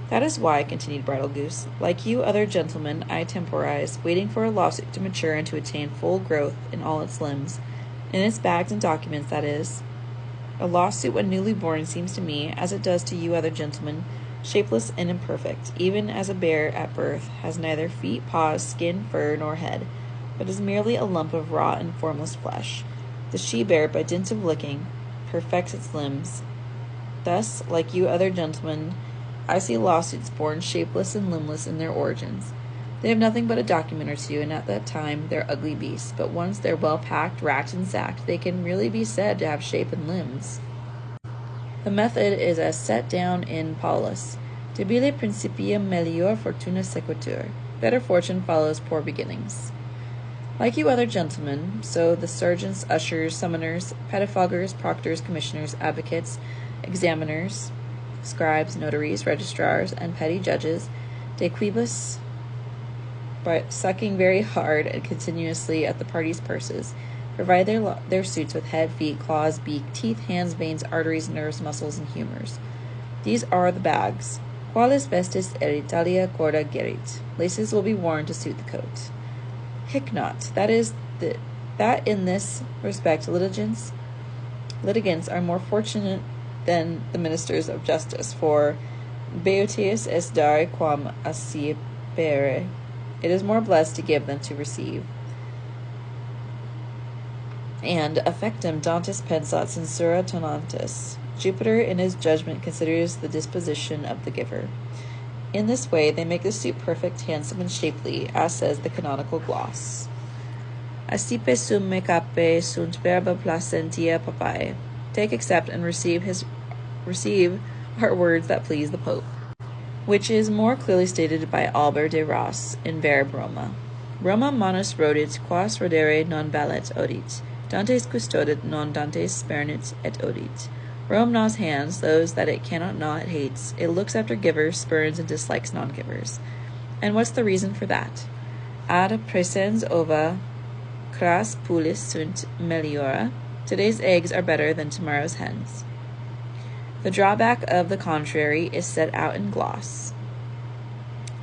That is why, continued Bridal Goose, like you other gentlemen, I temporize, waiting for a lawsuit to mature and to attain full growth in all its limbs, in its bags and documents, that is. A lawsuit when newly born seems to me, as it does to you other gentlemen, shapeless and imperfect, even as a bear at birth has neither feet, paws, skin, fur, nor head, but is merely a lump of raw and formless flesh. The she-bear, by dint of licking, perfects its limbs. Thus, like you other gentlemen, I see lawsuits born shapeless and limbless in their origins. They have nothing but a document or two, and at that time they're ugly beasts, but once they're well packed, racked, and sacked, they can really be said to have shape and limbs. The method is as set down in Paulus. Debile principia melior fortuna sequitur. Better fortune follows poor beginnings. Like you other gentlemen, so the sergeants, ushers, summoners, pettifoggers, proctors, commissioners, advocates, examiners, scribes, notaries, registrars, and petty judges, de quibus, by sucking very hard and continuously at the parties' purses, provide their suits with head, feet, claws, beak, teeth, hands, veins, arteries, nerves, muscles, and humors. These are the bags. Qualis vestis eritalia corda gerit. Laces will be worn to suit the coat. Hic not. That in this respect litigants are more fortunate than the ministers of justice, for beatius est dare quam acipere. It is more blessed to give than to receive. And affectum dantis pensat censura tonantis. Jupiter in his judgment considers the disposition of the giver. In this way they make the suit perfect, handsome, and shapely, as says the canonical gloss. Accipe sum me cape sunt verba placentia papae. Take, accept, and receive are words that please the Pope, which is more clearly stated by Albert de Ros in Verb Roma. Roma manus rodit, quas rodere non ballet odit. Dantes custodit, non Dantes spernit et odit. Rome gnaws hands, those that it cannot gnaw it hates. It looks after givers, spurns, and dislikes non-givers. And what's the reason for that? Ad praesens ova cras pulis sunt meliora. Today's eggs are better than tomorrow's hens. The drawback of the contrary is set out in gloss.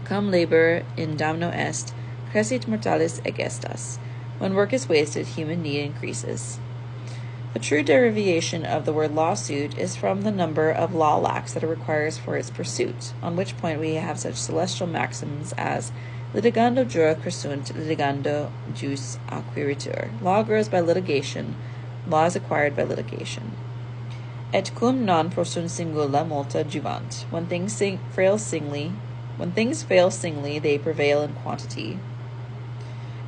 Cum labor in damno est, crescit mortalis egestas. When work is wasted, human need increases. The true derivation of the word lawsuit is from the number of law lacks that it requires for its pursuit, on which point we have such celestial maxims as litigando jura crescunt, litigando jus acquiritur. Law grows by litigation, law is acquired by litigation. Et cum non prosunt singula multa juvant. When things fail singly, they prevail in quantity.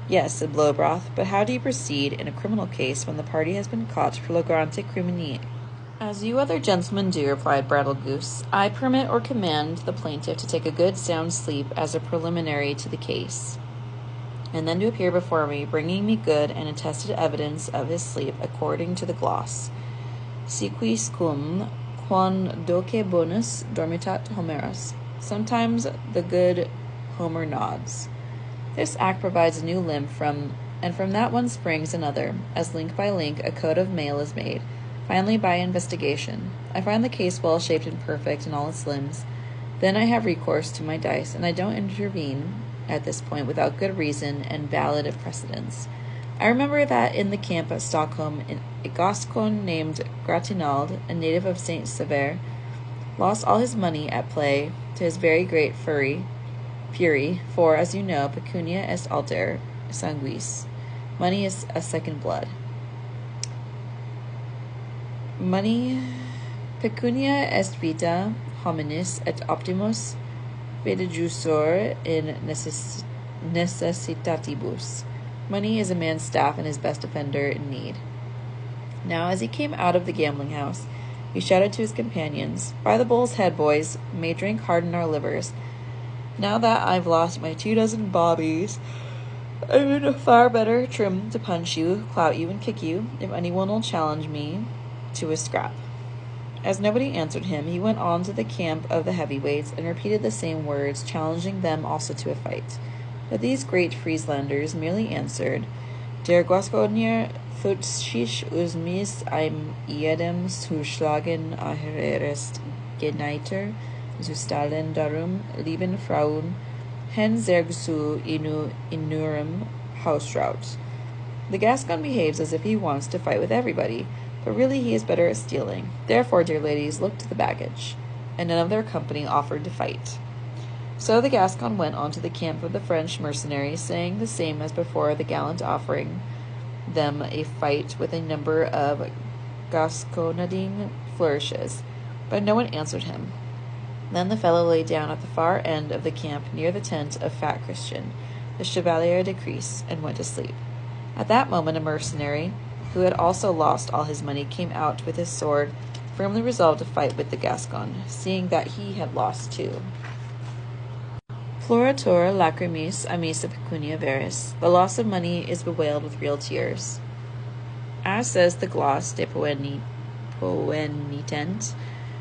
Yes, said Blowbroth, but how do you proceed in a criminal case when the party has been caught flagrante crimini? As you other gentlemen do, replied Brattle Goose, I permit or command the plaintiff to take a good sound sleep as a preliminary to the case, and then to appear before me, bringing me good and attested evidence of his sleep according to the gloss. Si quis cum quandoque bonus dormitat Homerus. Sometimes the good Homer nods. This act provides a new limb and from that one springs another, as link by link a coat of mail is made. Finally, by investigation, I find the case well shaped and perfect in all its limbs. Then I have recourse to my dice, and I don't intervene at this point without good reason and valid precedents. I remember that in the camp at Stockholm, a Gascon named Gratinald, a native of Saint Sever, lost all his money at play to his very great fury, for, as you know, pecunia est alter sanguis. Money is a second blood. Pecunia est vita hominis et optimus videjusor in necessitatibus. Money is a man's staff and his best defender in need. Now, as he came out of the gambling house, he shouted to his companions, By the bull's head, boys, may drink harden our livers. Now that I've lost my 24 bobbies, I'm in a far better trim to punch you, clout you, and kick you, if anyone will challenge me to a scrap. As nobody answered him, he went on to the camp of the heavyweights and repeated the same words, challenging them also to a fight. But these great Frieslanders merely answered, Der Gasconier futschich us mis ein jedem zuschlagen aherest geneiter, Zustalen darum, lieben Frauen, hen zergsu inu inurum hausraut. The Gascon behaves as if he wants to fight with everybody, but really he is better at stealing. Therefore, dear ladies, look to the baggage. and none of their company offered to fight. So the Gascon went on to the camp of the French mercenaries, saying the same as before, the gallant offering them a fight with a number of Gasconadine flourishes, but no one answered him. Then the fellow lay down at the far end of the camp near the tent of fat Christian, the Chevalier de Crise, and went to sleep. At that moment a mercenary, who had also lost all his money, came out with his sword, firmly resolved to fight with the Gascon, seeing that he had lost too. Floratur lacrimis amisa pecunia veris. The loss of money is bewailed with real tears. As says the gloss de Poenitent,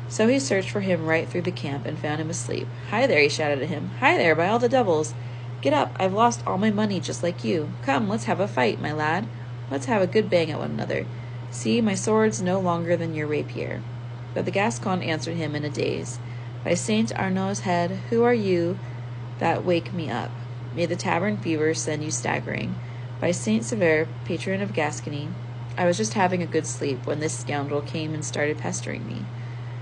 so he searched for him right through the camp and found him asleep. "Hi there," he shouted at him. "Hi there, by all the devils! Get up, I've lost all my money just like you. Come, let's have a fight, my lad. Let's have a good bang at one another. See, my sword's no longer than your rapier." But the Gascon answered him in a daze. "By Saint Arnaud's head, who are you that wake me up? May the tavern fever send you staggering. By Saint Sever, patron of Gascony, I was just having a good sleep when this scoundrel came and started pestering me."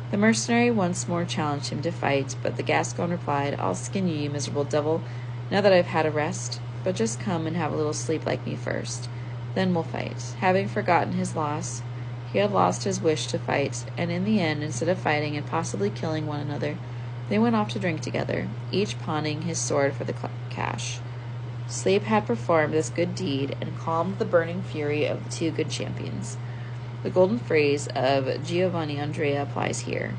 The mercenary once more challenged him to fight, but the Gascon replied, "I'll skin you, you miserable devil, now that I've had a rest. But just come and have a little sleep like me first. Then we'll fight." Having forgotten his loss, he had lost his wish to fight, and in the end, instead of fighting and possibly killing one another, they went off to drink together, each pawning his sword for the cash. Sleep had performed this good deed and calmed the burning fury of the two good champions. The golden phrase of Giovanni Andrea applies here.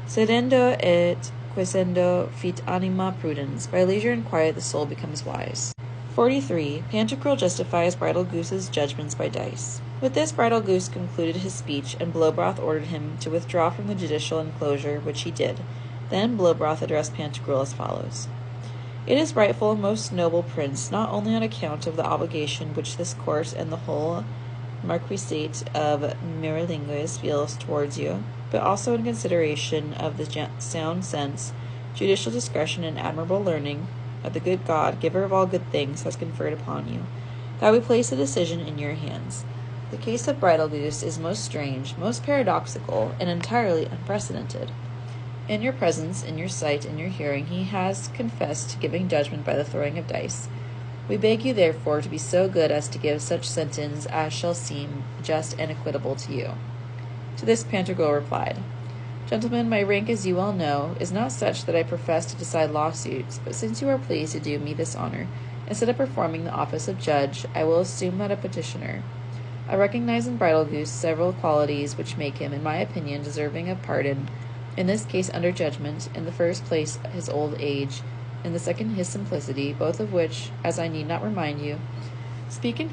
Sedendo et quiescendo fit anima prudens. By leisure and quiet the soul becomes wise. 43. Pantagruel justifies Bridal Goose's judgments by dice. With this, Bridal Goose concluded his speech, and Blowbroth ordered him to withdraw from the judicial enclosure, which he did. Then Blowbroth addressed Pantagruel as follows. "It is rightful, most noble prince, not only on account of the obligation which this court and the whole marquisate of Merilingues feels towards you, but also in consideration of the sound sense, judicial discretion, and admirable learning of the good God, giver of all good things, has conferred upon you, that we place the decision in your hands. The case of Bridal Goose is most strange, most paradoxical, and entirely unprecedented. In your presence, in your sight, in your hearing, he has confessed to giving judgment by the throwing of dice. We beg you, therefore, to be so good as to give such sentence as shall seem just and equitable to you." To this Pantagruel replied, "Gentlemen, my rank, as you well know, is not such that I profess to decide lawsuits, but since you are pleased to do me this honor, instead of performing the office of judge, I will assume that of petitioner. I recognize in Bridal Goose several qualities which make him, in my opinion, deserving of pardon, in this case under judgment, in the first place his old age, in the second his simplicity, both of which, as I need not remind you, speak in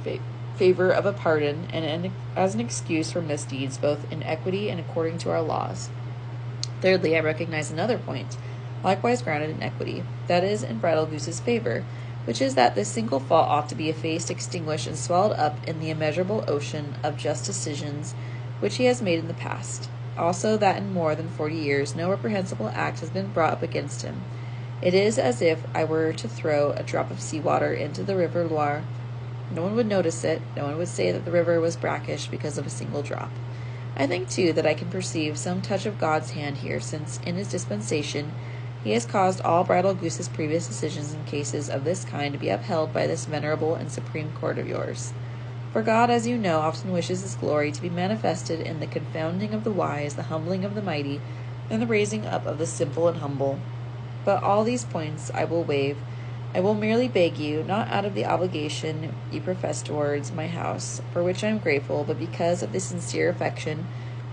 favor of a pardon, and as an excuse for misdeeds, both in equity and according to our laws. Thirdly, I recognize another point, likewise grounded in equity, that is, in Bridal Goose's favor, which is that this single fault ought to be effaced, extinguished, and swallowed up in the immeasurable ocean of just decisions which he has made in the past. Also, that in more than 40 years no reprehensible act has been brought up against him. It is as if I were to throw a drop of sea-water into the river Loire. No one would notice it. No one would say that the river was brackish because of a single drop. I think, too, that I can perceive some touch of God's hand here, since, in his dispensation, he has caused all Bridal Goose's previous decisions in cases of this kind to be upheld by this venerable and supreme court of yours. For God, as you know, often wishes his glory to be manifested in the confounding of the wise, the humbling of the mighty, and the raising up of the simple and humble. But all these points I will waive. I will merely beg you, not out of the obligation you profess towards my house, for which I am grateful, but because of the sincere affection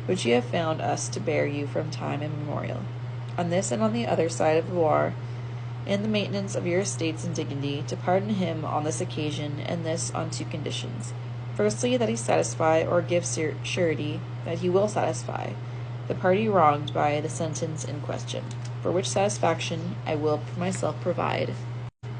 which you have found us to bear you from time immemorial, on this and on the other side of the Loire, in the maintenance of your estates and dignity, to pardon him on this occasion, and this on two conditions. Firstly, that he satisfy or give surety that he will satisfy the party wronged by the sentence in question, for which satisfaction I will myself provide,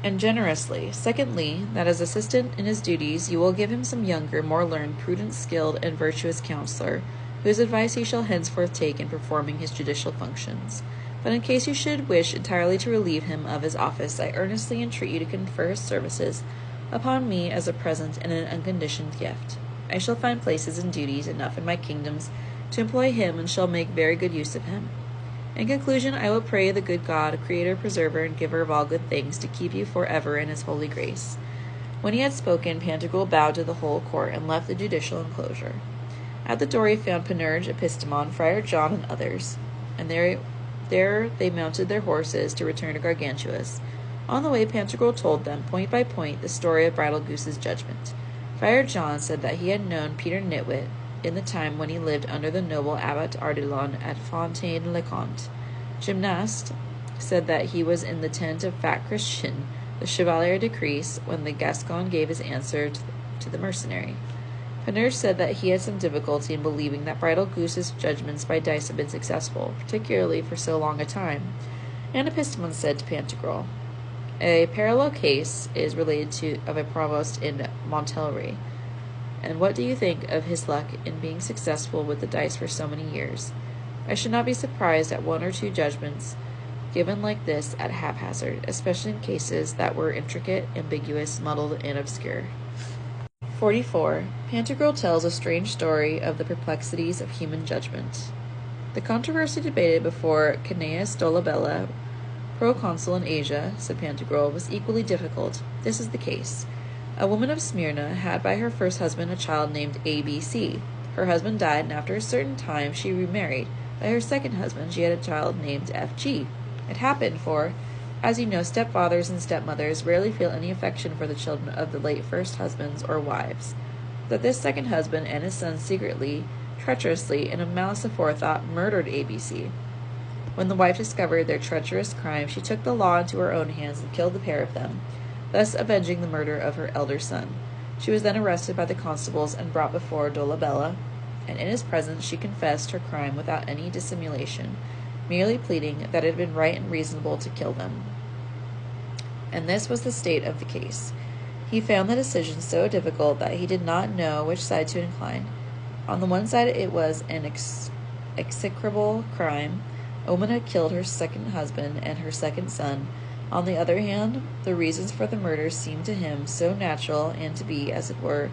and generously. Secondly, that as assistant in his duties you will give him some younger, more learned, prudent, skilled, and virtuous counselor, whose advice he shall henceforth take in performing his judicial functions. But in case you should wish entirely to relieve him of his office, I earnestly entreat you to confer his services upon me as a present and an unconditioned gift. I shall find places and duties enough in my kingdoms to employ him, and shall make very good use of him. In conclusion, I will pray the good God, creator, preserver, and giver of all good things, to keep you forever in his holy grace. When he had spoken, Pantagruel bowed to the whole court, and left the judicial enclosure. At the door he found Panurge, Epistemon, Friar John, and others, and there they mounted their horses to return to Gargantua's. On the way, Pantagruel told them, point by point, the story of Bridal Goose's judgment. Friar John said that he had known Peter Nitwit in the time when he lived under the noble Abbot Ardulon at Fontaine-le-Comte. Gymnast said that he was in the tent of Fat Christian, the Chevalier de Crise, when the Gascon gave his answer to the mercenary. Panurge said that he had some difficulty in believing that Bridal Goose's judgments by dice had been successful, particularly for so long a time. And Epistemon said to Pantagruel, a parallel case is related of a provost in Montelry. And what do you think of his luck in being successful with the dice for so many years? I should not be surprised at one or two judgments given like this at haphazard, especially in cases that were intricate, ambiguous, muddled, and obscure. 44. Pantagruel tells a strange story of the perplexities of human judgment. The controversy debated before Cnaeus Dolabella, proconsul in Asia, said Pantagruel, was equally difficult. This is the case. A woman of Smyrna had by her first husband a child named ABC. Her husband died, and after a certain time she remarried. By her second husband she had a child named FG. It happened, for, as you know, stepfathers and stepmothers rarely feel any affection for the children of the late first husbands or wives, that this second husband and his son secretly, treacherously, and of malice aforethought, murdered ABC. When the wife discovered their treacherous crime, she took the law into her own hands and killed the pair of them, thus avenging the murder of her elder son. She was then arrested by the constables and brought before Dolabella, and in his presence she confessed her crime without any dissimulation, merely pleading that it had been right and reasonable to kill them. And this was the state of the case. He found the decision so difficult that he did not know which side to incline. On the one side it was an execrable crime. A woman had killed her second husband and her second son. On the other hand, the reasons for the murder seemed to him so natural and to be, as it were,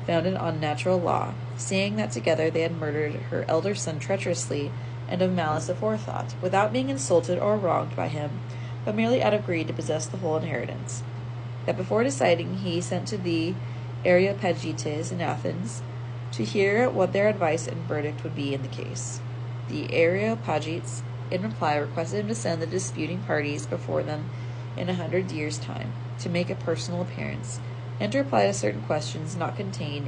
founded on natural law, seeing that together they had murdered her elder son treacherously and of malice aforethought, without being insulted or wronged by him, but merely out of greed to possess the whole inheritance. That before deciding he sent to the Areopagites in Athens to hear what their advice and verdict would be in the case. The Areopagites, in reply, requested him to send the disputing parties before them in 100 years' time, to make a personal appearance, and to reply to certain questions not contained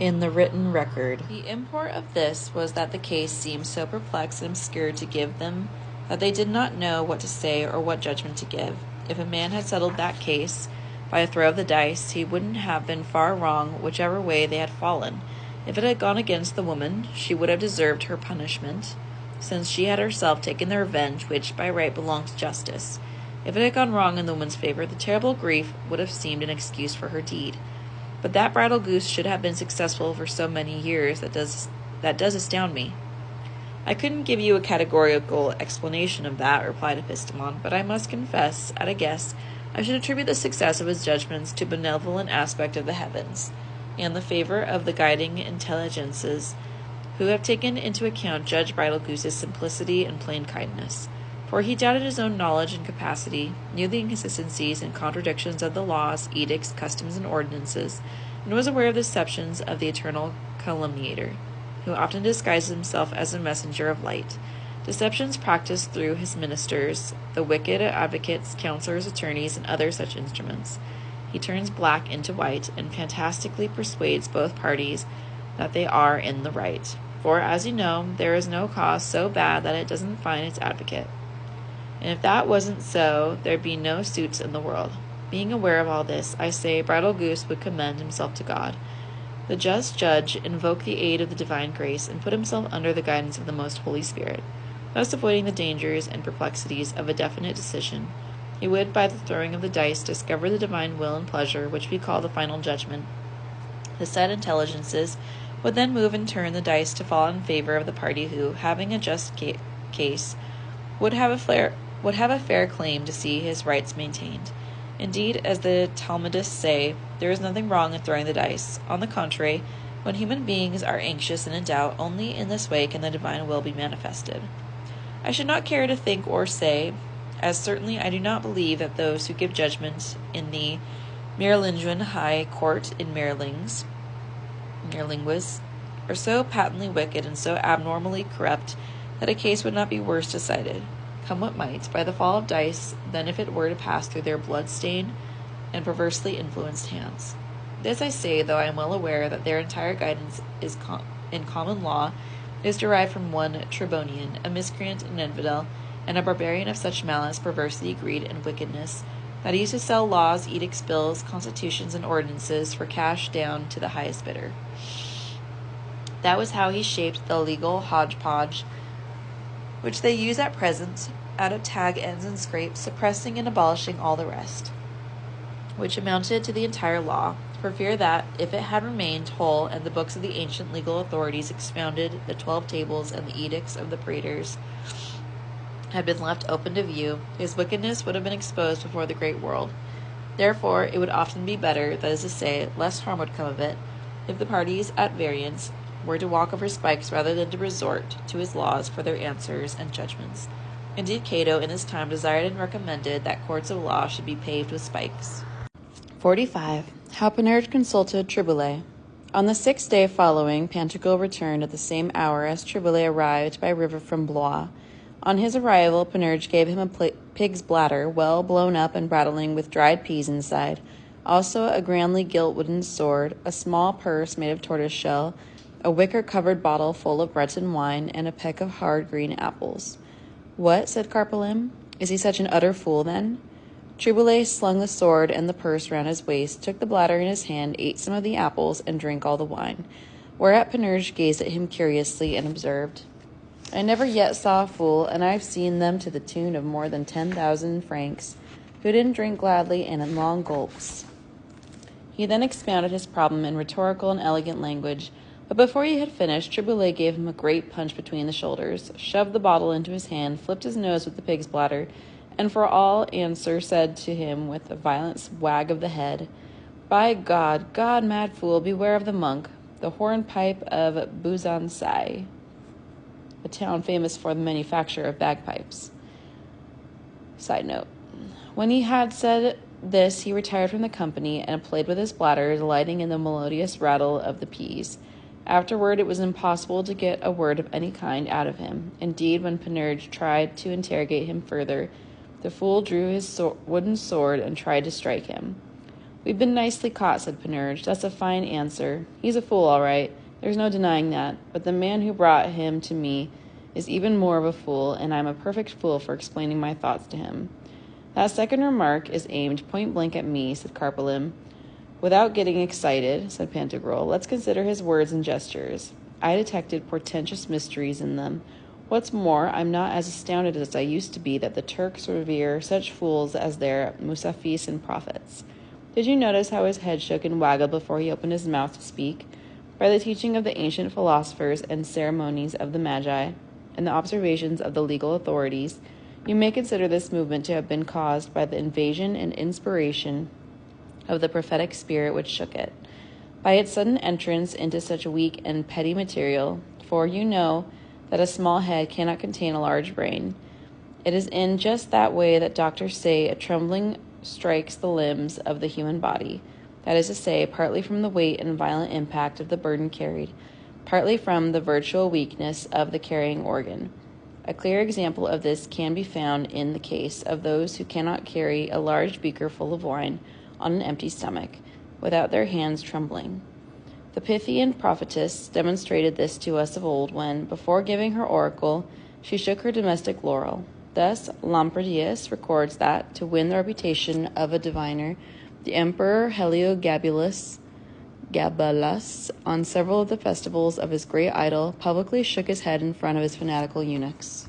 in the written record. The import of this was that the case seemed so perplexed and obscure to give them that they did not know what to say or what judgment to give. If a man had settled that case by a throw of the dice, he wouldn't have been far wrong whichever way they had fallen. If it had gone against the woman, she would have deserved her punishment, since she had herself taken the revenge which by right belonged to justice. If it had gone wrong in the woman's favor, the terrible grief would have seemed an excuse for her deed. But that Bridal Goose should have been successful for so many years, that does astound me. I couldn't give you a categorical explanation of that, replied Epistemon, but I must confess, at a guess, I should attribute the success of his judgments to benevolent aspect of the heavens, and the favor of the guiding intelligences, who have taken into account Judge Bridal Goose's simplicity and plain kindness. For he doubted his own knowledge and capacity, knew the inconsistencies and contradictions of the laws, edicts, customs, and ordinances, and was aware of the deceptions of the eternal calumniator, who often disguises himself as a messenger of light. Deceptions practiced through his ministers, the wicked advocates, counselors, attorneys, and other such instruments. He turns black into white, and fantastically persuades both parties that they are in the right. For, as you know, there is no cause so bad that it doesn't find its advocate. And if that wasn't so, there'd be no suits in the world. Being aware of all this, I say Bridal Goose would commend himself to God, the just judge, invoke the aid of the divine grace, and put himself under the guidance of the most Holy Spirit, thus avoiding the dangers and perplexities of a definite decision. He would, by the throwing of the dice, discover the divine will and pleasure, which we call the final judgment. The said intelligences would then move and turn the dice to fall in favor of the party who, having a just case, would have a fair claim to see his rights maintained. Indeed, as the Talmudists say, there is nothing wrong in throwing the dice. On the contrary, When human beings are anxious and in doubt, only in this way can the divine will be manifested. I should not care to think or say, as certainly I do not believe that those who give judgment in the Merovingian High Court in Merolingues are so patently wicked and so abnormally corrupt that a case would not be worse decided, come what might, by the fall of dice than if it were to pass through their blood-stained and perversely influenced hands. This I say, though I am well aware that their entire guidance is in common law is derived from one Tribonian, a miscreant and infidel, and a barbarian of such malice, perversity, greed, and wickedness, that he used to sell laws, edicts, bills, constitutions, and ordinances for cash down to the highest bidder. That was how he shaped the legal hodgepodge which they use at present out of tag ends and scrapes, suppressing and abolishing all the rest, which amounted to the entire law, for fear that, if it had remained whole and the books of the ancient legal authorities expounded, the 12 tables and the edicts of the praetors had been left open to view, his wickedness would have been exposed before the great world. Therefore, it would often be better, that is to say, less harm would come of it, if the parties at variance were to walk over spikes rather than to resort to his laws for their answers and judgments. Indeed, Cato in his time desired and recommended that courts of law should be paved with spikes. 45. How Panurge consulted Triboulet. On the 6th day following, Pantagruel returned at the same hour as Triboulet arrived by river from Blois. On his arrival, Panurge gave him a pig's bladder, well blown up and rattling with dried peas inside, also a grandly gilt wooden sword, a small purse made of tortoise shell, a wicker-covered bottle full of Breton wine, and a peck of hard green apples. "What?" said Carpelin. "Is he such an utter fool, then?" Triboulet slung the sword and the purse round his waist, took the bladder in his hand, ate some of the apples, and drank all the wine, whereat Panurge gazed at him curiously and observed, "I never yet saw a fool, and I've seen them to the tune of more than 10,000 francs, who didn't drink gladly and in long gulps." He then expounded his problem in rhetorical and elegant language, but before he had finished, Triboulet gave him a great punch between the shoulders, shoved the bottle into his hand, flipped his nose with the pig's bladder, and for all answer said to him with a violent wag of the head, "By God, mad fool, beware of the monk, the hornpipe of Busancy," a town famous for the manufacture of bagpipes. Side-note. When he had said this, he retired from the company and played with his bladder, delighting in the melodious rattle of the peas. Afterward, it was impossible to get a word of any kind out of him. Indeed, when Panurge tried to interrogate him further, the fool drew his wooden sword and tried to strike him. "We've been nicely caught," said Panurge. "That's a fine answer. He's a fool, all right. There's no denying that. But the man who brought him to me is even more of a fool, and I'm a perfect fool for explaining my thoughts to him." "That second remark is aimed point-blank at me," said Carpelin. "Without getting excited," said Pantagruel, "let's consider his words and gestures. I detected portentous mysteries in them. What's more, I'm not as astounded as I used to be that the Turks revere such fools as their Musafis and prophets. Did you notice how his head shook and waggled before he opened his mouth to speak? By the teaching of the ancient philosophers and ceremonies of the Magi, and the observations of the legal authorities, you may consider this movement to have been caused by the invasion and inspiration of the prophetic spirit which shook it, by its sudden entrance into such weak and petty material, for you know that a small head cannot contain a large brain. It is in just that way that doctors say a trembling strikes the limbs of the human body, that is to say, partly from the weight and violent impact of the burden carried, partly from the virtual weakness of the carrying organ. A clear example of this can be found in the case of those who cannot carry a large beaker full of wine on an empty stomach, without their hands trembling. The Pythian prophetess demonstrated this to us of old when, before giving her oracle, she shook her domestic laurel. Thus, Lampridius records that, to win the reputation of a diviner, the Emperor Heliogabalus, on several of the festivals of his great idol, publicly shook his head in front of his fanatical eunuchs.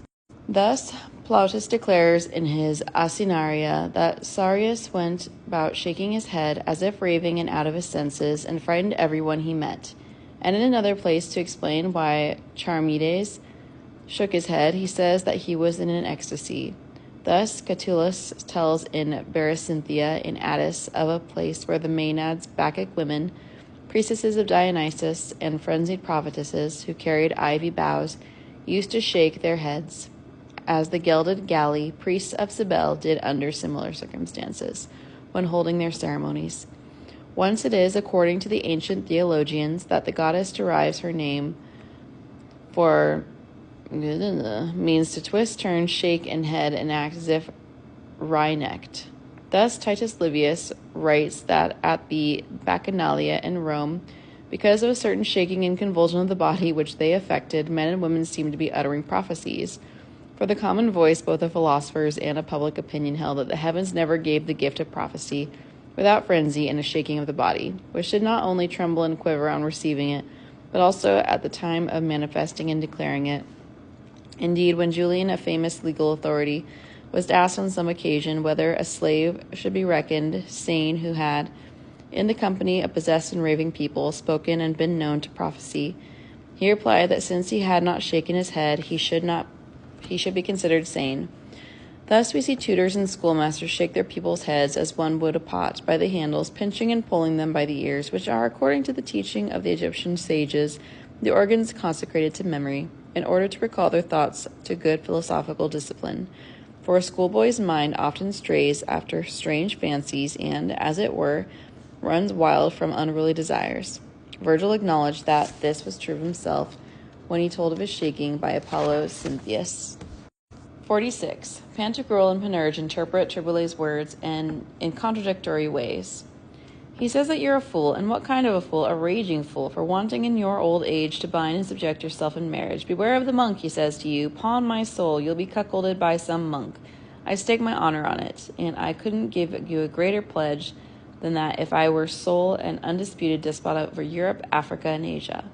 Thus, Plautus declares in his Asinaria that Sarius went about shaking his head as if raving and out of his senses, and frightened everyone he met. And in another place, to explain why Charmides shook his head, he says that he was in an ecstasy. Thus, Catullus tells in Berecynthia in Attis of a place where the Maenads, Bacchic women, Priestesses of Dionysus and frenzied prophetesses who carried ivy boughs used to shake their heads, as the gilded galley priests of Cybele did under similar circumstances, when holding their ceremonies. Whence it is, according to the ancient theologians, that the goddess derives her name, for means to twist, turn, shake, and head, and act as if wry-necked. Thus Titus Livius writes that at the Bacchanalia in Rome, because of a certain shaking and convulsion of the body which they affected, men and women seemed to be uttering prophecies. For the common voice, both of philosophers and of public opinion, held that the heavens never gave the gift of prophecy without frenzy and a shaking of the body, which did not only tremble and quiver on receiving it, but also at the time of manifesting and declaring it. Indeed, when Julian, a famous legal authority, was asked on some occasion whether a slave should be reckoned sane who had, in the company of possessed and raving people, spoken and been known to prophecy, he replied that since he had not shaken his head, he should be considered sane. Thus we see tutors and schoolmasters shake their pupils' heads as one would a pot by the handles, pinching and pulling them by the ears, which are, according to the teaching of the Egyptian sages, the organs consecrated to memory, in order to recall their thoughts to good philosophical discipline. For a schoolboy's mind often strays after strange fancies and, as it were, runs wild from unruly desires. Virgil acknowledged that this was true of himself when he told of his shaking by Apollo Cynthius. 46. Pantagruel and Panurge interpret Triboulet's words in contradictory ways. He says that you're a fool, and what kind of a fool? A raging fool, for wanting in your old age to bind and subject yourself in marriage. Beware of the monk, he says to you. Pawn my soul, you'll be cuckolded by some monk. I stake my honor on it, and I couldn't give you a greater pledge than that if I were sole and undisputed despot over Europe, Africa, and Asia.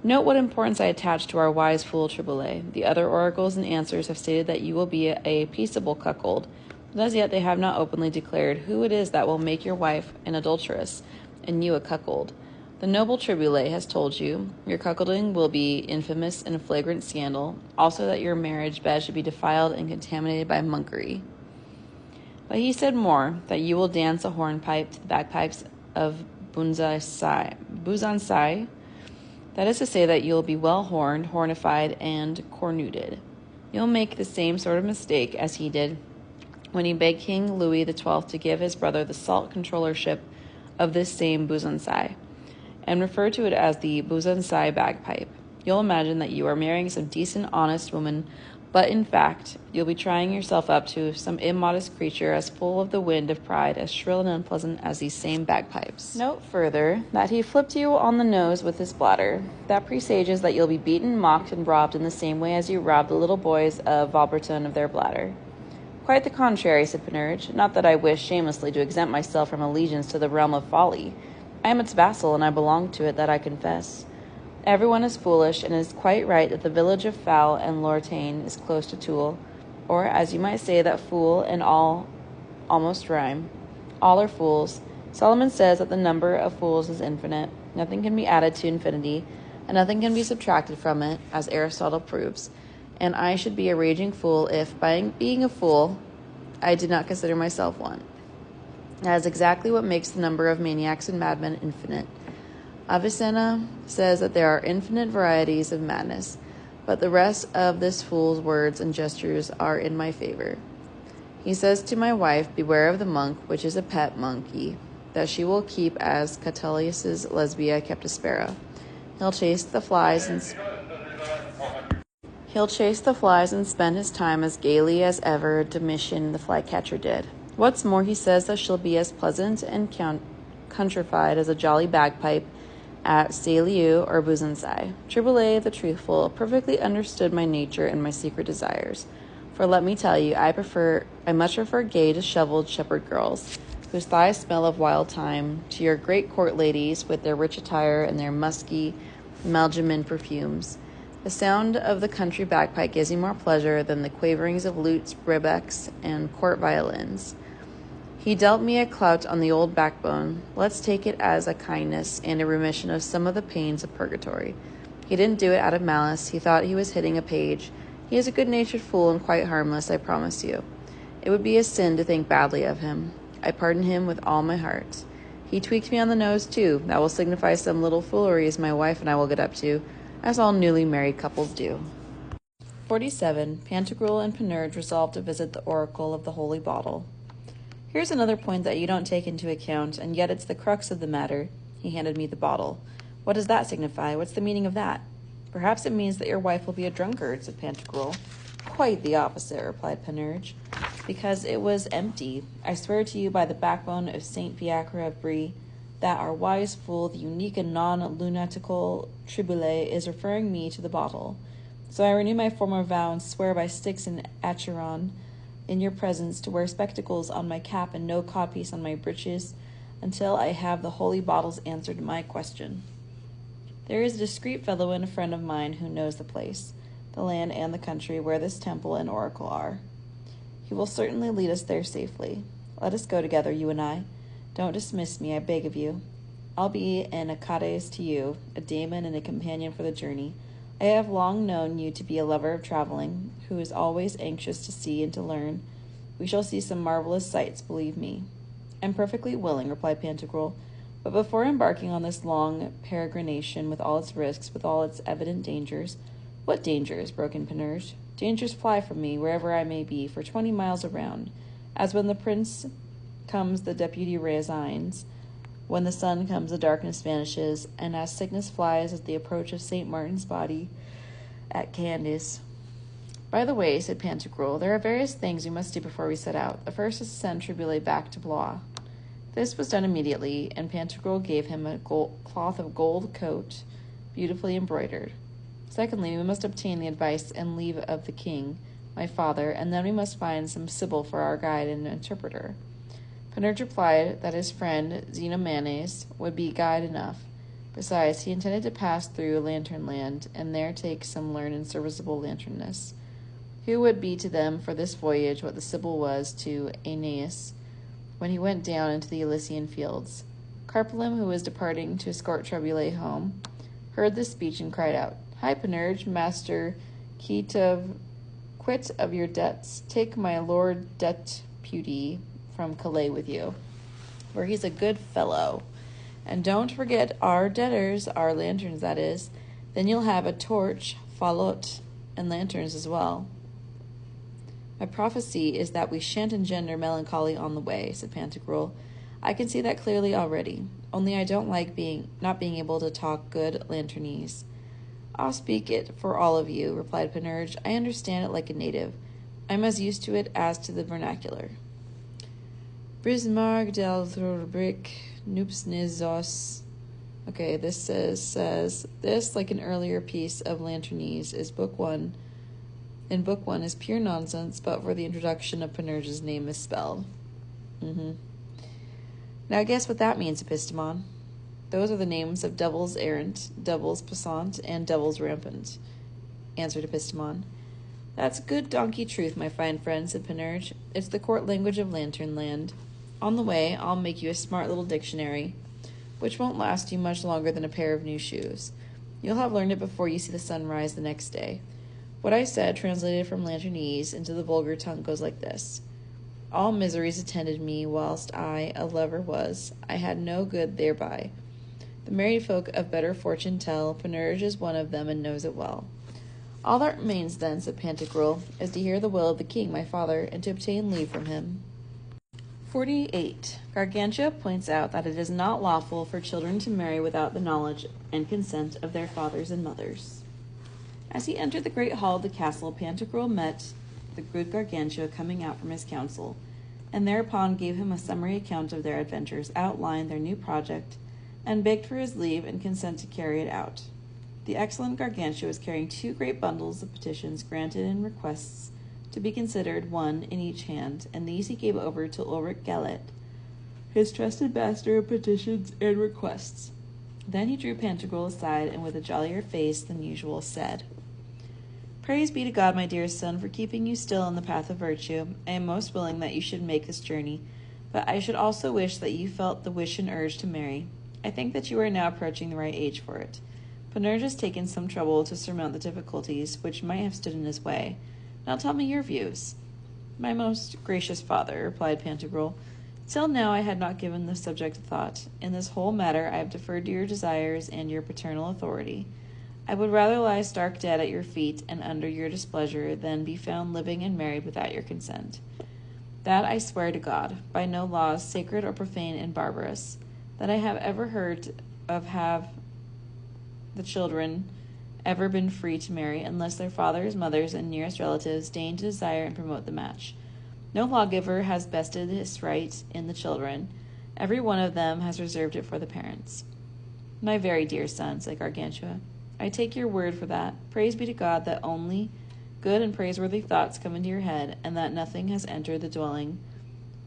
Note what importance I attach to our wise fool Triboulet. The other oracles and answers have stated that you will be a peaceable cuckold, but as yet they have not openly declared who it is that will make your wife an adulteress and you a cuckold. The noble Triboulet has told you your cuckolding will be infamous and a flagrant scandal, also that your marriage bed should be defiled and contaminated by monkery. But he said more, that you will dance a hornpipe to the bagpipes of Buzansai. That is to say that you'll be well horned, hornified, and cornuted. You'll make the same sort of mistake as he did when he begged King Louis XII to give his brother the salt controllership of this same Buzansai, and refer to it as the Buzansai bagpipe. You'll imagine that you are marrying some decent, honest woman, but in fact, you'll be trying yourself up to some immodest creature as full of the wind of pride, as shrill and unpleasant as these same bagpipes. Note further that he flipped you on the nose with his bladder. That presages that you'll be beaten, mocked, and robbed in the same way as you robbed the little boys of Vauberton of their bladder. Quite the contrary, said Panurge. Not that I wish shamelessly to exempt myself from allegiance to the realm of folly. I am its vassal, and I belong to it, that I confess. Everyone is foolish, and it is quite right that the village of Foul and Lorraine is close to Toul, or, as you might say, that fool and all almost rhyme. All are fools. Solomon says that the number of fools is infinite. Nothing can be added to infinity, and nothing can be subtracted from it, as Aristotle proves. And I should be a raging fool if, by being a fool, I did not consider myself one. That is exactly what makes the number of maniacs and madmen infinite. Avicenna says that there are infinite varieties of madness, but the rest of this fool's words and gestures are in my favor. He says to my wife, beware of the monk, which is a pet monkey, that she will keep as Catullus' Lesbia kept a sparrow. He'll chase the flies and spend his time as gaily as ever Domitian the flycatcher did. What's more, he says that she'll be as pleasant and countrified as a jolly bagpipe at Salieu or Buzansai. Triboulet, the truthful, perfectly understood my nature and my secret desires. For let me tell you, I much prefer gay, disheveled shepherd girls, whose thighs smell of wild thyme, to your great court ladies with their rich attire and their musky Malgemin perfumes. The sound of the country bagpipe gives me more pleasure than the quaverings of lutes, rebecks, and court violins. He dealt me a clout on the old backbone. Let's take it as a kindness and a remission of some of the pains of purgatory. He didn't do it out of malice. He thought he was hitting a page. He is a good-natured fool and quite harmless, I promise you. It would be a sin to think badly of him. I pardon him with all my heart. He tweaked me on the nose, too. That will signify some little fooleries my wife and I will get up to, as all newly married couples do. 47. Pantagruel and Panurge resolved to visit the oracle of the holy bottle. Here's another point that you don't take into account, and yet it's the crux of the matter. He handed me the bottle. What does that signify? What's the meaning of that? Perhaps it means that your wife will be a drunkard, said Pantagruel. Quite the opposite, replied Panurge, because it was empty. I swear to you by the backbone of Saint Fiacre of Brie that our wise fool, the unique and non-lunatical Rabelais, is referring me to the bottle. So I renew my former vow and swear by Styx and Acheron in your presence to wear spectacles on my cap and no codpiece on my breeches until I have the holy bottle's answer to my question. There is a discreet fellow and a friend of mine who knows the place, the land and the country where this temple and oracle are. He will certainly lead us there safely. Let us go together, you and I. Don't dismiss me, I beg of you. I'll be an Acades to you, a daemon and a companion for the journey. I have long known you to be a lover of traveling, who is always anxious to see and to learn. We shall see some marvelous sights, believe me. I'm perfectly willing, replied Pantagruel. But before embarking on this long peregrination with all its risks, with all its evident dangers— What dangers? Broke in Panurge. Dangers fly from me, wherever I may be, for 20 miles around. As when the prince comes, the deputy resigns. When the sun comes, the darkness vanishes, and as sickness flies at the approach of St. Martin's body at Candace. By the way, said Pantagruel, there are various things we must do before we set out. The first is to send Rabelais back to Blois. This was done immediately, and Pantagruel gave him a cloth of gold coat, beautifully embroidered. Secondly, we must obtain the advice and leave of the king, my father, and then we must find some sibyl for our guide and interpreter. Panurge replied that his friend Xenomanes would be guide enough. Besides, he intended to pass through Lantern Land, and there take some learned and serviceable lanternists, who would be to them for this voyage what the sibyl was to Aeneas when he went down into the Elysian fields. Carpalin, who was departing to escort Rabelais home, heard this speech and cried out, Hi, Panurge, master quit of your debts. Take my lord deputy from Calais with you, for he's a good fellow. And don't forget our debtors, our lanterns, that is. Then you'll have a torch, falote, and lanterns as well. My prophecy is that we shan't engender melancholy on the way, said Pantagruel. I can see that clearly already. Only I don't like not being able to talk good lanternese. I'll speak it for all of you, replied Panurge. I understand it like a native. I'm as used to it as to the vernacular. Brismarg del Thorbrick Nupsnizos. Okay, this says this, like an earlier piece of lanternese, is book one. In book one is pure nonsense, but for the introduction of Panurge's name misspelled. Now guess what that means, Epistemon. Those are the names of devils errant, devils passant, and devils rampant, answered Epistemon. That's good donkey truth, my fine friend, said Panurge. It's the court language of Lantern Land. On the way, I'll make you a smart little dictionary, which won't last you much longer than a pair of new shoes. You'll have learned it before you see the sun rise the next day. What I said, translated from Lanternese into the vulgar tongue, goes like this. All miseries attended me whilst I a lover was. I had no good thereby. The married folk of better fortune tell, Panurge is one of them and knows it well. All that remains then, said Pantagruel, is to hear the will of the king, my father, and to obtain leave from him. 48. Gargantua points out that it is not lawful for children to marry without the knowledge and consent of their fathers and mothers. As he entered the great hall of the castle, Pantagruel met the good Gargantua coming out from his council, and thereupon gave him a summary account of their adventures, outlined their new project, and begged for his leave and consent to carry it out. The excellent Gargantua was carrying 2 great bundles of petitions granted and requests to be considered, one in each hand, and these he gave over to Ulrich Gallet, his trusted master of petitions and requests. Then he drew Pantagruel aside, and with a jollier face than usual said, Praise be to God, my dear son, for keeping you still in the path of virtue. I am most willing that you should make this journey, but I should also wish that you felt the wish and urge to marry. I think that you are now approaching the right age for it. Panurge has taken some trouble to surmount the difficulties which might have stood in his way. Now tell me your views. My most gracious father, replied Pantagruel, Till now I had not given the subject a thought. In this whole matter I have deferred to your desires and your paternal authority. I would rather lie stark dead at your feet and under your displeasure than be found living and married without your consent. That I swear to God, by no laws, sacred or profane and barbarous, that I have ever heard of have the children ever been free to marry, unless their fathers, mothers, and nearest relatives deign to desire and promote the match. No lawgiver has vested his right in the children. Every one of them has reserved it for the parents. My very dear son, said Gargantua, I take your word for that. Praise be to God that only good and praiseworthy thoughts come into your head, and that nothing has entered the dwelling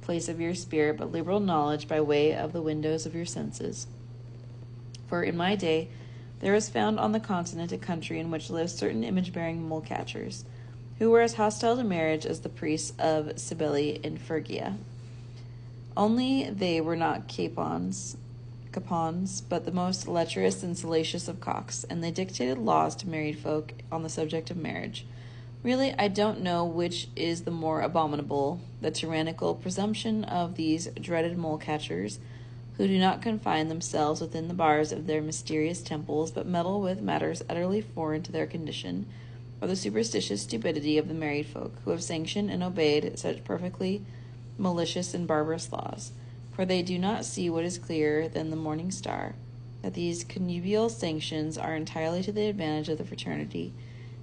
place of your spirit but liberal knowledge by way of the windows of your senses. For in my day there was found on the continent a country in which lived certain image-bearing mole-catchers, who were as hostile to marriage as the priests of Cybele in Phrygia. Only they were not capons, but the most lecherous and salacious of cocks, and they dictated laws to married folk on the subject of marriage. Really, I don't know which is the more abominable, the tyrannical presumption of these dreaded mole-catchers, who do not confine themselves within the bars of their mysterious temples, but meddle with matters utterly foreign to their condition, or the superstitious stupidity of the married folk, who have sanctioned and obeyed such perfectly malicious and barbarous laws. For they do not see what is clearer than the morning star, that these connubial sanctions are entirely to the advantage of the fraternity,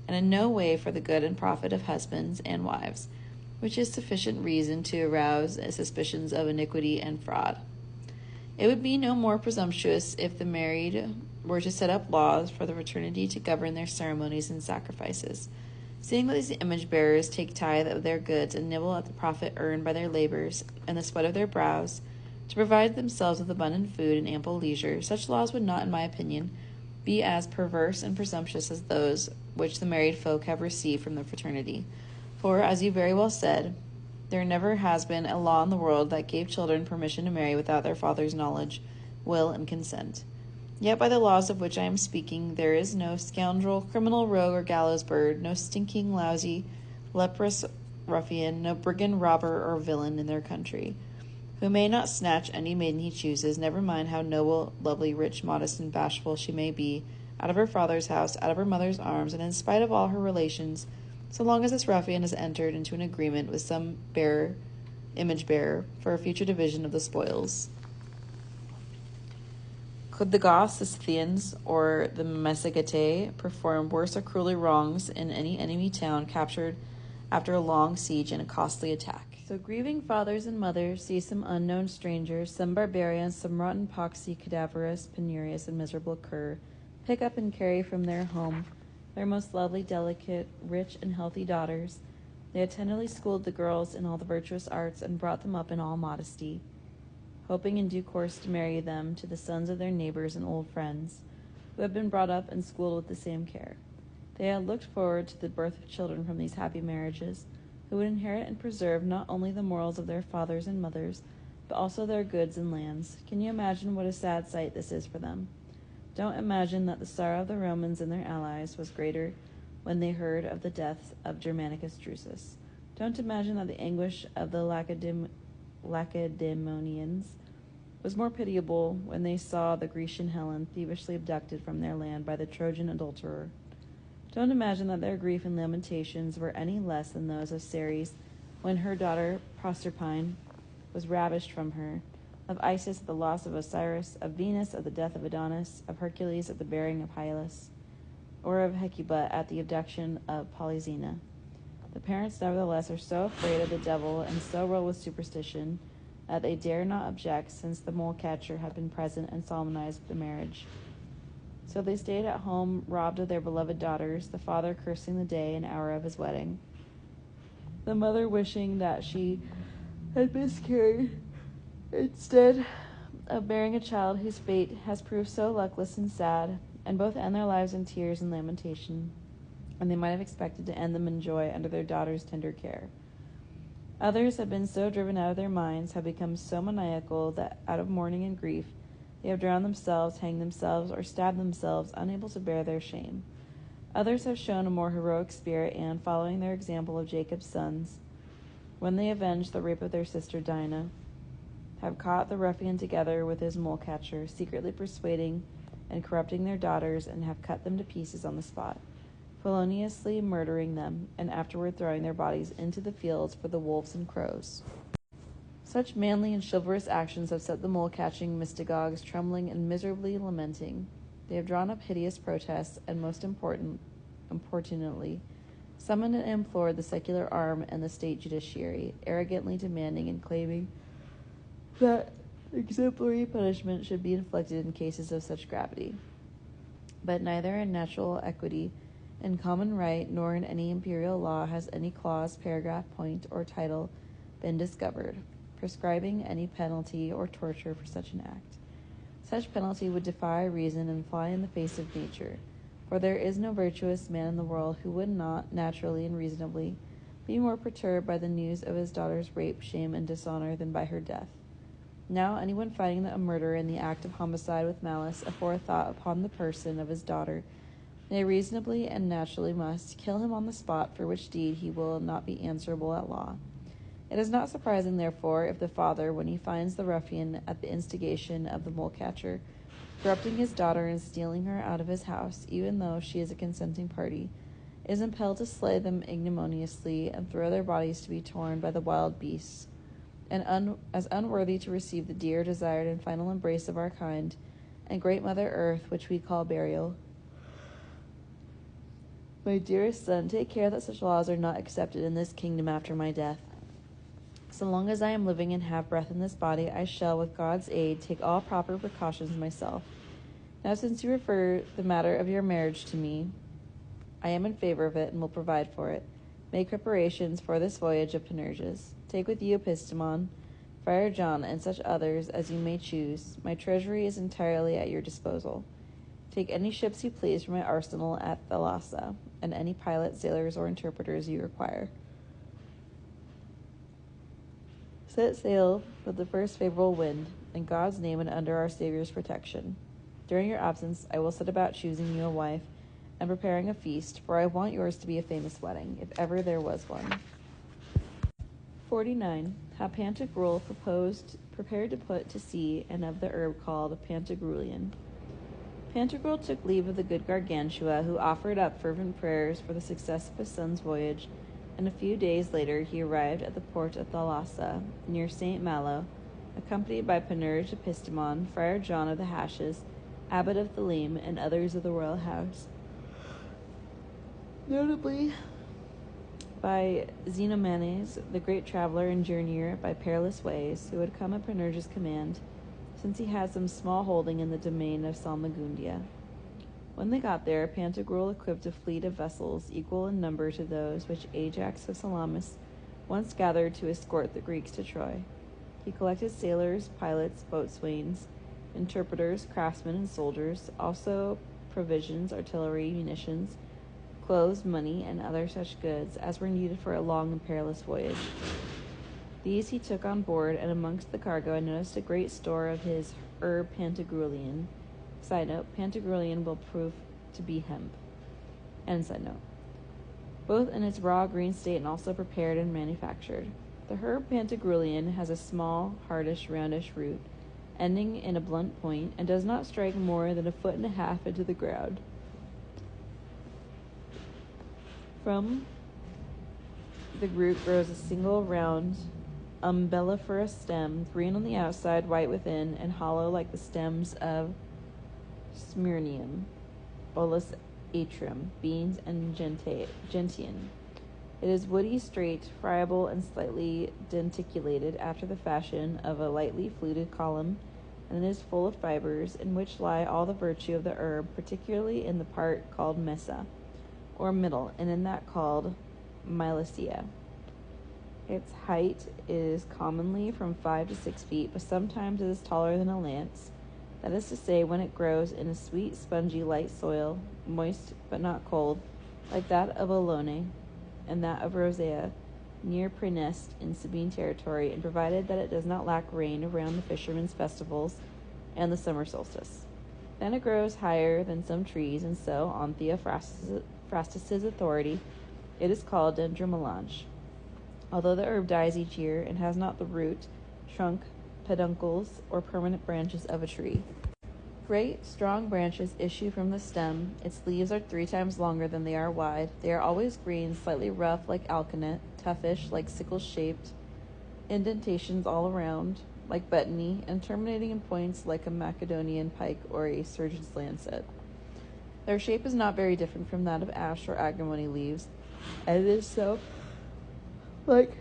and in no way for the good and profit of husbands and wives, which is sufficient reason to arouse suspicions of iniquity and fraud. It would be no more presumptuous if the married were to set up laws for the fraternity to govern their ceremonies and sacrifices, seeing that these image-bearers take tithe of their goods and nibble at the profit earned by their labors and the sweat of their brows, to provide themselves with abundant food and ample leisure. Such laws would not, in my opinion, be as perverse and presumptuous as those which the married folk have received from the fraternity. For, as you very well said, there never has been a law in the world that gave children permission to marry without their father's knowledge, will, and consent. Yet by the laws of which I am speaking, there is no scoundrel, criminal, rogue, or gallows bird, no stinking, lousy, leprous ruffian, no brigand, robber, or villain in their country, who may not snatch any maiden he chooses, never mind how noble, lovely, rich, modest, and bashful she may be, out of her father's house, out of her mother's arms, and in spite of all her relations, so long as this ruffian has entered into an agreement with some image-bearer for a future division of the spoils. Could the Goths, the Scythians, or the Massagetae perform worse or crueller wrongs in any enemy town captured after a long siege and a costly attack? So grieving fathers and mothers see some unknown strangers, some barbarians, some rotten, poxy, cadaverous, penurious, and miserable cur, pick up and carry from their home their most lovely, delicate, rich, and healthy daughters. They had tenderly schooled the girls in all the virtuous arts and brought them up in all modesty, hoping in due course to marry them to the sons of their neighbors and old friends, who had been brought up and schooled with the same care. They had looked forward to the birth of children from these happy marriages, who would inherit and preserve not only the morals of their fathers and mothers, but also their goods and lands. Can you imagine what a sad sight this is for them? Don't imagine that the sorrow of the Romans and their allies was greater when they heard of the death of Germanicus Drusus. Don't imagine that the anguish of the Lacedaemonians was more pitiable when they saw the Grecian Helen thievishly abducted from their land by the Trojan adulterer. Don't imagine that their grief and lamentations were any less than those of Ceres when her daughter Proserpine was ravished from her, of Isis at the loss of Osiris, of Venus at the death of Adonis, of Hercules at the bearing of Hylas, or of Hecuba at the abduction of Polyxena. The parents, nevertheless, are so afraid of the devil and so rolled with superstition that they dare not object, since the mole-catcher had been present and solemnized the marriage. So they stayed at home, robbed of their beloved daughters, the father cursing the day and hour of his wedding, the mother wishing that she had miscarried instead of bearing a child whose fate has proved so luckless and sad, and both end their lives in tears and lamentation, and they might have expected to end them in joy under their daughter's tender care. Others have been so driven out of their minds, have become so maniacal, that out of mourning and grief they have drowned themselves, hanged themselves, or stabbed themselves, unable to bear their shame. Others have shown a more heroic spirit, and, following their example of Jacob's sons, when they avenged the rape of their sister Dinah, have caught the ruffian together with his mole-catcher, secretly persuading and corrupting their daughters, and have cut them to pieces on the spot, feloniously murdering them, and afterward throwing their bodies into the fields for the wolves and crows. Such manly and chivalrous actions have set the mole-catching mystagogues trembling and miserably lamenting. They have drawn up hideous protests, and most importantly, summoned and implored the secular arm and the state judiciary, arrogantly demanding and claiming that exemplary punishment should be inflicted in cases of such gravity. But neither in natural equity, in common right, nor in any imperial law has any clause, paragraph, point, or title been discovered, prescribing any penalty or torture for such an act. Such penalty would defy reason and fly in the face of nature, for there is no virtuous man in the world who would not, naturally and reasonably, be more perturbed by the news of his daughter's rape, shame, and dishonor than by her death. Now anyone finding a murderer in the act of homicide with malice aforethought upon the person of his daughter may reasonably and naturally must kill him on the spot, for which deed he will not be answerable at law. It is not surprising, therefore, if the father, when he finds the ruffian at the instigation of the mole-catcher, corrupting his daughter and stealing her out of his house, even though she is a consenting party, is impelled to slay them ignominiously and throw their bodies to be torn by the wild beasts, and as unworthy to receive the dear, desired, and final embrace of our kind, and great Mother Earth, which we call burial. My dearest son, take care that such laws are not accepted in this kingdom after my death. So long as I am living and have breath in this body, I shall, with God's aid, take all proper precautions myself. Now, since you refer the matter of your marriage to me, I am in favor of it and will provide for it. Make preparations for this voyage of Panurge's. Take with you Epistemon, Friar John, and such others as you may choose. My treasury is entirely at your disposal. Take any ships you please from my arsenal at Thalassa, and any pilots, sailors, or interpreters you require. Set sail with the first favorable wind, in God's name and under our Savior's protection. During your absence, I will set about choosing you a wife and preparing a feast, for I want yours to be a famous wedding, if ever there was one. 49. How Pantagruel prepared to put to sea, and of the herb called Pantagruelian. Pantagruel took leave of the good Gargantua, who offered up fervent prayers for the success of his son's voyage, and a few days later he arrived at the port of Thalassa, near St. Malo, accompanied by Panurge Epistemon, Friar John of the Hashes, Abbot of Theleme, and others of the royal house, notably by Xenomanes, the great traveler and journeyer by perilous ways, who had come at Panurge's command, since he had some small holding in the domain of Salmagundia. When they got there, Pantagruel equipped a fleet of vessels equal in number to those which Ajax of Salamis once gathered to escort the Greeks to Troy. He collected sailors, pilots, boatswains, interpreters, craftsmen, and soldiers, also provisions, artillery, munitions, clothes, money, and other such goods as were needed for a long and perilous voyage. These he took on board, and amongst the cargo I noticed a great store of his herb Pantagruelian. Side note, Pantagruelian will prove to be hemp. End side note. Both in its raw green state and also prepared and manufactured. The herb Pantagruelian has a small, hardish, roundish root, ending in a blunt point, and does not strike more than 1.5 feet into the ground. From the root grows a single round umbelliferous stem, green on the outside, white within, and hollow like the stems of Smyrnium, bolus atrium, beans, and gentian. It is woody, straight, friable, and slightly denticulated after the fashion of a lightly fluted column, and it is full of fibers, in which lie all the virtue of the herb, particularly in the part called mesa, or middle, and in that called mylicea. Its height is commonly from 5 to 6 feet, but sometimes it is taller than a lance. That is to say, when it grows in a sweet, spongy, light soil, moist but not cold, like that of Olone and that of Rosea, near Praeneste in Sabine territory, and provided that it does not lack rain around the fishermen's festivals and the summer solstice. Then it grows higher than some trees, and so, on Theophrastus's authority, it is called dendromelange. Although the herb dies each year and has not the root, trunk, peduncles, or permanent branches of a tree. Great, strong branches issue from the stem. Its leaves are 3 times longer than they are wide. They are always green, slightly rough like alkanet, toughish like sickle-shaped, indentations all around like betony, and terminating in points like a Macedonian pike or a surgeon's lancet. Their shape is not very different from that of ash or agrimony leaves, and it is so like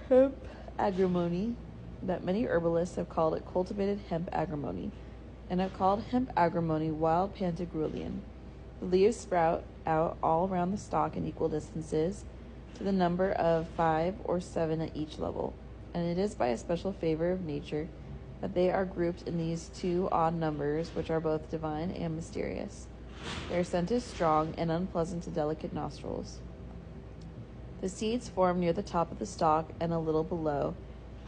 hemp agrimony that many herbalists have called it cultivated hemp agrimony, and have called hemp agrimony wild Pantagruelian. The leaves sprout out all around the stalk in equal distances, to the number of 5 or 7 at each level, and it is by a special favor of nature that they are grouped in these 2 odd numbers, which are both divine and mysterious. Their scent is strong and unpleasant to delicate nostrils. The seeds form near the top of the stalk and a little below.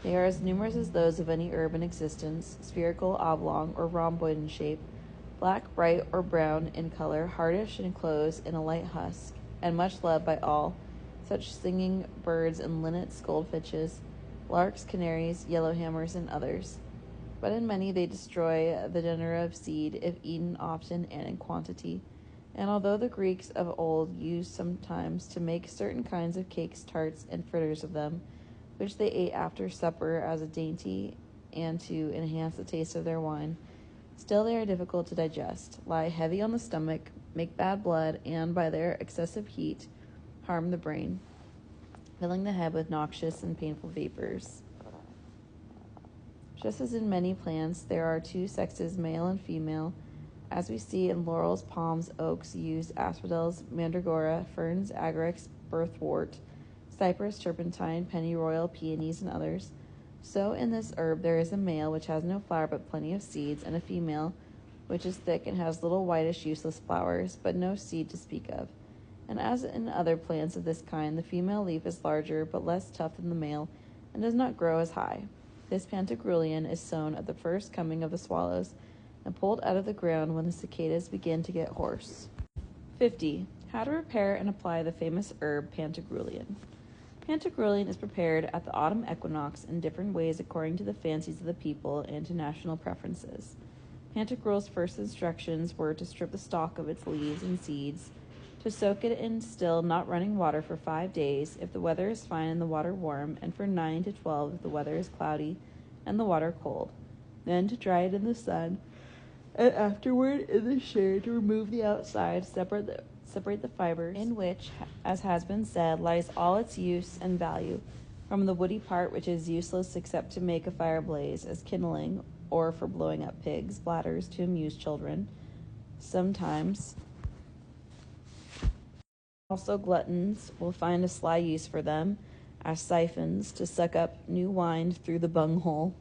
They are as numerous as those of any herb in existence, spherical, oblong, or rhomboid in shape, black, bright, or brown in color, hardish and enclosed in a light husk, and much loved by all, such singing birds and linnets, goldfinches, larks, canaries, yellowhammers, and others. But in many they destroy the genera of seed, if eaten often and in quantity. And although the Greeks of old used sometimes to make certain kinds of cakes, tarts, and fritters of them, which they ate after supper as a dainty and to enhance the taste of their wine, still they are difficult to digest, lie heavy on the stomach, make bad blood, and by their excessive heat harm the brain, filling the head with noxious and painful vapors. Just as in many plants there are 2 sexes, male and female, as we see in laurels, palms, oaks, yews, asphodels, mandragora, ferns, agarics, birthwort, cypress, turpentine, pennyroyal, peonies, and others, so in this herb there is a male which has no flower but plenty of seeds, and a female which is thick and has little whitish useless flowers, but no seed to speak of. And as in other plants of this kind, the female leaf is larger but less tough than the male, and does not grow as high. This Pantagruelian is sown at the first coming of the swallows, and pulled out of the ground when the cicadas begin to get hoarse. 50. How to prepare and apply the famous herb Pantagruelian. Pantagruelian is prepared at the autumn equinox in different ways according to the fancies of the people and to national preferences. Pantagruel's first instructions were to strip the stalk of its leaves and seeds, to soak it in still, not running water for 5 days, if the weather is fine and the water warm, and for 9 to 12 if the weather is cloudy and the water cold. Then to dry it in the sun, and afterward in the shade to remove the outside, separate the fibers, in which, as has been said, lies all its use and value, from the woody part, which is useless except to make a fire blaze, as kindling, or for blowing up pigs' bladders to amuse children, sometimes. Also gluttons will find a sly use for them, as siphons, to suck up new wine through the bunghole.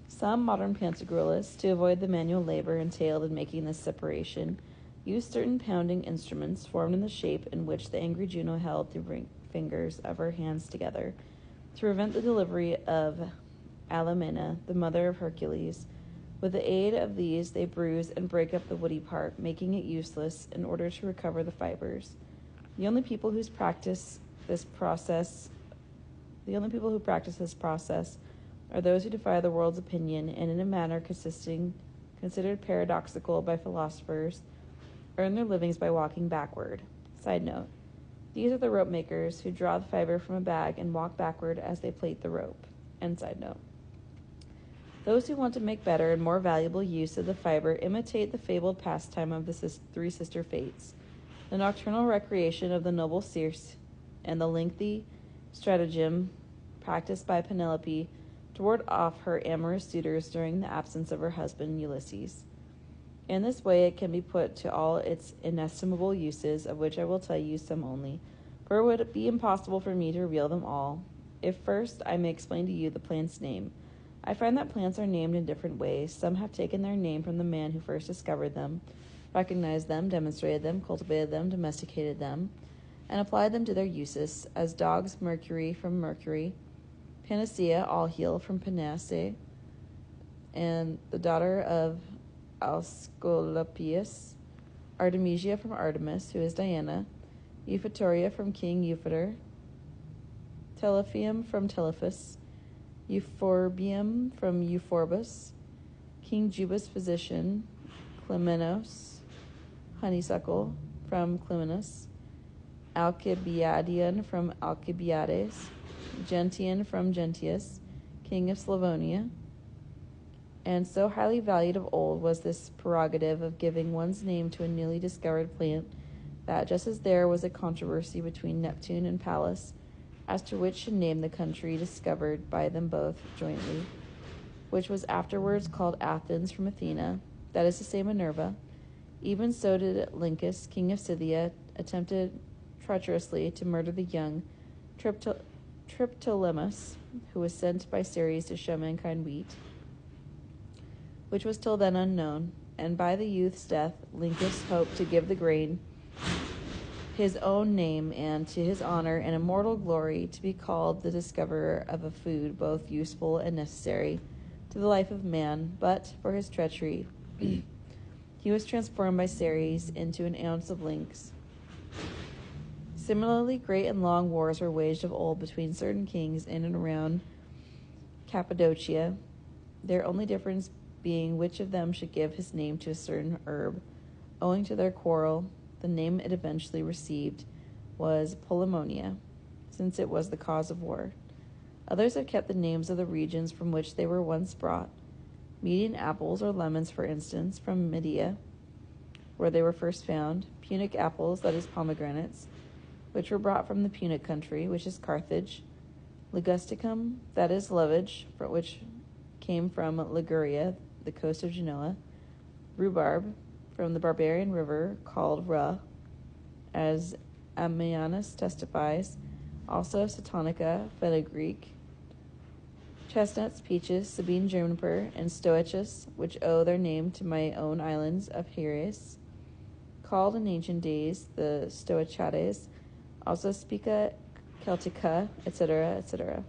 Some modern Pantagruelists, to avoid the manual labor entailed in making this separation, use certain pounding instruments formed in the shape in which the angry Juno held the fingers of her hands together, to prevent the delivery of Alcmena, the mother of Hercules. With the aid of these they bruise and break up the woody part, making it useless, in order to recover the fibers. The only people who practice this process are those who defy the world's opinion, and in a manner considered paradoxical by philosophers, earn their livings by walking backward. Side note: these are the rope makers who draw the fiber from a bag and walk backward as they plait the rope. End side note. Those who want to make better and more valuable use of the fiber imitate the fabled pastime of the 3 sister Fates, the nocturnal recreation of the noble Circe, and the lengthy stratagem practiced by Penelope to ward off her amorous suitors during the absence of her husband Ulysses. In this way it can be put to all its inestimable uses, of which I will tell you some only, for it would be impossible for me to reveal them all. If first I may explain to you the plant's name. I find that plants are named in different ways. Some have taken their name from the man who first discovered them, recognized them, demonstrated them, cultivated them, domesticated them, and applied them to their uses, as dogs Mercury from Mercury, Panacea, all heal, from Panacea, and the daughter of Asclepius, Artemisia from Artemis, who is Diana, Euphotoria from King Euphotor, Telephium from Telephus, Euphorbium from Euphorbus, King Juba's physician, Clemenos, honeysuckle from Clemenus, Alcibiadian from Alcibiades, Gentian from Gentius, king of Slavonia. And so highly valued of old was this prerogative of giving one's name to a newly discovered plant that just as there was a controversy between Neptune and Pallas as to which should name the country discovered by them both jointly, which was afterwards called Athens from Athena, that is to say Minerva, even so did Lincus, king of Scythia, attempted treacherously to murder the young Triptolemus, who was sent by Ceres to show mankind wheat, which was till then unknown, and by the youth's death Lincus hoped to give the grain his own name, and to his honor and immortal glory to be called the discoverer of a food both useful and necessary to the life of man. But for his treachery he was transformed by Ceres into an ounce of lynx. Similarly, great and long wars were waged of old between certain kings in and around Cappadocia, their only difference being which of them should give his name to a certain herb. Owing to their quarrel, the name it eventually received was Polemonia, since it was the cause of war. Others have kept the names of the regions from which they were once brought. Median apples or lemons, for instance, from Media, where they were first found. Punic apples, that is pomegranates, which were brought from the Punic country, which is Carthage. Ligusticum, that is lovage, which came from Liguria, the coast of Genoa. Rhubarb, from the barbarian river called Rha, as Ammianus testifies. Also Satonica, fenugreek. Chestnuts, peaches, Sabine juniper, and stoichus, which owe their name to my own islands of Hieres, called in ancient days the Stoichades, also Spica Celtica, etc., etc.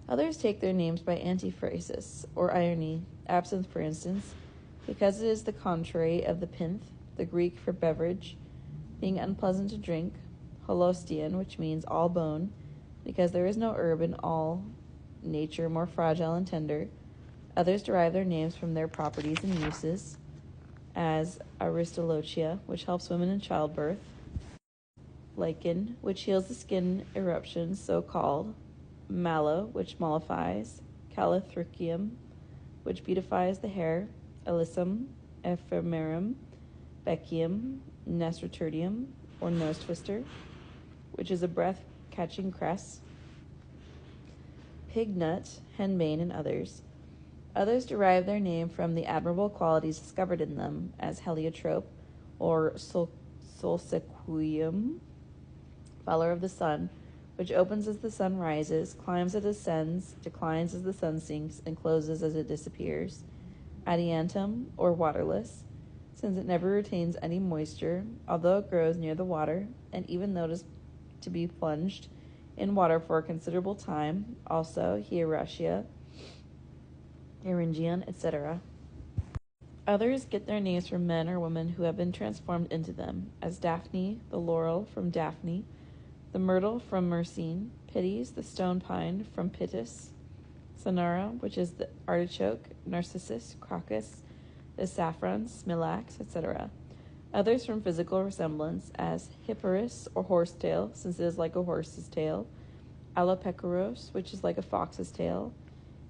Others take their names by antiphrasis, or irony. Absinthe, for instance, because it is the contrary of the pinth, the Greek for beverage, being unpleasant to drink. Holostian, which means all bone, because there is no herb in all nature more fragile and tender. Others derive their names from their properties and uses, as Aristolochia, which helps women in childbirth. Lichen, which heals the skin eruptions, so called. Mallow, which mollifies. Calothricium, which beautifies the hair. Alyssum, ephemerum. Beccium, nasturtium, or nose twister, which is a breath-catching cress. Pig nut, henbane, and others. Others derive their name from the admirable qualities discovered in them, as heliotrope, or solsequium, follower of the sun, which opens as the sun rises, climbs as it ascends, declines as the sun sinks, and closes as it disappears. Adiantum, or waterless, since it never retains any moisture, although it grows near the water, and even though it is to be plunged in water for a considerable time. Also Hieracia, Eryngion, etc. Others get their names from men or women who have been transformed into them, as Daphne, the laurel, from Daphne, the myrtle from Myrcene, Pitys, the stone pine, from Pitys, Sonara, which is the artichoke, Narcissus, Crocus, the saffron, Smilax, etc. Others from physical resemblance, as Hipparus, or horsetail, since it is like a horse's tail. Alopecuros, which is like a fox's tail.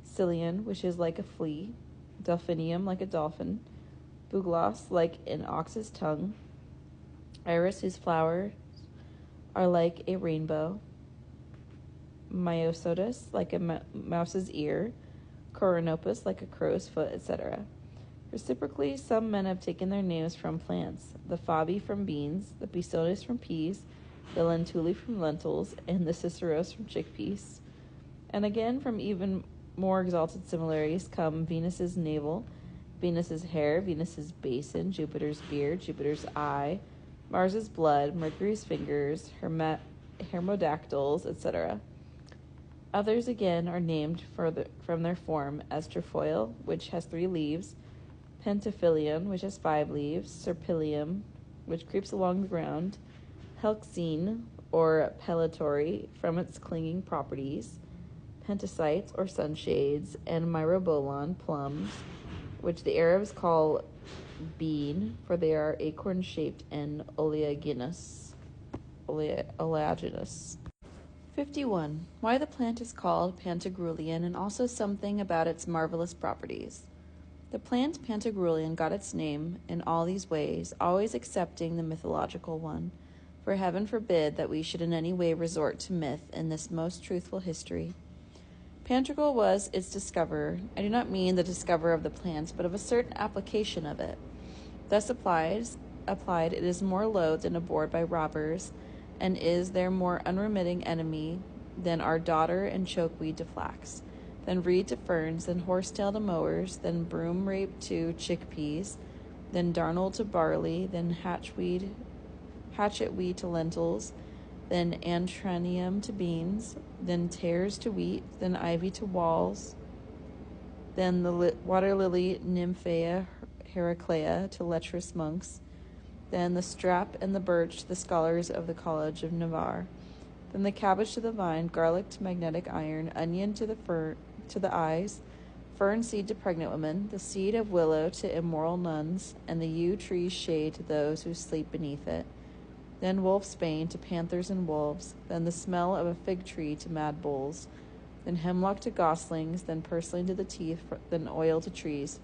Cilion, which is like a flea. Delphinium, like a dolphin. Bugloss, like an ox's tongue. Iris, whose flowers are like a rainbow. Myosotis, like a mouse's ear. Coronopus, like a crow's foot, etc. Reciprocally, some men have taken their names from plants, the Fabi from beans, the Pisones from peas, the Lentuli from lentils, and the Ciceros from chickpeas. And again, from even more exalted similarities come Venus's navel, Venus's hair, Venus's basin, Jupiter's beard, Jupiter's eye, Mars's blood, Mercury's fingers, hermodactyls, etc. Others again are named from their form, as trefoil, which has 3 leaves, Pentaphilium, which has 5 leaves, Serpilium, which creeps along the ground, Helxine, or pellitory, from its clinging properties, pentasites, or sunshades, and myrobalan, plums, which the Arabs call bean, for they are acorn-shaped and oleaginous. 51. Why the plant is called Pantagruelian, and also something about its marvelous properties. The plant Pantagruelian got its name in all these ways, always excepting the mythological one, for heaven forbid that we should in any way resort to myth in this most truthful history. Pantagruel was its discoverer. I do not mean the discoverer of the plant, but of a certain application of it. Thus applied, it is more loathed and abhorred by robbers, and is their more unremitting enemy than are dodder and chokeweed to flax, than reed to ferns, than horsetail to mowers, than broom-rape to chickpeas, than darnel to barley, than hatchetweed to lentils, than antranium to beans, than tares to wheat, than ivy to walls, than the water lily Nymphaea Heraclea to lecherous monks, then the strap and the birch to the scholars of the College of Navarre, then the cabbage to the vine, garlic to magnetic iron, onion to the eyes, fern seed to pregnant women, the seed of willow to immoral nuns, and the yew tree's shade to those who sleep beneath it, then wolfsbane to panthers and wolves, then the smell of a fig tree to mad bulls, then hemlock to goslings, then purslane to the teeth, then oil to trees.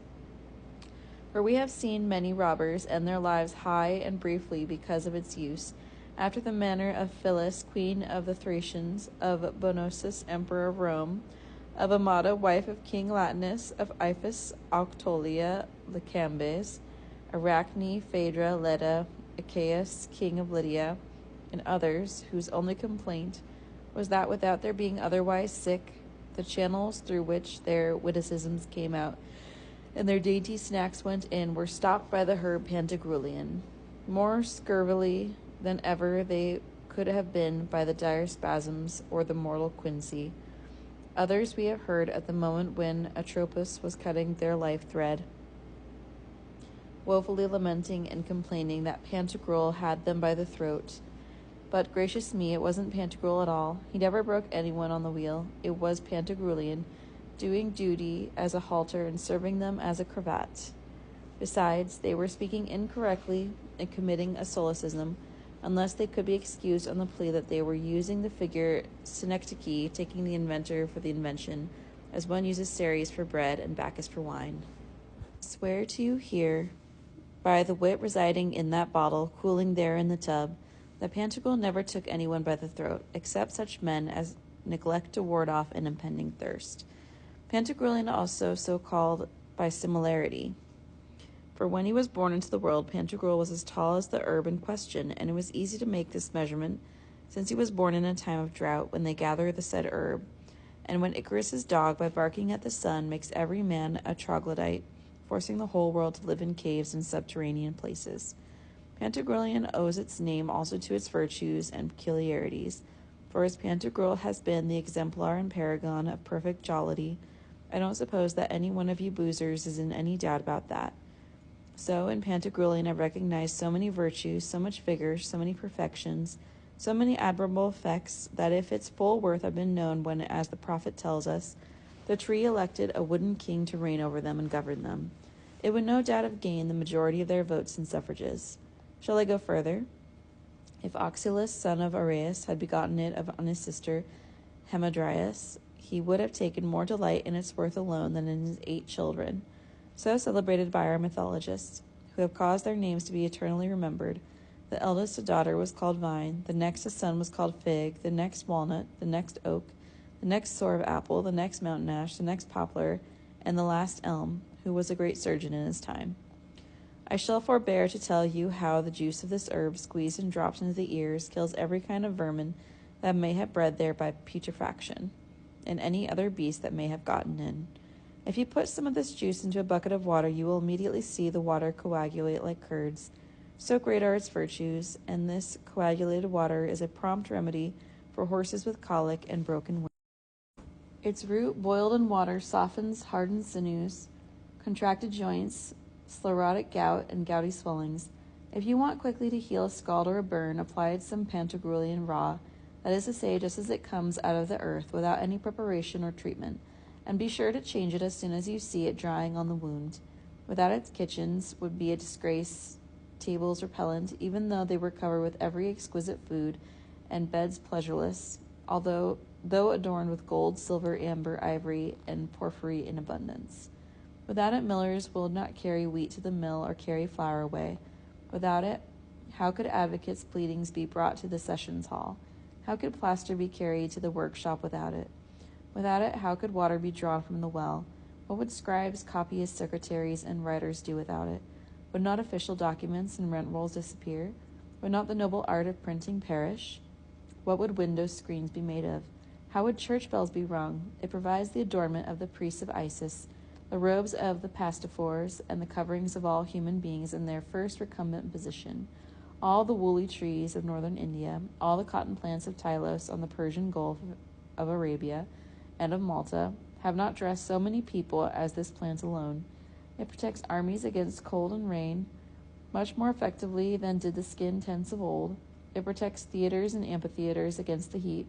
For we have seen many robbers end their lives high and briefly because of its use, after the manner of Phyllis, queen of the Thracians, of Bonosus, emperor of Rome, of Amata, wife of King Latinus, of Iphis, Auctolia, Lycambes, Arachne, Phaedra, Leda, Achaeus, king of Lydia, and others, whose only complaint was that without their being otherwise sick, the channels through which their witticisms came out and their dainty snacks went in were stopped by the herb Pantagruelian, more scurvily than ever they could have been by the dire spasms or the mortal quinsy. Others we have heard at the moment when Atropos was cutting their life thread, woefully lamenting and complaining that Pantagruel had them by the throat. But, gracious me, it wasn't Pantagruel at all. He never broke anyone on the wheel. It was Pantagruelian, doing duty as a halter and serving them as a cravat. Besides, they were speaking incorrectly and committing a solecism, unless they could be excused on the plea that they were using the figure synecdoche, taking the inventor for the invention, as one uses Ceres for bread and Bacchus for wine. I swear to you here, by the wit residing in that bottle, cooling there in the tub, that Pantagruel never took anyone by the throat, except such men as neglect to ward off an impending thirst. Pantagruelian also so called by similarity. For when he was born into the world, Pantagruel was as tall as the herb in question, and it was easy to make this measurement, since he was born in a time of drought, when they gather the said herb, and when Icarus's dog, by barking at the sun, makes every man a troglodyte, forcing the whole world to live in caves and subterranean places. Pantagruelian owes its name also to its virtues and peculiarities, for as Pantagruel has been the exemplar and paragon of perfect jollity, I don't suppose that any one of you boozers is in any doubt about that. So, in Pantagruelian I recognize so many virtues, so much vigor, so many perfections, so many admirable effects, that if its full worth had been known when, as the prophet tells us, the tree elected a wooden king to reign over them and govern them, it would no doubt have gained the majority of their votes and suffrages. Shall I go further? If Oxylus, son of Areus, had begotten it on his sister Hamadryas, he would have taken more delight in its worth alone than in his 8 children, so celebrated by our mythologists, who have caused their names to be eternally remembered. The eldest a daughter was called Vine, the next a son was called Fig, the next Walnut, the next Oak, the next Sore of Apple, the next Mountain Ash, the next Poplar, and the last Elm, who was a great surgeon in his time. I shall forbear to tell you how the juice of this herb, squeezed and dropped into the ears, kills every kind of vermin that may have bred there by putrefaction, and any other beast that may have gotten in. If you put some of this juice into a bucket of water, you will immediately see the water coagulate like curds. So great are its virtues, and this coagulated water is a prompt remedy for horses with colic and broken wings. Its root, boiled in water, softens hardened sinews, contracted joints, sclerotic gout, and gouty swellings. If you want quickly to heal a scald or a burn, apply some Pantagruelian raw, that is to say, just as it comes out of the earth, without any preparation or treatment, and be sure to change it as soon as you see it drying on the wound. Without its kitchens would be a disgrace, tables repellent, even though they were covered with every exquisite food, and beds pleasureless, though adorned with gold, silver, amber, ivory, and porphyry in abundance. Without it, millers will not carry wheat to the mill or carry flour away. Without it, how could advocates' pleadings be brought to the sessions hall? How could plaster be carried to the workshop without it? Without it, how could water be drawn from the well? What would scribes, copyists, secretaries, and writers do without it? Would not official documents and rent rolls disappear? Would not the noble art of printing perish? What would window screens be made of? How would church bells be rung? It provides the adornment of the priests of Isis, the robes of the pastafores, and the coverings of all human beings in their first recumbent position. All the woolly trees of northern India, all the cotton plants of Tylos on the Persian Gulf of Arabia and of Malta, have not dressed so many people as this plant alone. It protects armies against cold and rain much more effectively than did the skin tents of old. It protects theaters and amphitheaters against the heat.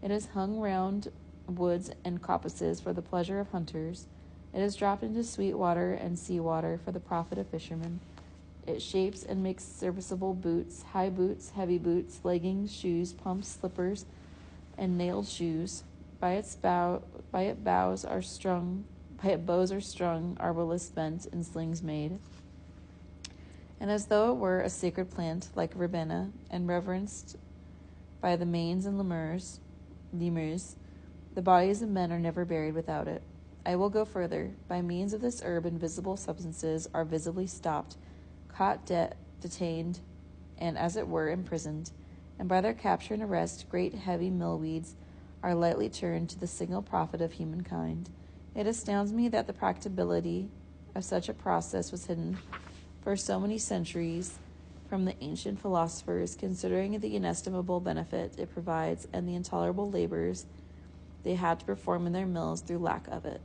It is hung round woods and coppices for the pleasure of hunters. It is dropped into sweet water and sea water for the profit of fishermen. It shapes and makes serviceable boots, high boots, heavy boots, leggings, shoes, pumps, slippers, and nailed shoes. By its bows are strung, arbalist bent, and slings made. And as though it were a sacred plant, like verbena, and reverenced by the Maines and lemurs, the bodies of men are never buried without it. I will go further. By means of this herb, invisible substances are visibly stopped, caught, detained, and, as it were, imprisoned, and by their capture and arrest, great heavy millweeds are lightly turned to the signal profit of humankind. It astounds me that the practicability of such a process was hidden for so many centuries from the ancient philosophers, considering the inestimable benefit it provides and the intolerable labors they had to perform in their mills through lack of it.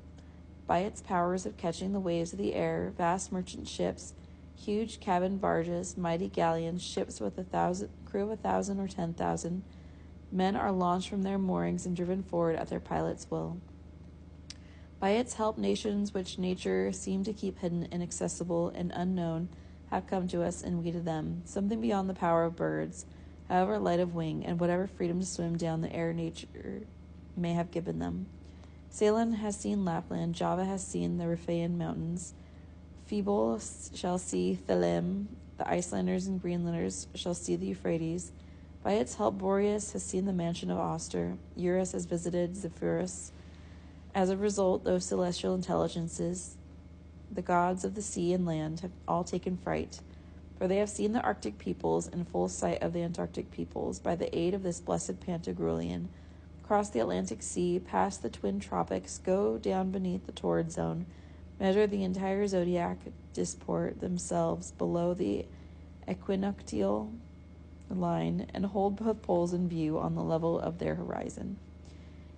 By its powers of catching the waves of the air, vast merchant ships, huge cabin barges, mighty galleons, ships with crew of 1,000 or 10,000, men are launched from their moorings and driven forward at their pilot's will. By its help, nations which nature seemed to keep hidden, inaccessible, and unknown have come to us, and we to them, something beyond the power of birds, however light of wing, and whatever freedom to swim down the air nature may have given them. Ceylon has seen Lapland, Java has seen the Riphaean mountains, Feeble shall see Thelem, the Icelanders and Greenlanders shall see the Euphrates. By its help, Boreas has seen the mansion of Auster, Eurus has visited Zephyrus. As a result, those celestial intelligences, the gods of the sea and land, have all taken fright, for they have seen the Arctic peoples in full sight of the Antarctic peoples, by the aid of this blessed Pantagruelian, cross the Atlantic Sea, pass the twin tropics, go down beneath the torrid zone, measure the entire zodiac, disport themselves below the equinoctial line, and hold both poles in view on the level of their horizon.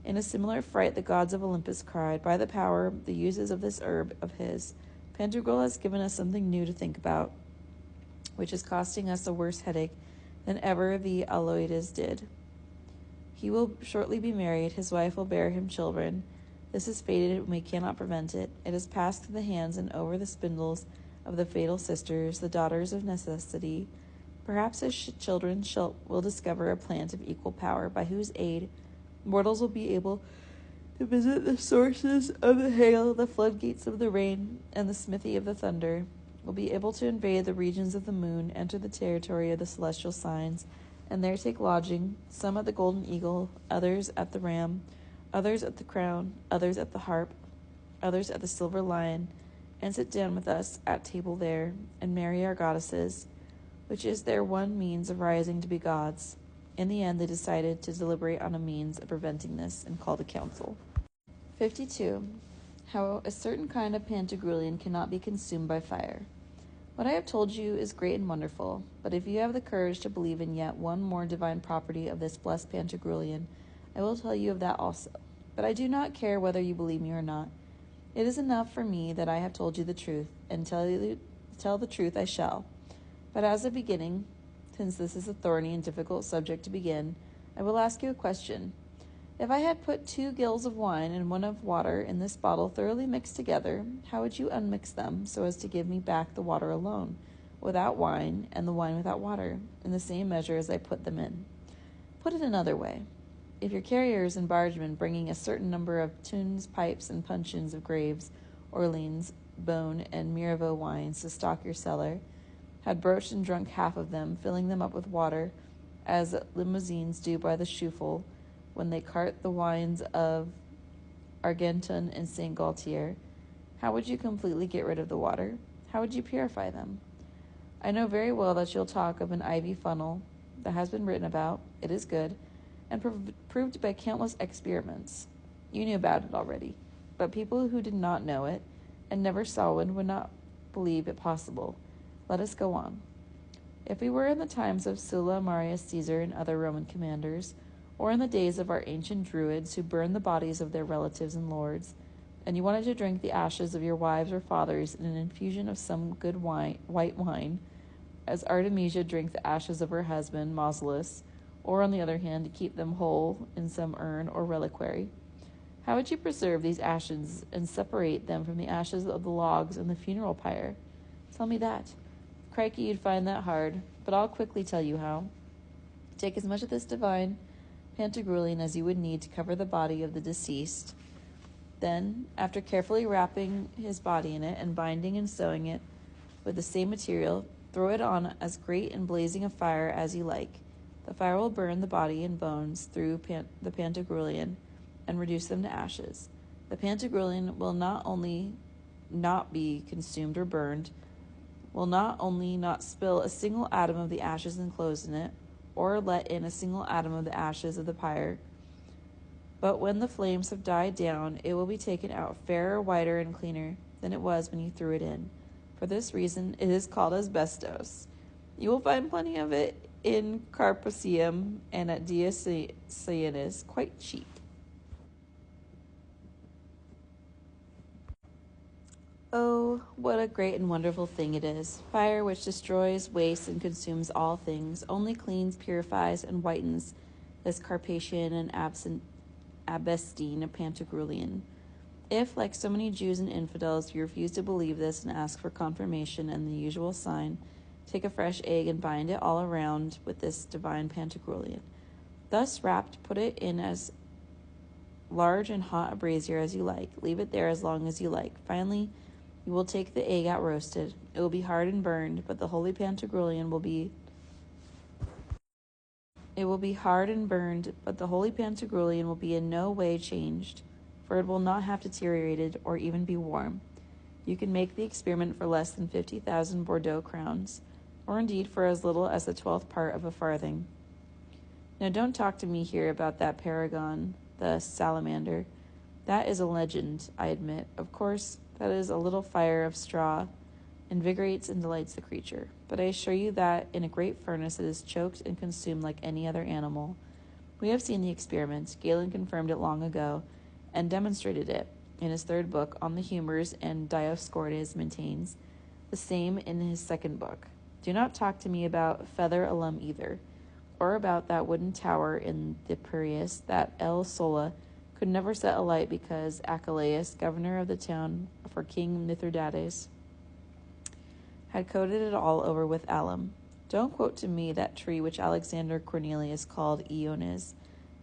In a similar fright, the gods of Olympus cried, by the power, the uses of this herb of his, Pantagruel has given us something new to think about, which is costing us a worse headache than ever the Aloides did. He will shortly be married, his wife will bear him children. This is fated, and we cannot prevent it. It has passed through the hands and over the spindles of the fatal sisters, the daughters of necessity. Perhaps his children will discover a plant of equal power, by whose aid mortals will be able to visit the sources of the hail, the floodgates of the rain, and the smithy of the thunder, will be able to invade the regions of the moon, enter the territory of the celestial signs, and there take lodging, some at the golden eagle, others at the ram, others at the crown, others at the harp, others at the silver lion, and sit down with us at table there, and marry our goddesses, which is their one means of rising to be gods. In the end, they decided to deliberate on a means of preventing this and called a council. 52. How a certain kind of Pantagruelian cannot be consumed by fire. What I have told you is great and wonderful, but if you have the courage to believe in yet one more divine property of this blessed Pantagruelian, I will tell you of that also. But I do not care whether you believe me or not. It is enough for me that I have told you the truth, and tell the truth I shall. But as a beginning, since this is a thorny and difficult subject to begin, I will ask you a question. If I had put 2 gills of wine and 1 of water in this bottle thoroughly mixed together, how would you unmix them so as to give me back the water alone, without wine, and the wine without water, in the same measure as I put them in? Put it another way. If your carriers and bargemen bringing a certain number of tuns, pipes, and puncheons of Graves, Orleans, Beaune, and Mirabeau wines to stock your cellar, had broached and drunk half of them, filling them up with water, as limousines do by the shoeful, when they cart the wines of Argenton and St. Gaultier, how would you completely get rid of the water? How would you purify them? I know very well that you'll talk of an ivy funnel that has been written about. It is good, and proved by countless experiments. You knew about it already, but people who did not know it and never saw one would not believe it possible. Let us go on. If we were in the times of Sulla, Marius Caesar, and other Roman commanders, or in the days of our ancient Druids who burned the bodies of their relatives and lords, and you wanted to drink the ashes of your wives or fathers in an infusion of some good white wine, as Artemisia drank the ashes of her husband, Mausolus, or on the other hand, to keep them whole in some urn or reliquary, how would you preserve these ashes and separate them from the ashes of the logs in the funeral pyre? Tell me that. Crikey, you'd find that hard, but I'll quickly tell you how. Take as much of this divine Pantagruelian as you would need to cover the body of the deceased. Then, after carefully wrapping his body in it and binding and sewing it with the same material, throw it on as great and blazing a fire as you like. The fire will burn the body and bones through the Pantagruelian and reduce them to ashes. The Pantagruelian will not only not be consumed or burned, will not only not spill a single atom of the ashes enclosed in it, or let in a single atom of the ashes of the pyre, but when the flames have died down, it will be taken out fairer, whiter, and cleaner than it was when you threw it in. For this reason, it is called asbestos. You will find plenty of it in Carpasium and at Diocyanus, quite cheap. Oh, what a great and wonderful thing it is. Fire, which destroys, wastes, and consumes all things, only cleans, purifies, and whitens this Carpathian and Abestine Pantagruelian. If, like so many Jews and infidels, you refuse to believe this and ask for confirmation and the usual sign, take a fresh egg and bind it all around with this divine Pantagruelian. Thus wrapped, put it in as large and hot a brazier as you like. Leave it there as long as you like. Finally, you will take the egg out roasted. It will be hard and burned, but the holy Pantagruelian will be in no way changed, for it will not have deteriorated or even be warm. You can make the experiment for less than 50,000 Bordeaux crowns, or indeed for as little as the 12th part of a farthing. Now don't talk to me here about that paragon, the salamander. That is a legend, I admit. Of course, that is a little fire of straw, invigorates and delights the creature. But I assure you that in a great furnace it is choked and consumed like any other animal. We have seen the experiment. Galen confirmed it long ago, and demonstrated it in his 3rd book on the humors, and Dioscorides maintains the same in his 2nd book. Do not talk to me about feather alum either, or about that wooden tower in the Piraeus that El Sola could never set alight because Achilles, governor of the town for King Mithridates, had coated it all over with alum. Don't quote to me that tree which Alexander Cornelius called Ionis,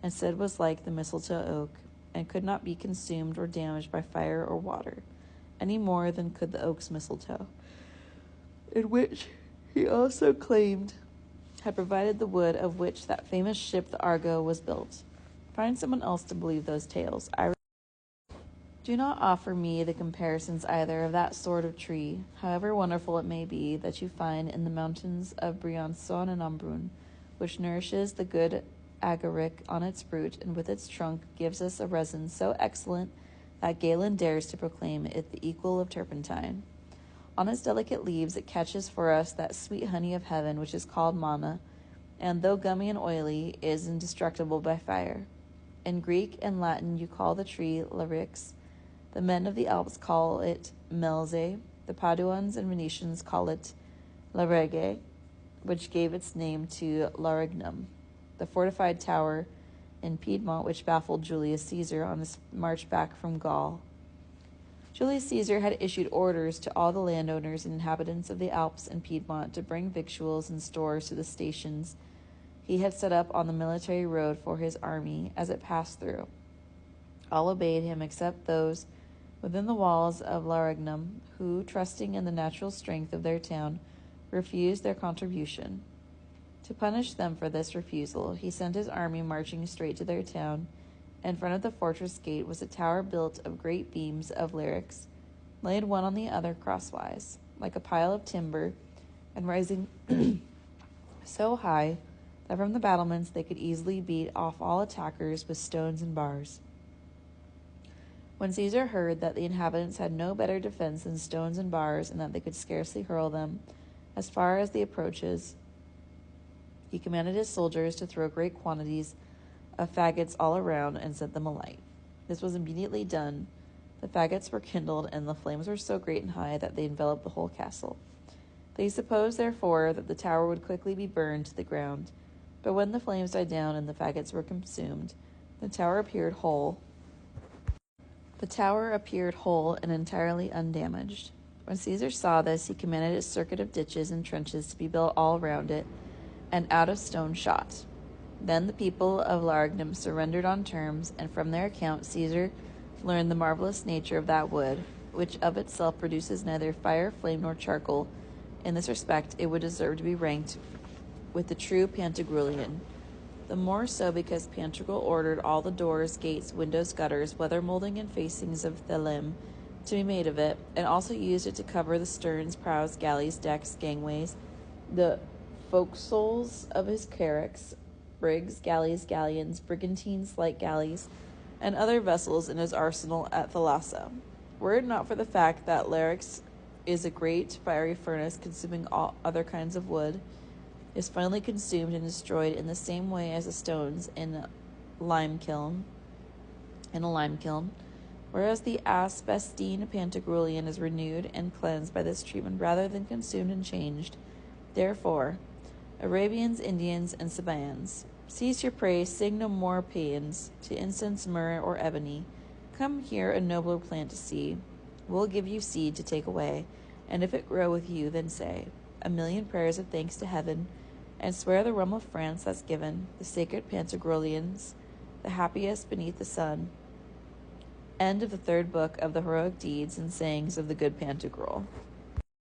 and said was like the mistletoe oak, and could not be consumed or damaged by fire or water, any more than could the oak's mistletoe, in which he also claimed had provided the wood of which that famous ship the Argo was built. Find someone else to believe those tales. Do not offer me the comparisons either of that sort of tree, however wonderful it may be, that you find in the mountains of Briançon and Embrun, which nourishes the good agaric on its fruit, and with its trunk gives us a resin so excellent that Galen dares to proclaim it the equal of turpentine. On its delicate leaves it catches for us that sweet honey of heaven which is called manna, and though gummy and oily, is indestructible by fire. In Greek and Latin you call the tree larix. The men of the Alps call it melze. The Paduans and Venetians call it larege, which gave its name to Larignum. The the fortified tower in Piedmont which baffled Julius Caesar on his march back from Gaul. Julius Caesar had issued orders to all the landowners and inhabitants of the Alps and Piedmont to bring victuals and stores to the stations he had set up on the military road for his army as it passed through. All obeyed him except those within the walls of Larignum, who, trusting in the natural strength of their town, refused their contribution. To punish them for this refusal, he sent his army marching straight to their town. In front of the fortress gate was a tower built of great beams of lyrics, laid one on the other crosswise, like a pile of timber, and rising so high that from the battlements they could easily beat off all attackers with stones and bars. When Caesar heard that the inhabitants had no better defense than stones and bars, and that they could scarcely hurl them as far as the approaches, he commanded his soldiers to throw great quantities of faggots all around and set them alight. This was immediately done. The faggots were kindled, and the flames were so great and high that they enveloped the whole castle. They supposed, therefore, that the tower would quickly be burned to the ground. But when the flames died down and the faggots were consumed, the tower appeared whole and entirely undamaged. When Caesar saw this, he commanded a circuit of ditches and trenches to be built all round it, and out of stone shot. Then the people of Larignum surrendered on terms, and from their account Caesar learned the marvelous nature of that wood, which of itself produces neither fire, flame, nor charcoal. In this respect it would deserve to be ranked with the true Pantagruelian. The more so because Pantagruel ordered all the doors, gates, windows, gutters, weather molding, and facings of Thelem to be made of it, and also used it to cover the sterns, prows, galleys, decks, gangways, the forecastles of his carracks, brigs, galleys, galleons, brigantines, light galleys, and other vessels in his arsenal at Thalassa. Were it not for the fact that Larix is a great fiery furnace consuming all other kinds of wood, is finally consumed and destroyed in the same way as the stones in a lime kiln, whereas the asbestine Pantagruelian is renewed and cleansed by this treatment rather than consumed and changed. Therefore, Arabians, Indians, and Sabaeans, cease your praise, sing no more paeans to incense, myrrh, or ebony. Come here a nobler plant to see. We'll give you seed to take away, and if it grow with you, then say 1,000,000 prayers of thanks to heaven, and swear the realm of France that's given the sacred Pantagruelians, the happiest beneath the sun. End of the 3rd book of the heroic deeds and sayings of the good Pantagruel.